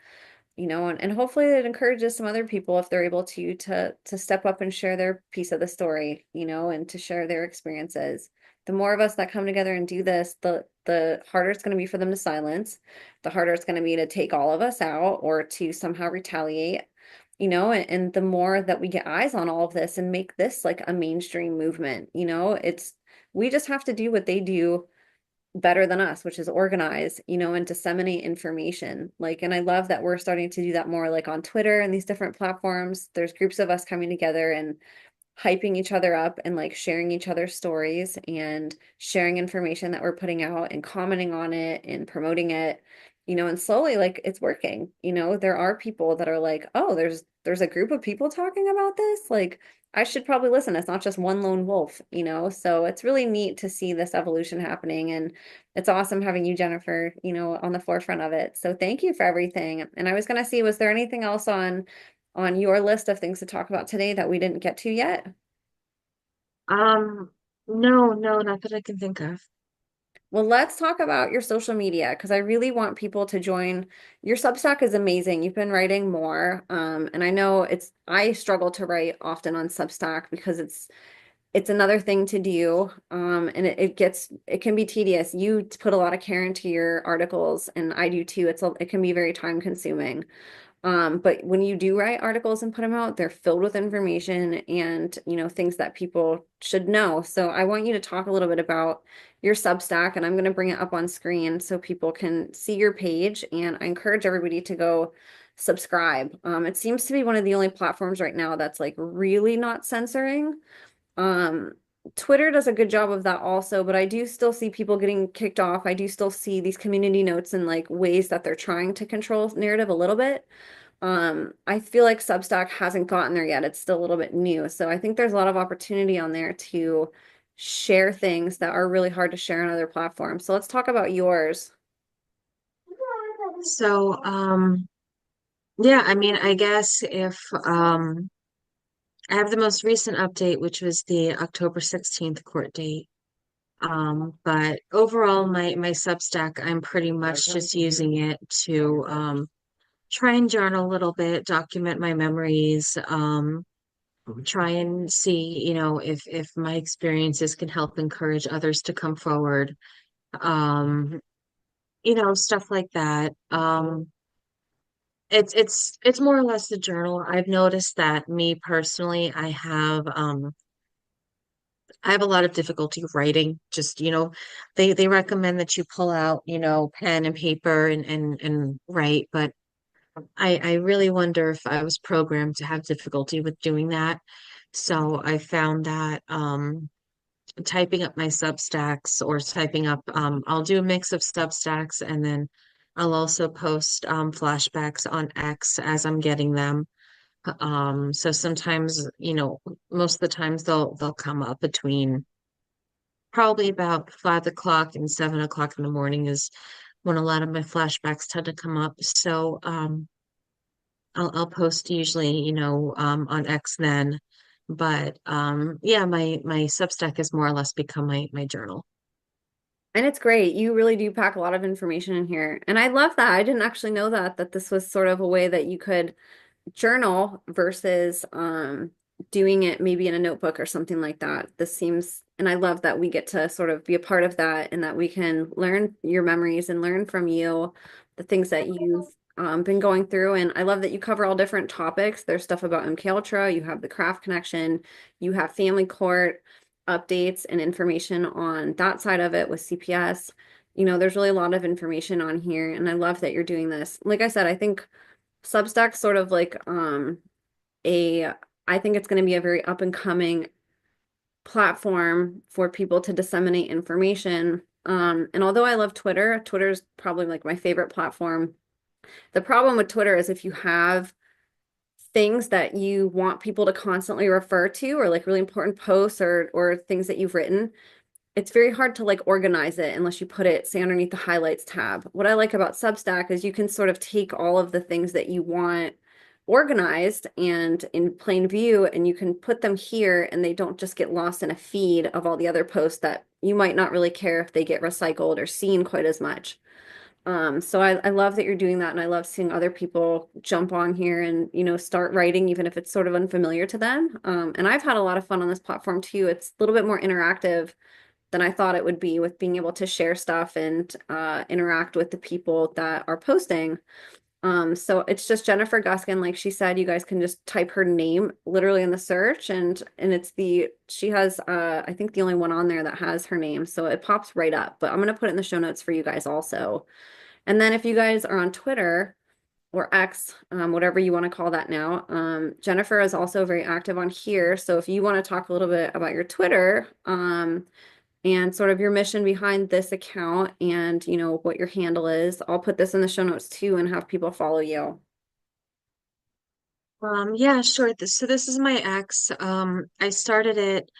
and hopefully it encourages some other people if they're able to step up and share their piece of the story, and to share their experiences. The more of us that come together and do this, the harder it's going to be for them to silence, the harder it's going to be to take all of us out or to somehow retaliate, and the more that we get eyes on all of this and make this like a mainstream movement, it's we just have to do what they do better than us, which is organize, and disseminate information. Like, and I love that we're starting to do that more like on Twitter and these different platforms. There's groups of us coming together and hyping each other up and like sharing each other's stories and sharing information that we're putting out and commenting on it and promoting it, and slowly like it's working. There are people that are like, oh, there's a group of people talking about this. Like, I should probably listen. It's not just one lone wolf, So it's really neat to see this evolution happening, and it's awesome having you, Jennifer, on the forefront of it. So thank you for everything. And I was gonna see, was there anything else on your list of things to talk about today that we didn't get to yet? No, no, not that I can think of. Well, let's talk about your social media because I really want people to join. Your Substack is amazing. You've been writing more. And I know I struggle to write often on Substack because it's another thing to do. And it can be tedious. You put a lot of care into your articles, and I do too. It can be very time consuming. But when you do write articles and put them out, they're filled with information and, things that people should know. So I want you to talk a little bit about your Substack, and I'm going to bring it up on screen so people can see your page. And I encourage everybody to go subscribe. It seems to be one of the only platforms right now that's like really not censoring. Um, Twitter does a good job of that also, but I do still see people getting kicked off. I do still see these community notes and like ways that they're trying to control narrative a little bit. I feel like Substack hasn't gotten there yet. It's still a little bit new. So I think there's a lot of opportunity on there to share things that are really hard to share on other platforms. So let's talk about yours. So, yeah, I mean, I guess if I have the most recent update, which was the October 16th court date. But overall, my Substack, I'm pretty much just using it to try and journal a little bit, document my memories, try and see, if my experiences can help encourage others to come forward. Um, stuff like that. It's more or less the journal. I've noticed that me personally, I have a lot of difficulty writing. Just, they recommend that you pull out, pen and paper and write, but I really wonder if I was programmed to have difficulty with doing that. So I found that typing up my Substacks or typing up, I'll do a mix of Substacks and then I'll also post flashbacks on X as I'm getting them. So sometimes, most of the times they'll come up between probably about 5 o'clock and 7 o'clock in the morning is when a lot of my flashbacks tend to come up. So I'll post usually, on X then. But yeah, my Substack has more or less become my journal. And it's great. You really do pack a lot of information in here. And I love that. I didn't actually know that this was sort of a way that you could journal versus doing it maybe in a notebook or something like that. This seems, and I love that we get to sort of be a part of that and that we can learn your memories and learn from you the things that you've been going through. And I love that you cover all different topics. There's stuff about MK Ultra, you have the craft connection, you have family court updates and information on that side of it with CPS. There's really a lot of information on here, and I love that you're doing this. Like I said, I think Substack's sort of like a I think it's going to be a very up and coming platform for people to disseminate information. And although I love Twitter, Twitter's probably like my favorite platform. The problem with Twitter is if you have things that you want people to constantly refer to or like really important posts or things that you've written, it's very hard to like organize it unless you put it, say, underneath the highlights tab. What I like about Substack is you can sort of take all of the things that you want organized and in plain view, and you can put them here and they don't just get lost in a feed of all the other posts that you might not really care if they get recycled or seen quite as much. So I love that you're doing that, and I love seeing other people jump on here and, start writing, even if it's sort of unfamiliar to them. And I've had a lot of fun on this platform too. It's a little bit more interactive than I thought it would be with being able to share stuff and interact with the people that are posting. So it's just Jennifer Guskin, like she said, you guys can just type her name literally in the search and she has I think the only one on there that has her name. So it pops right up. But I'm gonna put it in the show notes for you guys also. And then if you guys are on Twitter or X, whatever you want to call that now, Jennifer is also very active on here. So if you want to talk a little bit about your Twitter, and sort of your mission behind this account and what your handle is. I'll put this in the show notes too and have people follow you. Yeah, sure. So this is my ex. I started it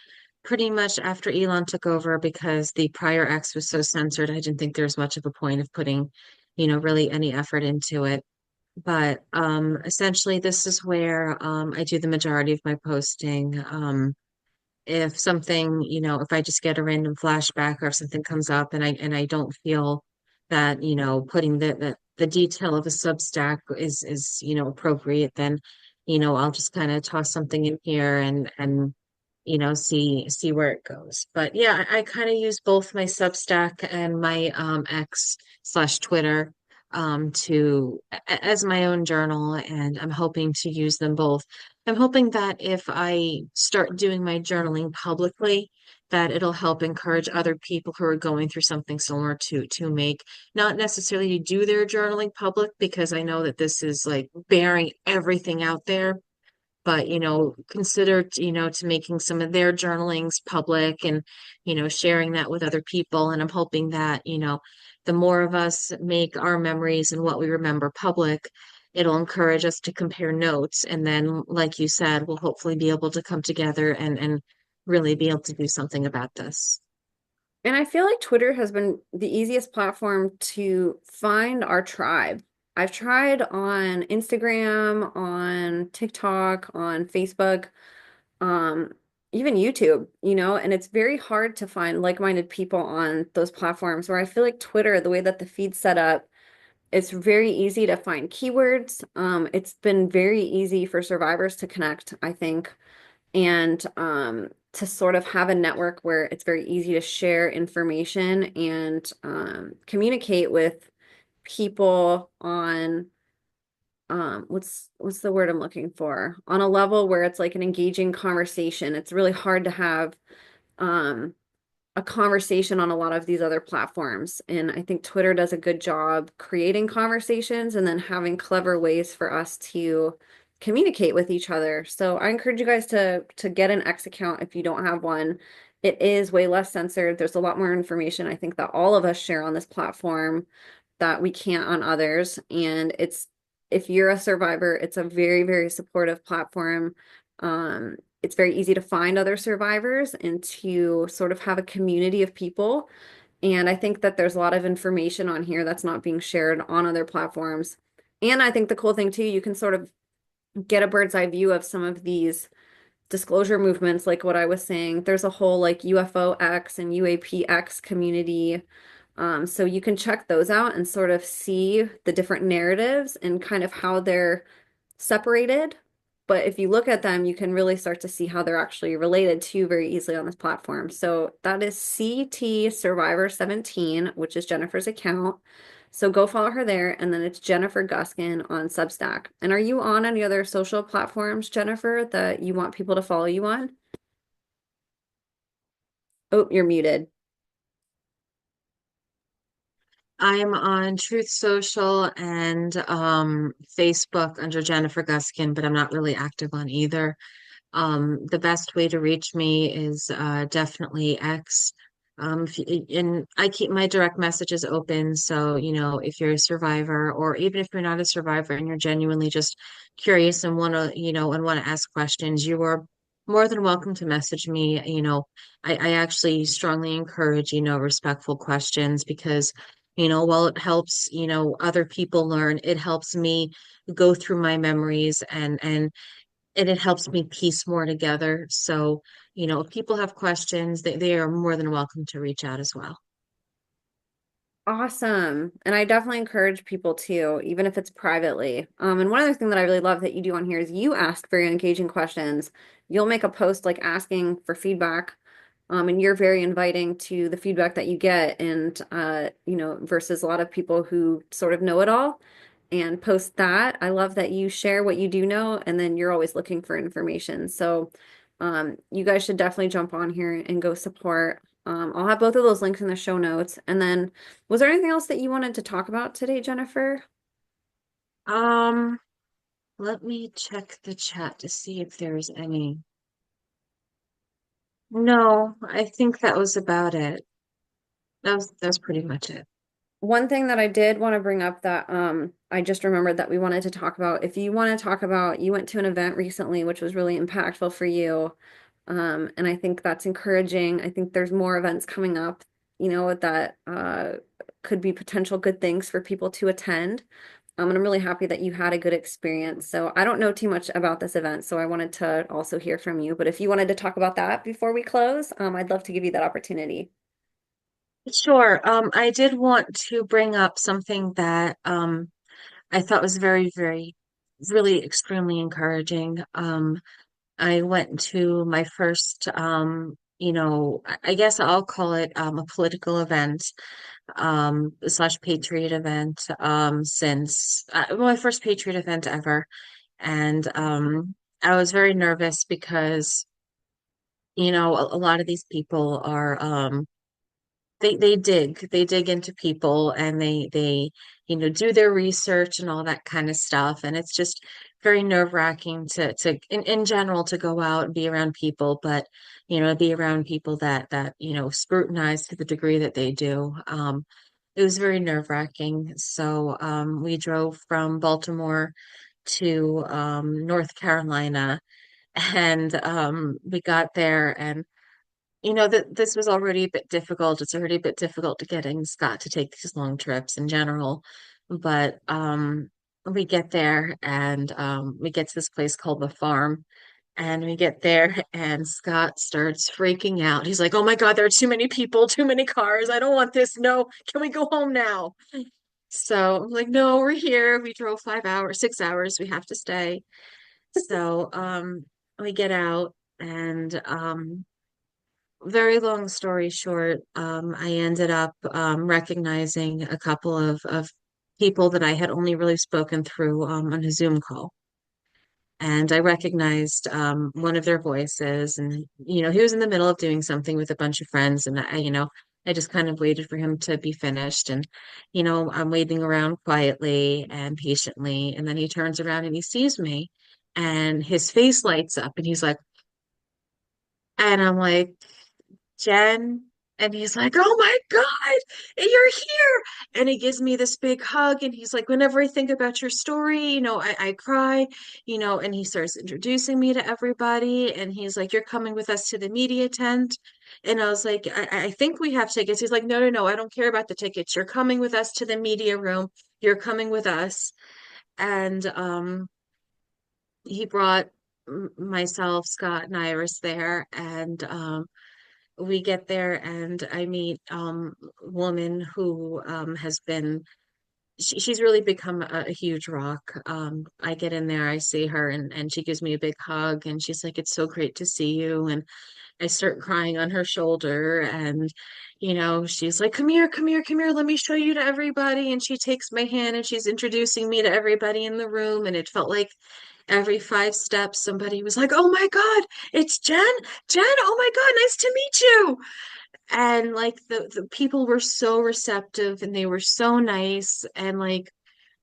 pretty much after Elon took over because the prior ex was so censored. I didn't think there was much of a point of putting, really any effort into it. But essentially, this is where I do the majority of my posting. If something, if I just get a random flashback or if something comes up and I don't feel that, putting the detail of a Substack is, appropriate, then, I'll just kind of toss something in here and see where it goes. But yeah, I kind of use both my Substack and my X/Twitter as my own journal, and I'm hoping to use them both. I'm hoping that if I start doing my journaling publicly, that it'll help encourage other people who are going through something similar to make, not necessarily to do their journaling public, because I know that this is like bearing everything out there, but consider to making some of their journalings public and sharing that with other people. And I'm hoping that the more of us make our memories and what we remember public, it'll encourage us to compare notes, and then like you said, we'll hopefully be able to come together and really be able to do something about this. And I feel like Twitter has been the easiest platform to find our tribe. I've tried on Instagram, on TikTok, on Facebook, um, even YouTube, and it's very hard to find like-minded people on those platforms where I feel like Twitter, the way that the feed's set up, it's very easy to find keywords. It's been very easy for survivors to connect, I think. and to sort of have a network where it's very easy to share information and communicate with people on what's the word I'm looking for? On a level where it's like an engaging conversation. It's really hard to have um a conversation on a lot of these other platforms. And I think Twitter does a good job creating conversations and then having clever ways for us to communicate with each other. So I encourage you guys to get an X account if you don't have one. It is way less censored. There's a lot more information I think that all of us share on this platform that we can't on others. And it's if you're a survivor, it's a very, very supportive platform. It's very easy to find other survivors and to sort of have a community of people. And I think that there's a lot of information on here that's not being shared on other platforms. And I think the cool thing too, you can sort of get a bird's eye view of some of these disclosure movements, like what I was saying. There's a whole like UFO X and UAP X community. So you can check those out and sort of see the different narratives and kind of how they're separated. But if you look at them, you can really start to see how they're actually related to very easily on this platform. So that is CT Survivor 17, which is Jennifer's account. So go follow her there. And then it's Jennifer Guskin on Substack. And are you on any other social platforms, Jennifer, that you want people to follow you on? Oh, you're muted. I'm on Truth Social and Facebook under Jennifer Guskin, but I'm not really active on either. The best way to reach me is definitely X. And I keep my direct messages open. So, if you're a survivor, or even if you're not a survivor and you're genuinely just curious and want to ask questions, you are more than welcome to message me. I actually strongly encourage, respectful questions because, while it helps, other people learn, it helps me go through my memories and it helps me piece more together. So, if people have questions, they are more than welcome to reach out as well. Awesome. And I definitely encourage people to, even if it's privately. And one other thing that I really love that you do on here is you ask very engaging questions. You'll make a post like asking for feedback, and you're very inviting to the feedback that you get, and versus a lot of people who sort of know it all and post that. I love that you share what you do know, and then you're always looking for information. So, you guys should definitely jump on here and go support. I'll have both of those links in the show notes. And then, was there anything else that you wanted to talk about today, Jennifer? Um, Let me check the chat to see if there's any. No, I think that was about it. That was pretty much it. One thing that I did want to bring up that I just remembered that we wanted to talk about, if you want to talk about, you went to an event recently which was really impactful for you. And I think that's encouraging. I think there's more events coming up, that could be potential good things for people to attend. And I'm really happy that you had a good experience. So I don't know too much about this event, so I wanted to also hear from you. But if you wanted to talk about that before we close, I'd love to give you that opportunity. Sure. I did want to bring up something that I thought was very, very, really extremely encouraging. I went to my first, I guess I'll call it a political event, slash patriot event, since my first patriot event ever. And I was very nervous because, a lot of these people are, they dig into people and they do their research and all that kind of stuff, and it's just very nerve-wracking to in general to go out and be around people, but be around people that scrutinize to the degree that they do. It was very nerve-wracking. So we drove from Baltimore to North Carolina, and we got there, and that this was already a bit difficult. It's already a bit difficult to getting Scott to take these long trips in general. But we get there and we get to this place called the farm. And we get there and Scott starts freaking out. He's like, "Oh my God, there are too many people, too many cars. I don't want this. No, can we go home now?" So I'm like, "No, we're here. We drove 5 hours, 6 hours. We have to stay." So we get out And very long story short, I ended up recognizing a couple of people that I had only really spoken through on a Zoom call. And I recognized one of their voices, and he was in the middle of doing something with a bunch of friends, and I just kind of waited for him to be finished, and I'm waiting around quietly and patiently, and then he turns around and he sees me, and his face lights up, and he's like, and I'm like, Jen. And he's like, oh my God, you're here. And he gives me this big hug. And he's like, whenever I think about your story, I cry, and he starts introducing me to everybody. And he's like, you're coming with us to the media tent. And I was like, I think we have tickets. He's like, no, no, no, I don't care about the tickets. You're coming with us to the media room. You're coming with us. And he brought myself, Scott, and Iris there. And we get there and I meet a woman who has been she's really become a huge rock. I get in there, I see her and she gives me a big hug and she's like, it's so great to see you. And I start crying on her shoulder and she's like, come here, come here, come here, let me show you to everybody. And she takes my hand and she's introducing me to everybody in the room. And it felt like every 5 steps somebody was like, oh my God, it's Jen. Jen, oh my God, nice to meet you. And like the people were so receptive and they were so nice. And like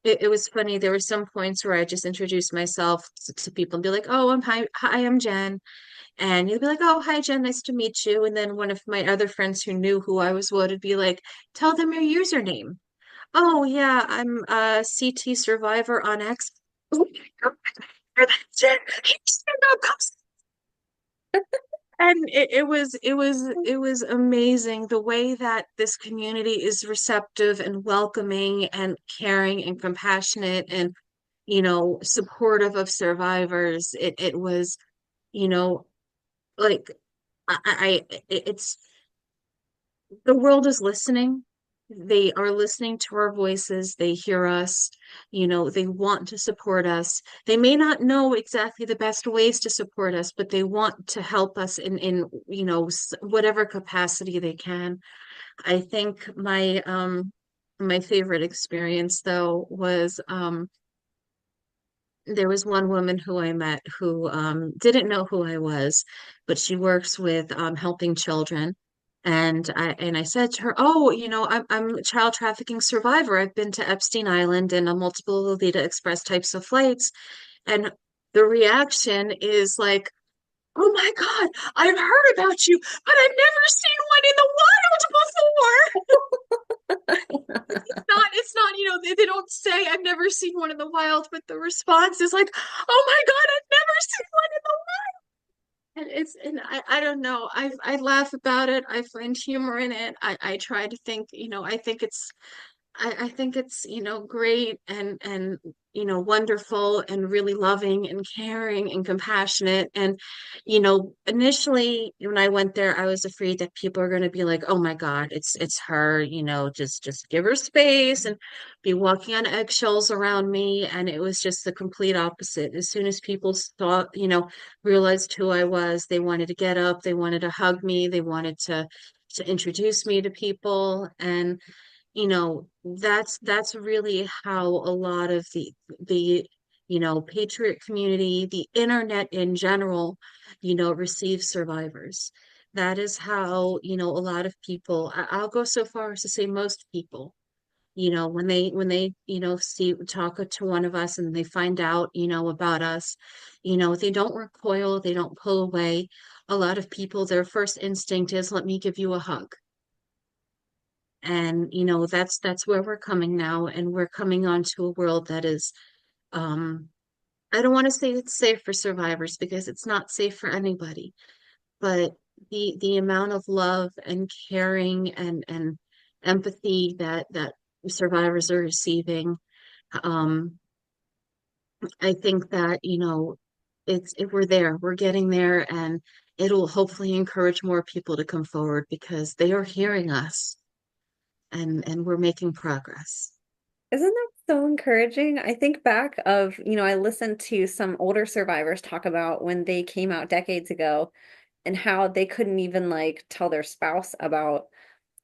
it was funny. There were some points where I just introduced myself to people and be like, oh, hi, I'm Jen. And you'd be like, oh, hi, Jen, nice to meet you. And then one of my other friends who knew who I was would be like, tell them your username. Oh, yeah, I'm a CT survivor on X. Oh, that's it. And it was amazing the way that this community is receptive and welcoming and caring and compassionate and supportive of survivors. It was you know like it's the world is listening. They are listening to our voices. They hear us. They want to support us. They may not know exactly the best ways to support us, but they want to help us in whatever capacity they can. I think my favorite experience though was there was one woman who I met who didn't know who I was, but she works with helping children. And I said to her, "Oh, I'm a child trafficking survivor. I've been to Epstein Island and on multiple Lolita Express types of flights." And the reaction is like, "Oh my God, I've heard about you, but I've never seen one in the wild before." They don't say I've never seen one in the wild, but the response is like, oh my God, I've never seen one in the wild. And I don't know. I laugh about it. I find humor in it. I try to think, I think it's, great and wonderful and really loving and caring and compassionate. And, initially when I went there, I was afraid that people are going to be like, oh my God, it's her, just give her space and be walking on eggshells around me. And it was just the complete opposite. As soon as people saw, realized who I was, they wanted to get up, they wanted to hug me, they wanted to introduce me to people. And that's really how a lot of the patriot community, the internet in general, receives survivors. That is how a lot of people, I'll go so far as to say most people, when they see talk to one of us and they find out about us, they don't recoil, they don't pull away. A lot of people, their first instinct is, let me give you a hug. And that's where we're coming now, and we're coming onto a world that is I don't want to say it's safe for survivors because it's not safe for anybody, but the amount of love and caring and empathy that survivors are receiving, um I think that it's if we're there, we're getting there, and it'll hopefully encourage more people to come forward because they are hearing us, and we're making progress. Isn't that So encouraging. I think back of, I listened to some older survivors talk about when they came out decades ago and how they couldn't even like tell their spouse about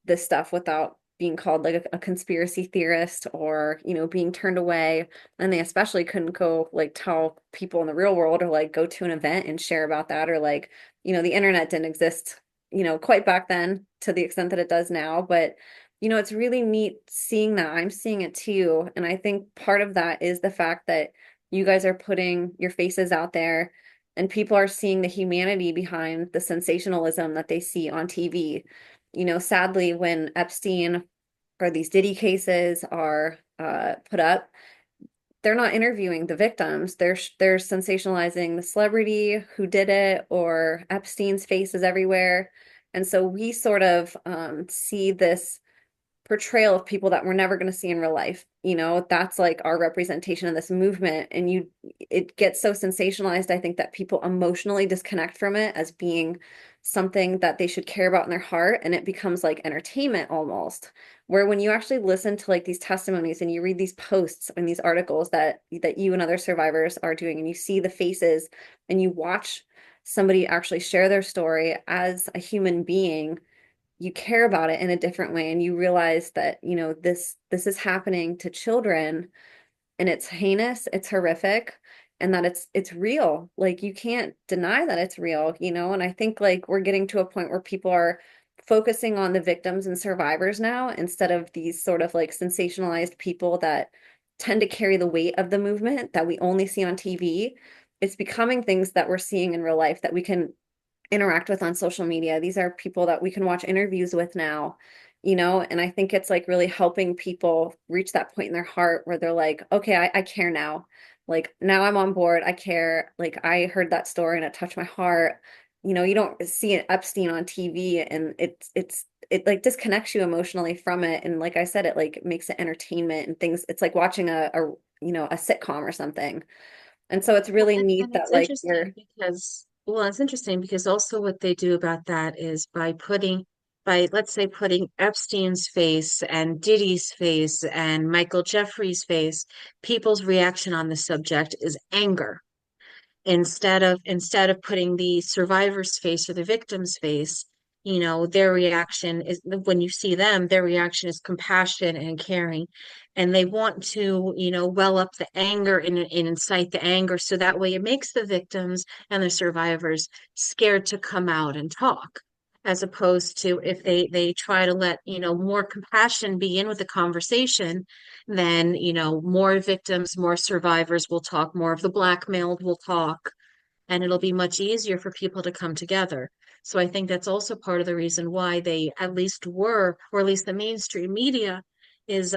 this stuff without being called like a conspiracy theorist or, being turned away. And they especially couldn't go like tell people in the real world or like go to an event and share about that or like, the internet didn't exist, quite back then to the extent that it does now. But, it's really neat seeing that. I'm seeing it too. And I think part of that is the fact that you guys are putting your faces out there and people are seeing the humanity behind the sensationalism that they see on TV. Sadly, when Epstein or these Diddy cases are put up, they're not interviewing the victims. They're sensationalizing the celebrity who did it, or Epstein's face is everywhere. And so we sort of see this portrayal of people that we're never going to see in real life. That's like our representation of this movement. And it gets so sensationalized, I think, that people emotionally disconnect from it as being something that they should care about in their heart. And it becomes like entertainment almost. Where when you actually listen to like these testimonies and you read these posts and these articles that you and other survivors are doing, and you see the faces and you watch somebody actually share their story as a human being, you care about it in a different way and you realize that this is happening to children and it's heinous, it's horrific, and that it's real. Like you can't deny that it's real, and I think like we're getting to a point where people are focusing on the victims and survivors now instead of these sort of like sensationalized people that tend to carry the weight of the movement that we only see on TV. It's becoming things that we're seeing in real life that we can interact with on social media. These are people that we can watch interviews with now, and I think it's like really helping people reach that point in their heart where they're like, okay, I care now. Like now I'm on board. I care. Like I heard that story and it touched my heart. You don't see an Epstein on TV and it like disconnects you emotionally from it. And like I said, it like makes it entertainment and things. It's like watching a sitcom or something. And so it's Well, really neat and that it's like interesting you're because, well, it's interesting because also what they do about that is by, let's say, putting Epstein's face and Diddy's face and Michael Jeffrey's face, people's reaction on the subject is anger instead of putting the survivor's face or the victim's face, their reaction is when you see them, their reaction is compassion and caring. And they want to, well up the anger and incite the anger. So that way it makes the victims and the survivors scared to come out and talk. As opposed to if they try to let, more compassion be in with the conversation, then, more victims, more survivors will talk, more of the blackmailed will talk, and it'll be much easier for people to come together. So I think that's also part of the reason why they at least were, or at least the mainstream media is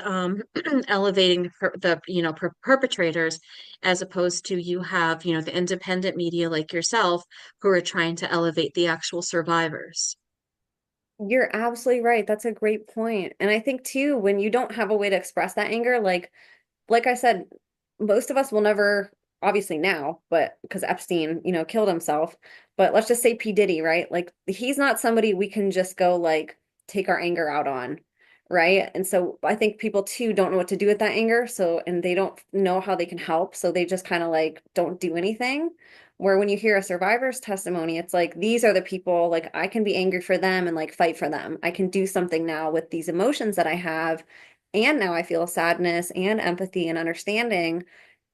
elevating perpetrators, as opposed to you have, the independent media like yourself who are trying to elevate the actual survivors. You're absolutely right. That's a great point. And I think too, when you don't have a way to express that anger, like I said, most of us will never, obviously now, but because Epstein, killed himself. But let's just say P. Diddy, right? Like he's not somebody we can just go like take our anger out on, right? And so I think people too don't know what to do with that anger. So, and they don't know how they can help. So they just kind of like don't do anything. Where when you hear a survivor's testimony, it's like these are the people, like I can be angry for them and like fight for them. I can do something now with these emotions that I have. And now I feel sadness and empathy and understanding.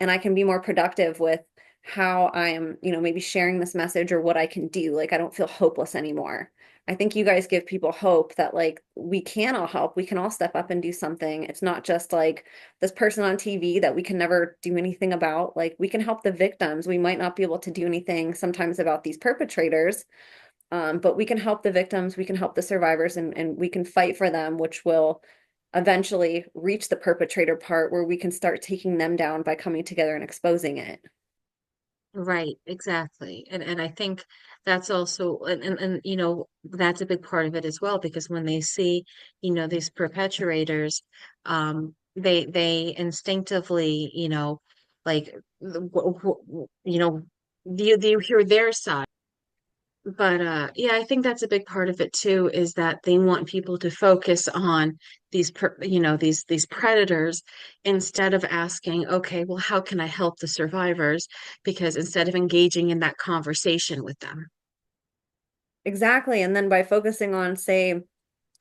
And I can be more productive with how I am, maybe sharing this message or what I can do. Like I don't feel hopeless anymore. I think you guys give people hope that like we can all help. We can all step up and do something. It's not just like this person on TV that we can never do anything about. Like we can help the victims. We might not be able to do anything sometimes about these perpetrators, but we can help the victims, we can help the survivors, and we can fight for them, which will eventually reach the perpetrator part where we can start taking them down by coming together and exposing it. Right, exactly. And I think that's also and that's a big part of it as well, because when they see, these perpetrators, they instinctively, like you, you hear their side. But yeah, I think that's a big part of it too, is that they want people to focus on these predators instead of asking, okay, well, how can I help the survivors? Because instead of engaging in that conversation with them. Exactly. And then by focusing on, say,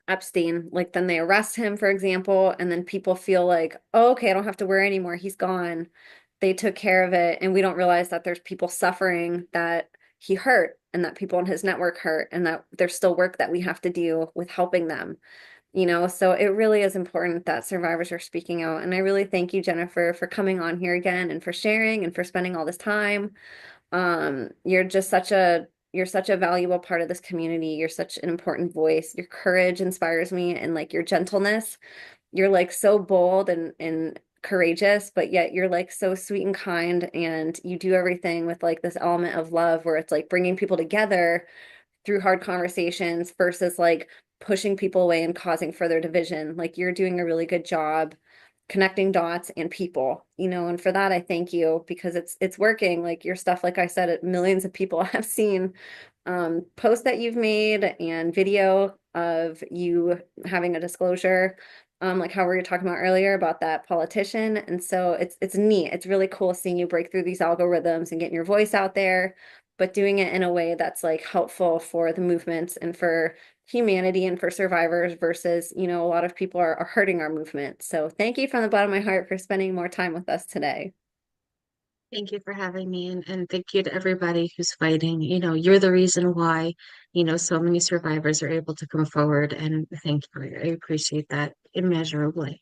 Epstein, like then they arrest him, for example, and then people feel like, oh, okay, I don't have to worry anymore. He's gone. They took care of it. And we don't realize that there's people suffering that he hurt and that people in his network hurt and that there's still work that we have to do with helping them, you know? So it really is important that survivors are speaking out. And I really thank you, Jennifer, for coming on here again and for sharing and for spending all this time. You're such a valuable part of this community. You're such an important voice. Your courage inspires me and like your gentleness. You're like so bold and courageous, but yet you're like so sweet and kind and you do everything with like this element of love where it's like bringing people together through hard conversations versus like pushing people away and causing further division. Like you're doing a really good job connecting dots and people, you know, and for that I thank you because it's working. Like your stuff, like I said, millions of people have seen posts that you've made and video of you having a disclosure, like how we were talking about earlier about that politician. And so it's neat. It's really cool seeing you break through these algorithms and getting your voice out there, but doing it in a way that's like helpful for the movements and for humanity and for survivors versus, you know, a lot of people are hurting our movement. So thank you from the bottom of my heart for spending more time with us today. Thank you for having me, and thank you to everybody who's fighting. You're the reason why, so many survivors are able to come forward, and thank you. I appreciate that immeasurably.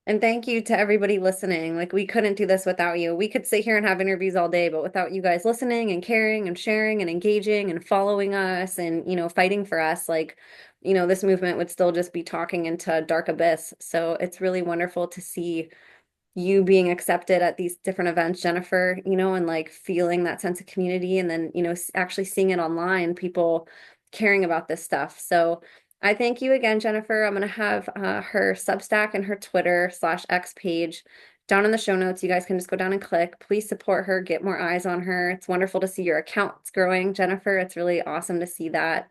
And thank you to everybody listening. Like, we couldn't do this without you. We could sit here and have interviews all day, but without you guys listening and caring and sharing and engaging and following us and, you know, fighting for us, like, you know, this movement would still just be talking into a dark abyss. So it's really wonderful to see you being accepted at these different events, Jennifer, you know, and like feeling that sense of community and then, you know, actually seeing it online, people caring about this stuff. So I thank you again, Jennifer. I'm going to have her Substack and her Twitter/X page down in the show notes. You guys can just go down and click. Please support her, get more eyes on her. It's wonderful to see your accounts growing, Jennifer. It's really awesome to see that.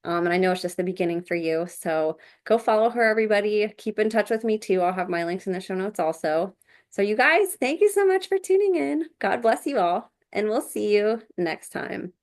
And I know it's just the beginning for you. So go follow her, everybody. Keep in touch with me too. I'll have my links in the show notes also. So, you guys, thank you so much for tuning in. God bless you all, and we'll see you next time.